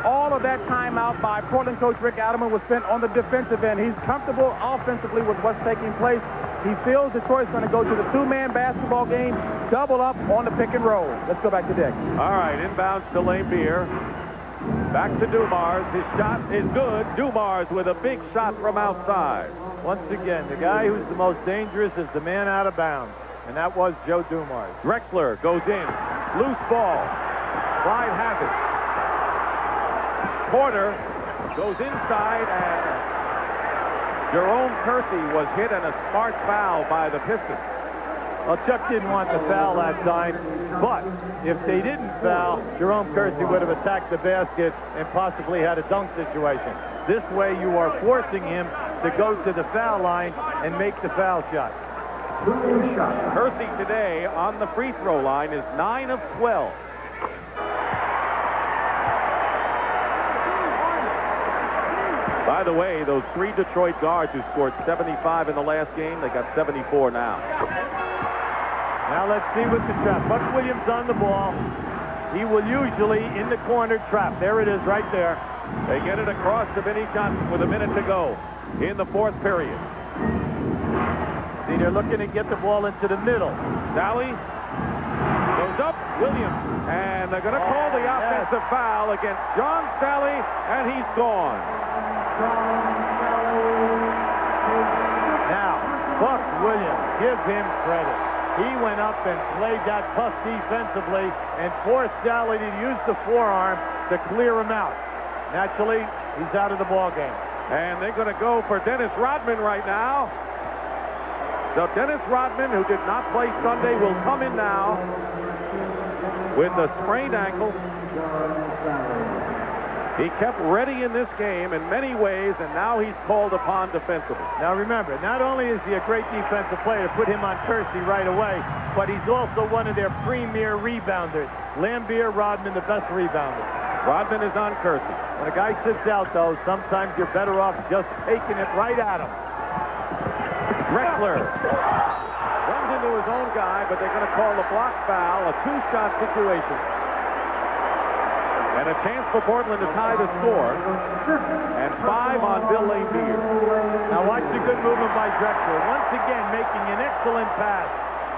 Speaker 2: All of that timeout by Portland coach Rick Adelman was spent on the defensive end. He's comfortable offensively with what's taking place. He feels Detroit's going to go to the 2-man basketball game, double up on the pick and roll. Let's go back to Dick.
Speaker 4: All right, inbounds to Lambier. Back to Dumars. His shot is good. Dumars with a big shot from outside.
Speaker 5: Once again, the guy who's the most dangerous is the man out of bounds, and that was Joe Dumars.
Speaker 4: Drexler goes in. Loose ball. Clyde has it. Porter goes inside, and Jerome Kersey was hit, and a smart foul by the Pistons.
Speaker 5: Well, Chuck didn't want the foul that time, but if they didn't foul, Jerome Kersey would have attacked the basket and possibly had a dunk situation. This way, you are forcing him to go to the foul line and make the foul shot.
Speaker 4: Kersey today on the free throw line is 9 of 12. By the way, those 3 Detroit guards who scored 75 in the last game, they got 74 now.
Speaker 5: Now let's see what the trap. Buck Williams on the ball. He will usually in the corner trap. There it is right there.
Speaker 4: They get it across to Vinnie Johnson with a minute to go in the 4th period.
Speaker 5: See, they're looking to get the ball into the middle.
Speaker 4: Sally goes up, Williams, and they're going to call the offensive foul against John Sally, and he's gone.
Speaker 5: Now, Buck Williams, give him credit. He went up and played that tough defensively and forced Sally to use the forearm to clear him out. Naturally, he's out of the ball game.
Speaker 4: And they're going to go for Dennis Rodman right now. So Dennis Rodman, who did not play Sunday, will come in now with a sprained ankle. He kept ready in this game in many ways, and now he's called upon defensively.
Speaker 5: Now remember, not only is he a great defensive player to put him on Kersey right away, but he's also one of their premier rebounders. Lambier, Rodman, the best rebounder.
Speaker 4: Rodman is on Kersey.
Speaker 5: When a guy sits out, though, sometimes you're better off just taking it right at him.
Speaker 4: Drexler runs into his own guy, but they're going to call the block foul, a 2-shot situation. And a chance for Portland to tie the score. And 5 on Bill Lambier.
Speaker 5: Now watch the good movement by Drexler. Once again, making an excellent pass.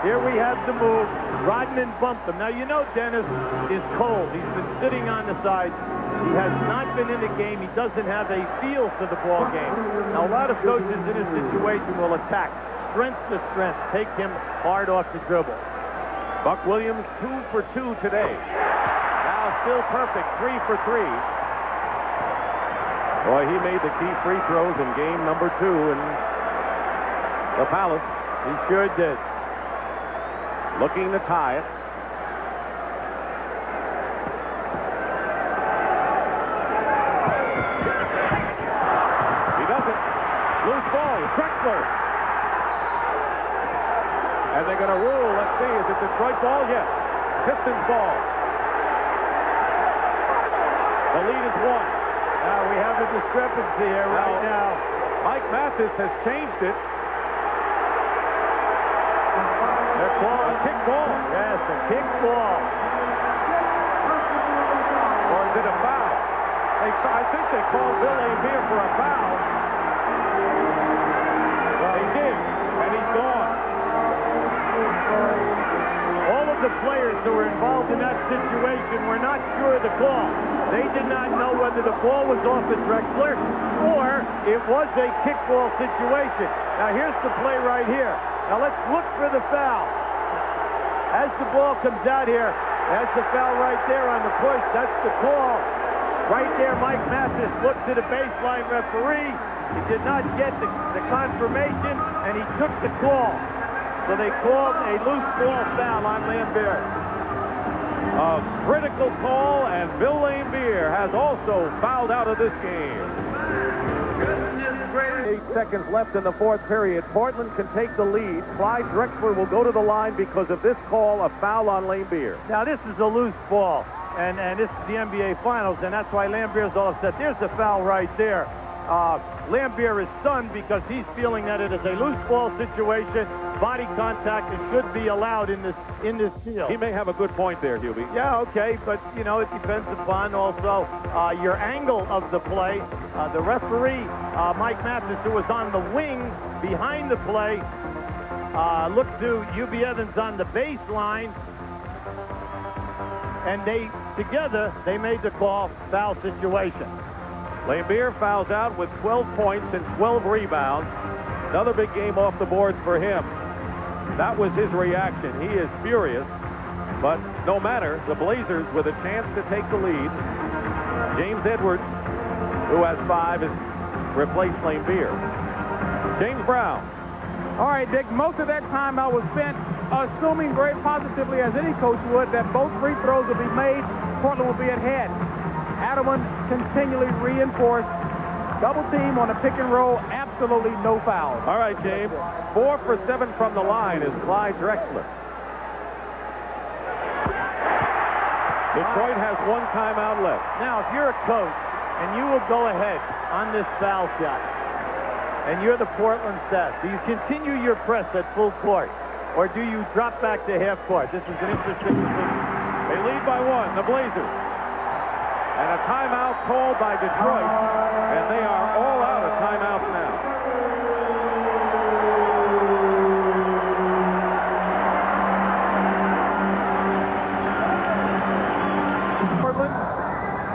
Speaker 5: Here we have the move. Rodman bumped him. Now, you know Dennis is cold. He's been sitting on the side. He has not been in the game. He doesn't have a feel for the ball game. Now, a lot of coaches in this situation will attack. Strength to strength. Take him hard off the dribble.
Speaker 4: Buck Williams, 2 for 2 today. Now still perfect, 3 for 3. Boy, he made the key free throws in game number 2 in the Palace.
Speaker 5: He sure did.
Speaker 4: Looking to tie it. He doesn't. Loose ball, Drexler. And they're going to rule. Let's see, is it Detroit ball? Yes. Pistons ball. The lead is 1.
Speaker 5: Now we have a discrepancy here right now.
Speaker 4: Mike Mathis has changed it.
Speaker 5: They're calling
Speaker 4: a kick ball.
Speaker 5: Yes, a kick ball.
Speaker 4: Or is it a foul? I think they called Bill Laimbeer for a foul. They did, and he's gone.
Speaker 5: All of the players who were involved in that situation were not sure of the call. They did not know whether the ball was off of Drexler or it was a kickball situation. Now here's the play right here. Now let's look for the foul. As the ball comes out here, that's the foul right there on the push. That's the call. Right there, Mike Mathis looked to the baseline referee. He did not get the confirmation, and he took the call. So they called a loose ball foul on Laimbeer.
Speaker 4: A critical call, and Bill Laimbeer has also fouled out of this game. 8 seconds left in the 4th period. Portland can take the lead. Clyde Drexler will go to the line because of this call, a foul on Laimbeer.
Speaker 5: Now this is a loose ball, and this is the NBA Finals, and that's why Laimbeer's all upset. There's the foul right there. Laimbeer is stunned because he's feeling that it is a loose ball situation. Body contact should be allowed in this deal.
Speaker 4: He may have a good point there, Hubie.
Speaker 5: Yeah, okay, but you know it depends upon also your angle of the play. The referee, Mike Mathis, who was on the wing behind the play, looked to UB Evans on the baseline, and together they made the call, foul situation.
Speaker 4: Laimbeer fouls out with 12 points and 12 rebounds. Another big game off the boards for him. That was his reaction. He is furious, but no matter. The Blazers with a chance to take the lead. James Edwards, who has 5, has replaced Laimbeer. James Brown.
Speaker 2: All right, Dick, most of that timeout was spent assuming very positively, as any coach would, that both free throws will be made. Portland will be ahead. Adelman continually reinforced. Double team on a pick and roll. Absolutely no fouls.
Speaker 4: All right, James. 4 for 7 from the line is Clyde Drexler. Detroit has 1 timeout left.
Speaker 5: Now, if you're a coach and you will go ahead on this foul shot, and you're the Portland staff, do you continue your press at full court, or do you drop back to half court? This is an interesting decision.
Speaker 4: They lead by 1, the Blazers. And a timeout called by Detroit, and they are all out of timeouts now. Portland,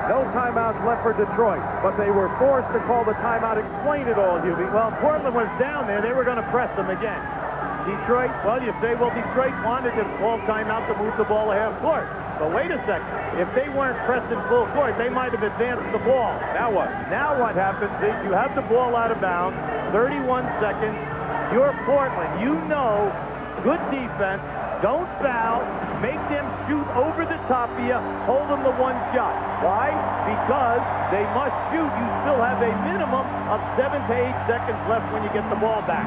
Speaker 4: no timeouts left for Detroit, but they were forced to call the timeout. Explain it all, Hubie.
Speaker 5: Well, Portland was down there. They were going to press them again. Detroit, well, you say, well, Detroit wanted to call timeout to move the ball to half court. But wait a second. If they weren't pressing full court, they might have advanced the ball.
Speaker 4: Now what?
Speaker 5: Now what happens is you have the ball out of bounds, 31 seconds. You're Portland. You know, good defense. Don't foul. Make them shoot over the top of you. Hold them to 1 shot. Why? Because they must shoot. You still have a minimum of 7 to 8 seconds left when you get the ball back.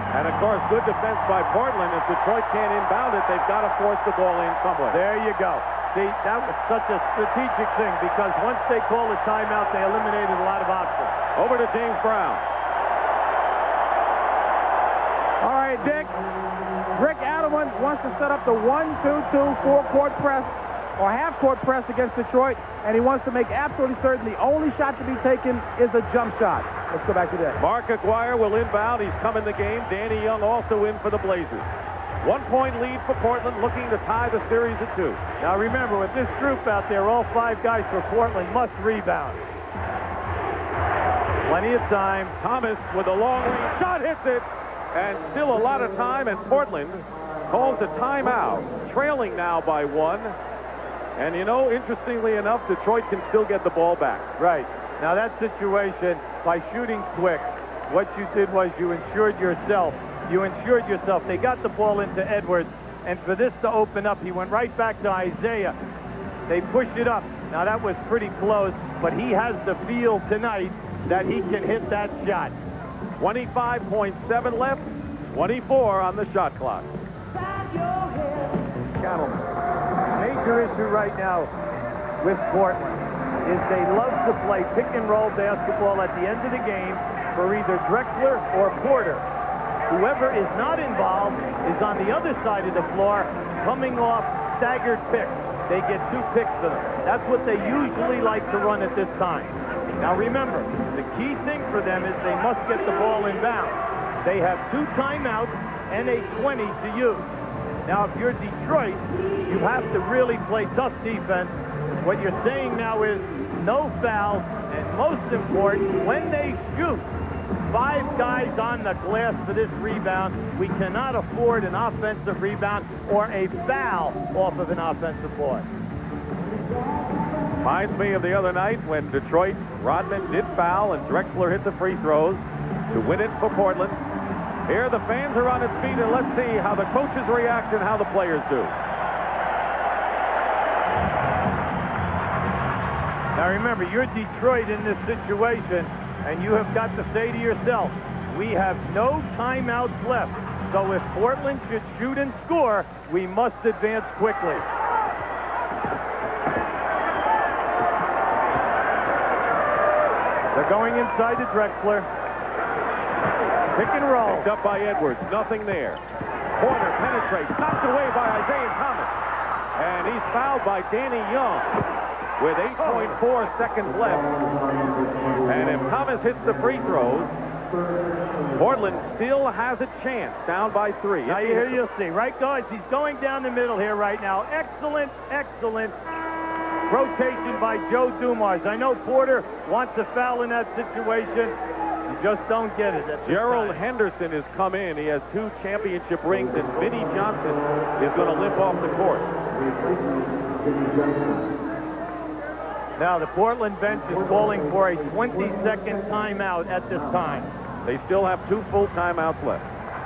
Speaker 4: And, of course, good defense by Portland. If Detroit can't inbound it, they've got to force the ball in somewhere.
Speaker 5: There you go. See, that was such a strategic thing because once they called a timeout, they eliminated a lot of options.
Speaker 4: Over to James Brown.
Speaker 2: All right, Dick. Rick Adelman wants to set up the 1-2-2 4-court press or half-court press against Detroit, and he wants to make absolutely certain the only shot to be taken is a jump shot. Let's go back to that.
Speaker 4: Mark Aguirre will inbound. He's come in the game. Danny Young also in for the Blazers. 1-point lead for Portland, looking to tie the series at 2.
Speaker 5: Now remember, with this group out there, all 5 guys for Portland must rebound. Plenty of time.
Speaker 4: Thomas with a long-range shot hits it, and still a lot of time, and Portland calls a timeout, trailing now by 1. And, you know, interestingly enough, Detroit can still get the ball back.
Speaker 5: Right. Now, that situation, by shooting quick, what you did was you insured yourself. You insured yourself. They got the ball into Edwards, and for this to open up, he went right back to Isiah. They pushed it up. Now, that was pretty close, but he has the feel tonight that he can hit that shot.
Speaker 4: 25.7 left, 24 on the shot clock.
Speaker 5: Cattleman. Major issue right now with Portland. is they love to play pick and roll basketball at the end of the game for either Drexler or Porter. Whoever is not involved is on the other side of the floor coming off staggered picks. They get 2 picks for them. That's what they usually like to run at this time. Now remember, the key thing for them is they must get the ball in bounds. They have 2 timeouts and a 20 to use. Now if you're Detroit, you have to really play tough defense. What you're saying now is no foul, and most important, when they shoot, 5 guys on the glass for this rebound. We cannot afford an offensive rebound or a foul off of an offensive board.
Speaker 4: Reminds me of the other night when Detroit, Rodman did foul and Drexler hit the free throws to win it for Portland. Here the fans are on its feet, and let's see how the coaches react and how the players do.
Speaker 5: Now remember, you're Detroit in this situation, and you have got to say to yourself, we have no timeouts left. So if Portland should shoot and score, we must advance quickly. They're going inside to Drexler. Pick and roll.
Speaker 4: Picked up by Edwards. Nothing there. Porter penetrates. Knocked away by Isiah Thomas. And he's fouled by Danny Young with 8.4 seconds left. And if Thomas hits the free throws, Portland still has a chance, down by 3.
Speaker 5: Now here you'll see. Right, guys? He's going down the middle here right now. Excellent, excellent rotation by Joe Dumars. I know Porter wants a foul in that situation. You just don't get it.
Speaker 4: Gerald Henderson has come in. He has 2 championship rings, and Vinnie Johnson is going to limp off the court.
Speaker 5: Now the Portland bench is calling for a 20-second timeout at this time.
Speaker 4: They still have 2 full timeouts left.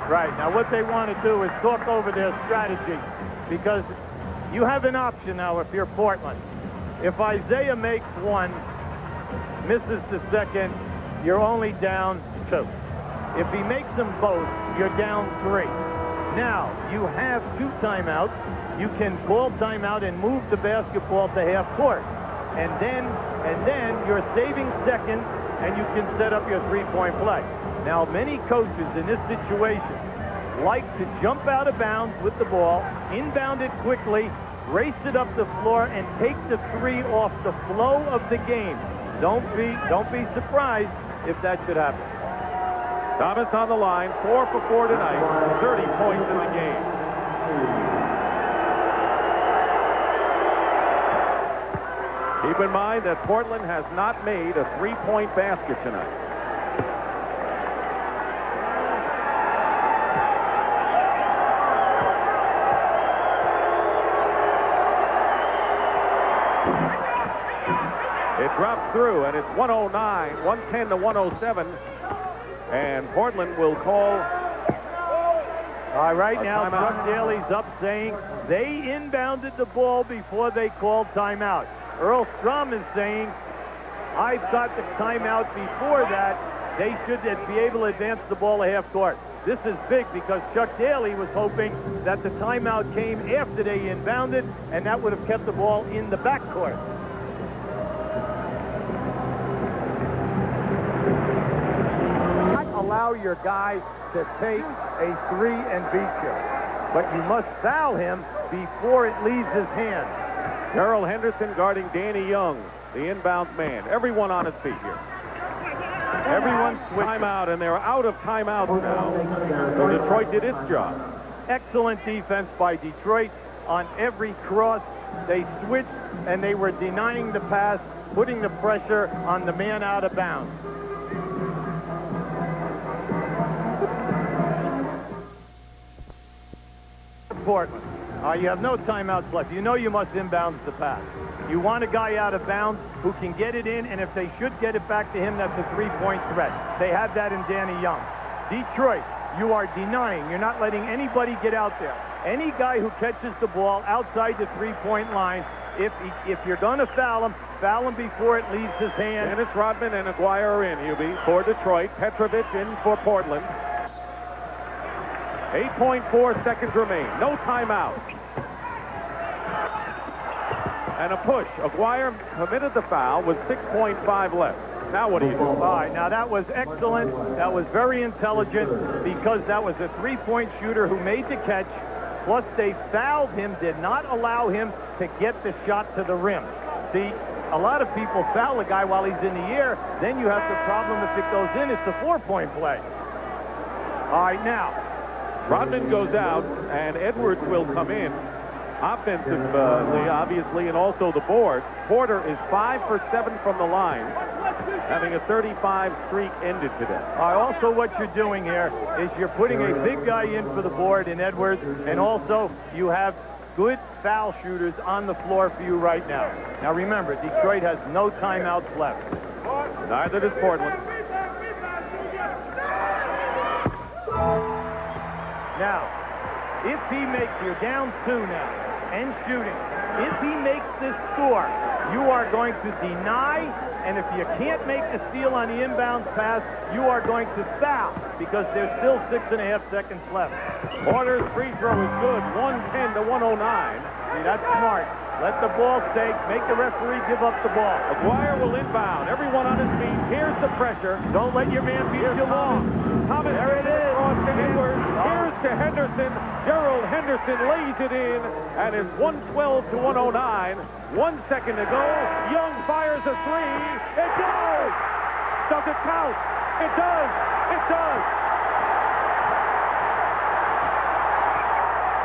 Speaker 5: Right. Now what they want to do is talk over their strategy, because you have an option now if you're Portland. If Isiah makes 1, misses the second, you're only down 2. If he makes them both, you're down 3. Now, you have 2 timeouts. You can call timeout and move the basketball to half court. And then you're saving seconds, and you can set up your 3-point play. Now, many coaches in this situation like to jump out of bounds with the ball, inbound it quickly, race it up the floor, and take the 3 off the flow of the game. Don't be surprised if that should happen.
Speaker 4: Thomas on the line, 4 for 4 tonight, 30 points in the game. Keep in mind that Portland has not made a 3-point basket tonight. It drops through, and it's 109, 110 to 107. And Portland will call.
Speaker 5: Right now, Chuck Daly's up saying they inbounded the ball before they called timeout. Earl Strom is saying, I've got the timeout before that. They should be able to advance the ball to half court. This is big because Chuck Daly was hoping that the timeout came after they inbounded, and that would have kept the ball in the backcourt. Allow your guy to take a 3 and beat you, but you must foul him before it leaves his hand.
Speaker 4: Gerald Henderson guarding Danny Young, the inbound man. Everyone on his feet here. Everyone's timeout, and they're out of timeouts now. So Detroit did its job.
Speaker 5: Excellent defense by Detroit on every cross. They switched, and they were denying the pass, putting the pressure on the man out of bounds. Portland. You have no timeouts left. You know you must inbound the pass. You want a guy out of bounds who can get it in, and if they should get it back to him, that's a 3-point threat. They have that in Danny Young. Detroit, you are denying. You're not letting anybody get out there. Any guy who catches the ball outside the 3-point line, if you're going to foul him before it leaves his hand.
Speaker 4: Dennis Rodman and Aguirre are in, Hubie, for Detroit. Petrovic in for Portland. 8.4 seconds remain. No timeout. and a push. Aguirre committed the foul with 6.5 left. Now what do you do?
Speaker 5: All right, now that was excellent. That was very intelligent because that was a three-point shooter who made the catch. Plus, they fouled him, did not allow him to get the shot to the rim. See, a lot of people foul a guy while he's in the air. Then you have the problem if it goes in. It's a 4-point play. All right, now.
Speaker 4: Rodman goes out, and Edwards will come in. Offensively, obviously, and also the board. Porter is 5 for 7 from the line, having a 35 streak ended today.
Speaker 5: Also, what you're doing here is you're putting a big guy in for the board in Edwards, and also you have good foul shooters on the floor for you right now. Now, remember, Detroit has no timeouts left.
Speaker 4: Neither does Portland.
Speaker 5: Now, if he makes, you're down 2 now, and shooting. If he makes this score, you are going to deny, and if you can't make the steal on the inbound pass, you are going to foul, because there's still 6.5 seconds left.
Speaker 4: Porter's free throw is good, 110 to 109.
Speaker 5: See, that's smart. Let the ball stay. Make the referee give up the ball.
Speaker 4: Aguirre will inbound. Everyone on his feet. Here's the pressure.
Speaker 5: Don't let your man beat you long.
Speaker 4: Thomas, there it is. To Edwards. Here's to Henderson. Gerald Henderson lays it in, and it's 112 to 109. 1 second to go. Young fires a 3. It does. Does it count? It does. It does.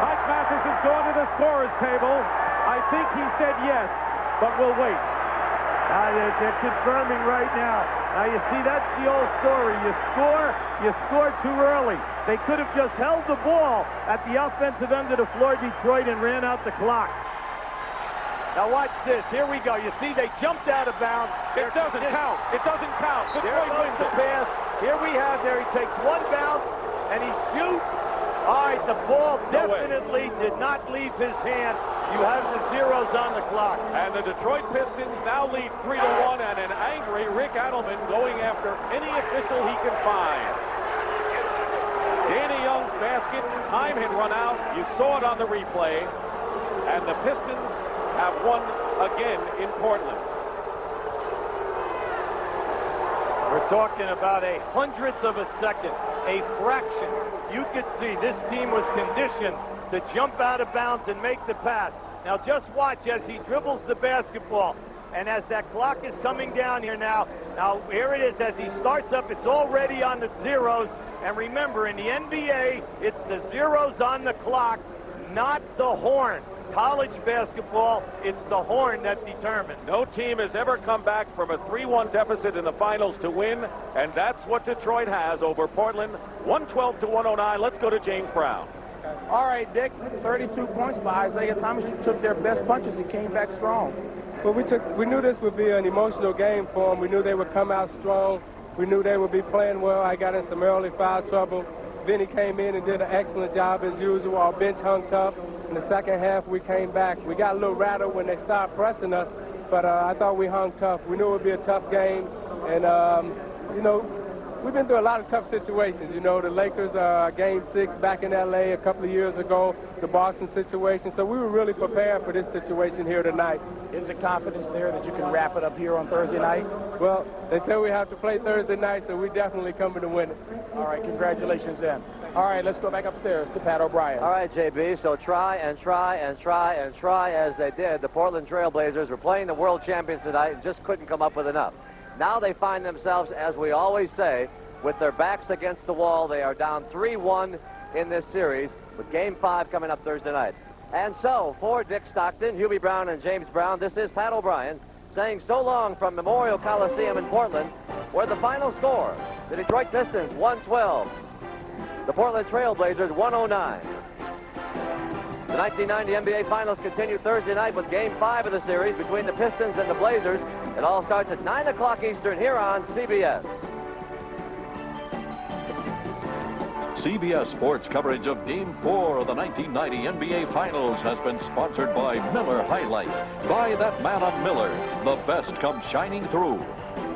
Speaker 4: Mike Mathis has gone to the scorer's table. I think he said yes, but we'll wait.
Speaker 5: They're confirming right now. Now, you see, that's the old story. You score too early. They could have just held the ball at the offensive end of the floor, Detroit, and ran out the clock. Now, watch this. Here we go. You see, they jumped out of bounds.
Speaker 4: It doesn't count. It doesn't count.
Speaker 5: There goes the pass. Here we have there. He takes 1 bounce, and he shoots. All right, the ball definitely did not leave his hand. You have the zeros on the clock.
Speaker 4: And the Detroit Pistons now lead 3-1, and an angry Rick Adelman going after any official he can find. Danny Young's basket, time had run out. You saw it on the replay. And the Pistons have won again in Portland.
Speaker 5: We're talking about a 100th of a second, a fraction. You could see this team was conditioned to jump out of bounds and make the pass. Now just watch as he dribbles the basketball. And as that clock is coming down here now, here it is as he starts up, it's already on the zeros. And remember, in the NBA, it's the zeros on the clock, not the horn. College basketball, it's the horn that determines.
Speaker 4: No team has ever come back from a 3-1 deficit in the finals to win, and that's what Detroit has over Portland, 112 to 109. Let's go to James Brown.
Speaker 2: All right, Dick, 32 points by Isiah Thomas. You took their best punches and came back strong.
Speaker 14: Well, we knew this would be an emotional game for them. We knew they would come out strong. We knew they would be playing well. I got in some early foul trouble. Vinnie came in and did an excellent job as usual. Our bench hung tough. In the second half, we came back. We got a little rattled when they started pressing us, but I thought we hung tough. We knew it would be a tough game, and, you know, we've been through a lot of tough situations. You know, the Lakers, Game 6 back in L.A. a couple of years ago, the Boston situation. So we were really prepared for this situation here tonight.
Speaker 2: Is the confidence there that you can wrap it up here on Thursday night?
Speaker 14: Well, they said we have to play Thursday night, so we definitely coming to win it.
Speaker 2: All right, congratulations then. All right, let's go back upstairs to Pat O'Brien.
Speaker 1: All right, JB, so try and try and try and try as they did. The Portland Trail Blazers were playing the world champions tonight and just couldn't come up with enough. Now they find themselves, as we always say, with their backs against the wall. They are down 3-1 in this series, with Game 5 coming up Thursday night. And so, for Dick Stockton, Hubie Brown, and James Brown, this is Pat O'Brien saying so long from Memorial Coliseum in Portland, where the final score, the Detroit Pistons 112, the Portland Trail Blazers 109. The 1990 NBA Finals continue Thursday night with Game 5 of the series between the Pistons and the Blazers. It all starts at 9 o'clock Eastern here on CBS.
Speaker 8: CBS Sports coverage of Game 4 of the 1990 NBA Finals has been sponsored by Miller High Life. Buy that man on Miller. The best comes shining through.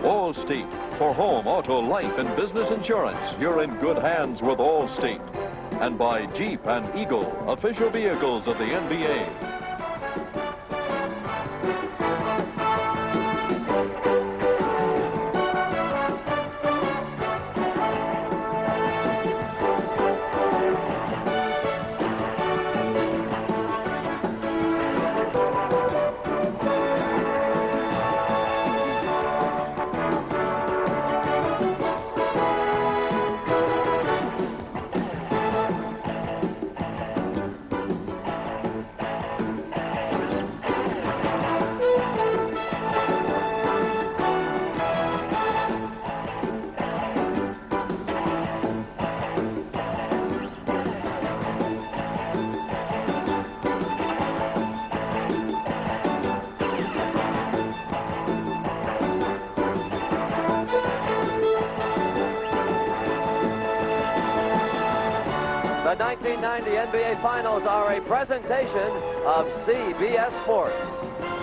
Speaker 8: Allstate. For home, auto, life, and business insurance, you're in good hands with Allstate. And by Jeep and Eagle, official vehicles of the NBA.
Speaker 1: The 1990 NBA Finals are a presentation of CBS Sports.